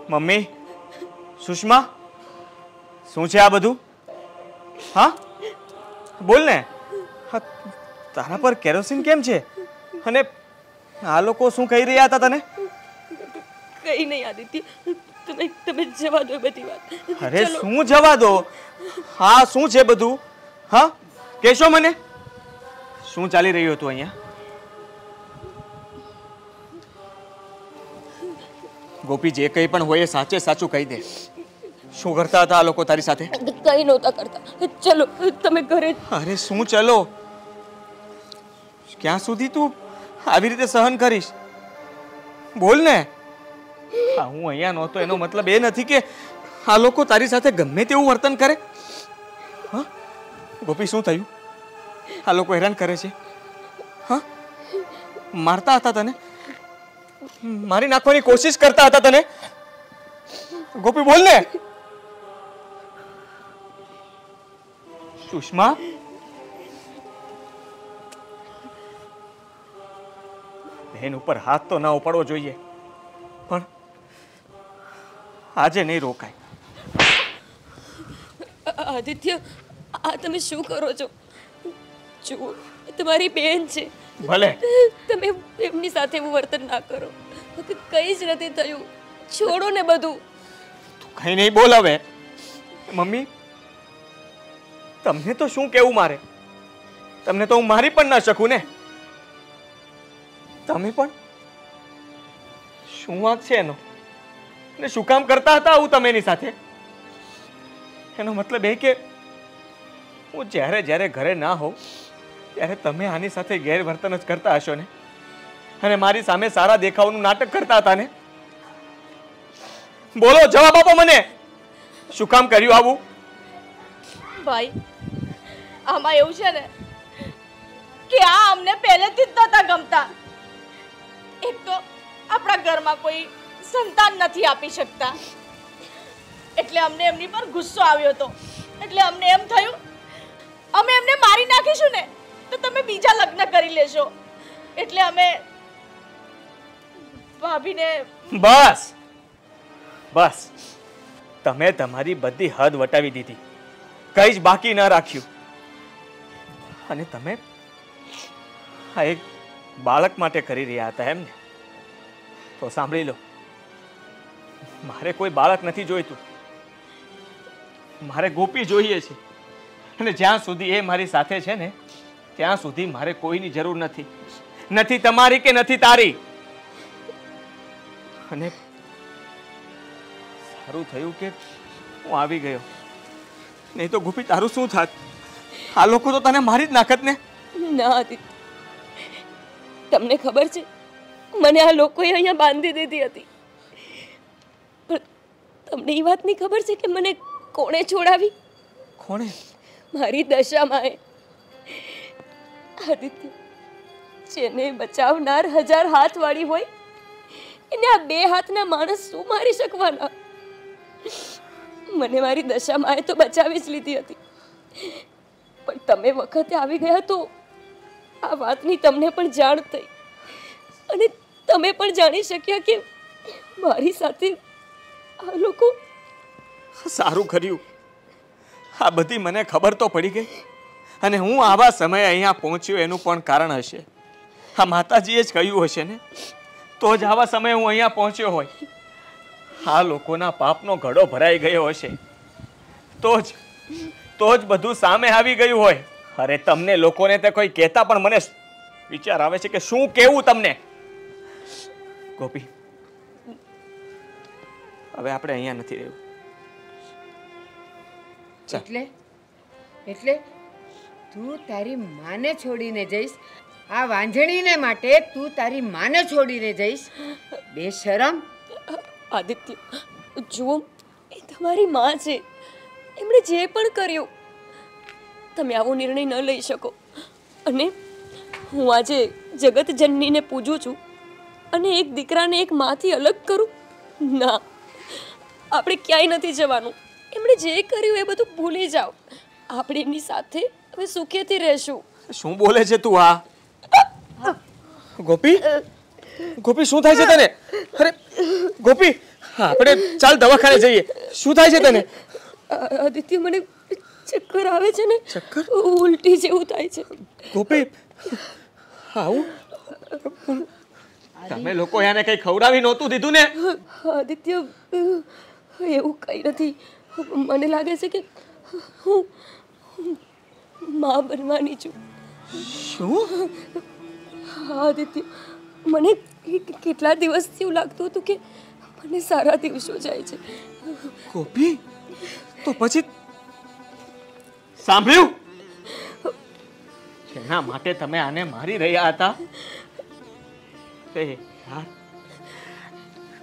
Speaker 2: મમ્મી, સુષ્મા, શું છે આ બધું? હા, બોલ ને. હા, તારા પર કેરોસીન કેમ છે? અને આ લોકો શું કહી રહ્યા હતા તને?
Speaker 1: કઈ નહીં આદિત્ય, તમે જવા દો બધી વાત.
Speaker 2: અરે શું જવા દો? હા, શું છે બધું? હા, કહેશો મને? શું ચાલી રહ્યું હતું અહીંયા? ગોપી, જે કંઈ પણ હોય એ સાચે સાચું કહી દે. શું કરતા હતા આ લોકો તારી સાથે?
Speaker 1: કઈ નહોતા કરતા. ચલો તમે ઘરે.
Speaker 2: અરે શું ચલો? ક્યાં સુધી તું આવી રીતે સહન કરીશ? બોલ ને. હા, હું અહીંયા નહોતો એનો મતલબ એ નથી કે આ લોકો તારી સાથે ગમે તેવું વર્તન કરે. હા ગોપી, શું થયું? આ લોકો હેરાન કરે છે? હા, મારતા હતા તને? મારી નાખવાની કોશિશ કરતા હતા તને? ગોપી, બોલ ને. સુષ્મા, બહેન ઉપર હાથ તો ના ઉપાડવો જોઈએ, પણ આજે નહીં રોકાય.
Speaker 1: આદિત્ય, આ તમે શું કરો છો? જુઓ, તમારી બેન છે.
Speaker 2: ભલે.
Speaker 1: તમે એમની સાથે એવું વર્તન ના કરો. કઈ જ નથી થયું. છોડો ને બધું.
Speaker 2: તું કઈ નહીં બોલ હવે. મમ્મી, તમને તો શું કેવું મારે? તમને તો હું મારી પણ ના શકું ને. તમે પણ શું વાત છે એનો? ને શું કામ કરતા હતા આવું તમે એની સાથે? એનો મતલબ એ કે હું જ્યારે જ્યારે ઘરે ના હોઉં ત્યારે તમે આની સાથે ગેરવર્તન જ કરતા હશો ને, અને મારી સામે સારા દેખાવાનું નાટક કરતા હતા ને? બોલો, જવાબ આપો મને. શું કામ કર્યું આવું?
Speaker 4: ભાઈ, આમાં એવું છે ને કે આ અમને પહેલેથી જ નહોતા ગમતા. એક તો આપણા ઘરમાં કોઈ સંતાન નથી આપી શકતા, એટલે અમને એમની પર ગુસ્સો આવ્યો હતો. એટલે અમને એમ થયું અમે એમને મારી નાખીશું ને તો તમે બીજા લગ્ન કરી લેશો. એટલે અમે ભાભીને.
Speaker 2: બસ બસ, તમે તમારી બધી હદ વટાવી દીધી, કઈ જ બાકી ન રાખ્યું. અને તમે આ એક બાળક માટે કરી રહ્યા હતા એમ ને? તો સાંભળી લો, મારે કોઈ બાળક નથી જોઈતું. મારે ગોપી જોઈએ છે. અને જ્યાં સુધી એ મારી સાથે છે ને ત્યાં સુધી મારે કોઈની જરૂર નથી. નથી તમારી કે નથી તારી. અને સારું થયું કે હું આવી ગયો, નહીં તો ગોપી તારું શું થાત? આ લોકો તો તને મારી જ નાખત ને.
Speaker 1: ના આદિત્ય, તમને ખબર છે, મને આ લોકોએ અહીંયા બાંધી દીધી હતી. પણ તમને એ વાતની ખબર છે કે મને કોણે છોડાવી?
Speaker 2: કોણે?
Speaker 1: મારી દશામાં. આદિત્ય, જેને બચાવનાર 1000 હાથવાળી હોય એને આ 2 હાથના માણસ શું મારી શકવાના? મને મારી દશામાં તો બચાવી જ લીધી હતી, પણ તમે વખતે આવી ગયા તો આ વાતની તમને પણ જાણ થઈ, અને તમે પણ જાણી શક્યા કે મારી સાથે આ લોકો.
Speaker 2: સારું કર્યું, આ બધી મને ખબર તો પડી ગઈ. અને હું આવા સમયે અહીંયા પહોંચ્યો એનું પણ કારણ હશે. આ માતાજીએ જ કહ્યું હશે ને, તો જ આવા સમયે હું અહીંયા પહોંચ્યો હોય. આ લોકોના પાપનો ઘડો ભરાઈ ગયો હશે, તો જ બધું સામે આવી ગયું હોય. અરે તમને લોકોને તે કોઈ કહેતા પણ મને વિચાર આવે છે કે શું કહેવું તમને. ગોપી, હવે આપણે અહીંયા નથી રહેવું.
Speaker 3: એટલે તું તારી માને છોડીને જઈશ? આ વાંજણીને માટે તું તારી માને છોડીને જઈશ? બેશરમ!
Speaker 1: આદિત્ય, જુઓ, એ તમારી માં છે. એમણે જે પણ કર્યું તમે આવો નિર્ણય ન લઈ શકો. અને હું આજે જગત જનનીને પૂજું છું અને એક દીકરાને એક માંથી અલગ કરું? ના, આપણે ક્યાંય નથી જવાનું. એમણે જે કર્યું એ બધું ભૂલી જાઓ. આપણે એમની સાથે હવે સુખેથી રહેશું.
Speaker 2: શું બોલે છે તું? આ ગોપી, ગોપી શું થાય છે તને? અરે ગોપી, આપણે ચાલ દવાખાને જઈએ. શું થાય છે તને?
Speaker 1: આદિત્ય, મને ચક્કર આવે છે ને.
Speaker 2: ચક્કર?
Speaker 1: ઉલટી જેવું થાય છે.
Speaker 2: ગોપી, આવું તમે લોકો એને કઈ ખવડાવી નહોતું દીધું ને?
Speaker 1: આદિત્ય, એવું કઈ નથી. મને લાગે છે કે હું માં બનવાની છું.
Speaker 2: શું?
Speaker 1: આદિત્ય, મને કેટલા દિવસથી એવું લાગતું હતું કે મને સારા દિવસો જાય છે.
Speaker 2: ગોપી, તો પછી સાંભળ્યું? એના માટે તમે આને મારી રહ્યા હતા? યાર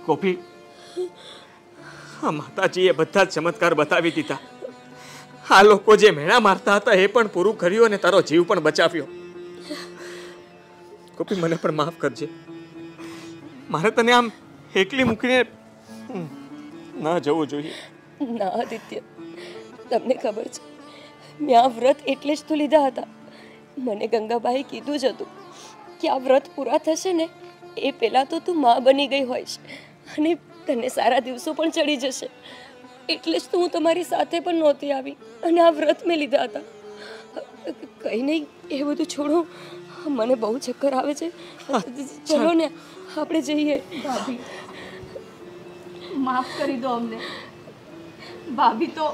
Speaker 2: ગોપી, આ માતાજીએ બધા જ ચમત્કાર બતાવી દીધા. આ લોકો જે મેણા મારતા હતા એ પણ પૂરું કર્યું અને તારો જીવ પણ બચાવ્યો. ગોપી, મને પણ માફ કરજે. મારે તને આમ એકલી મૂકીને ન જવું જોઈએ.
Speaker 1: ના આદિત્ય, તમને ખબર છે, મેં આ વ્રત એટલે જ તો લીધા હતા. મને ગંગાબાએ કીધું જ હતું કે આ વ્રત પૂરા થશે ને એ પહેલાં તો તું માં બની ગઈ હોઈશ અને તને સારા દિવસો પણ ચડી જશે. એટલે જ તો હું તમારી સાથે પણ નહોતી આવી અને આ વ્રત મેં લીધા હતા. કંઈ નહીં, એ બધું છોડો. મને બહુ ચક્કર આવે છે. ચલો ને, આપણે જઈએ.
Speaker 4: ભાભી, માફ કરી દો અમને. ભાભી તો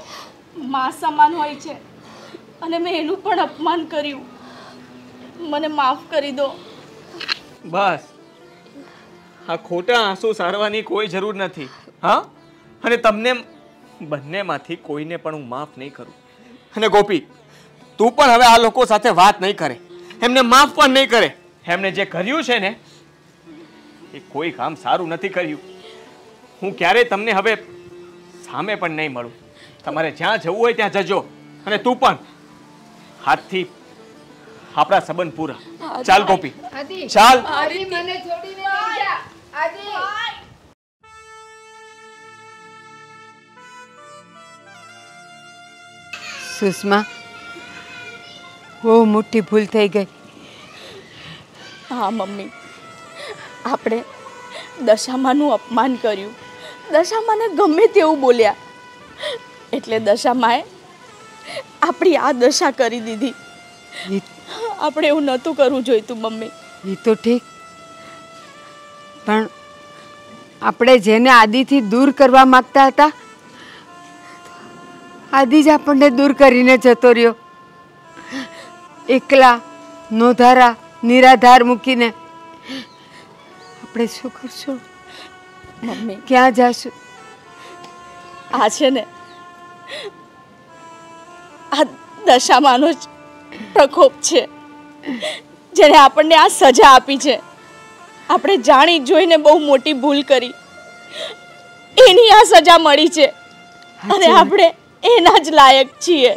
Speaker 4: માં સમાન હોય છે અને મેં એનું પણ અપમાન કર્યું. મને માફ કરી દો.
Speaker 2: બસ, આ ખોટા આંસુ સારવાની કોઈ જરૂર નથી. હા, અને તમને બંનેમાંથી કોઈને પણ હું માફ નહીં કરું. અને ગોપી, તું પણ હવે આ લોકો સાથે વાત નહીં કરે, એમને માફ પણ નહીં કરે. એમને જે કર્યું છે ને એ કોઈ કામ સારું નથી કર્યું. હું ક્યારેય તમને હવે સામે પણ નહીં મળું. તમારે જ્યાં જવું હોય ત્યાં જજો. અને તું પણ હાથથી આપણા સંબંધ પૂરા. ચાલ ગોપી, ચાલ.
Speaker 3: આદિ, મને છોડીને નહીં જા. આદિ. સુષ્મા, બહુ મોટી ભૂલ થઈ ગઈ.
Speaker 4: હા મમ્મી, આપણે દશામાનું અપમાન કર્યું. દશામાને ગમે તેવું બોલ્યા એટલે દશામાએ આપણી આ દશા કરી દીધી. આપણે એવું નહોતું કરવું જોઈતું મમ્મી.
Speaker 3: એ તો ઠીક, પણ આપણે જેને આદિથી દૂર કરવા માંગતા હતા આદિ જ આપણને દૂર કરીને જતો રહ્યો. એકલા નોધારા નિરાધાર મૂકીને આપણે શું કરશું?
Speaker 4: મમ્મી,
Speaker 3: ક્યાં જાશું?
Speaker 4: આ છે ને આ દશામાનો જ પ્રકોપ છે જેને આપણને આ સજા આપી છે. આપણે જાણી જોઈને બહુ મોટી ભૂલ કરી, એની આ સજા મળી છે અને આપણે એના જ લાયક છીએ.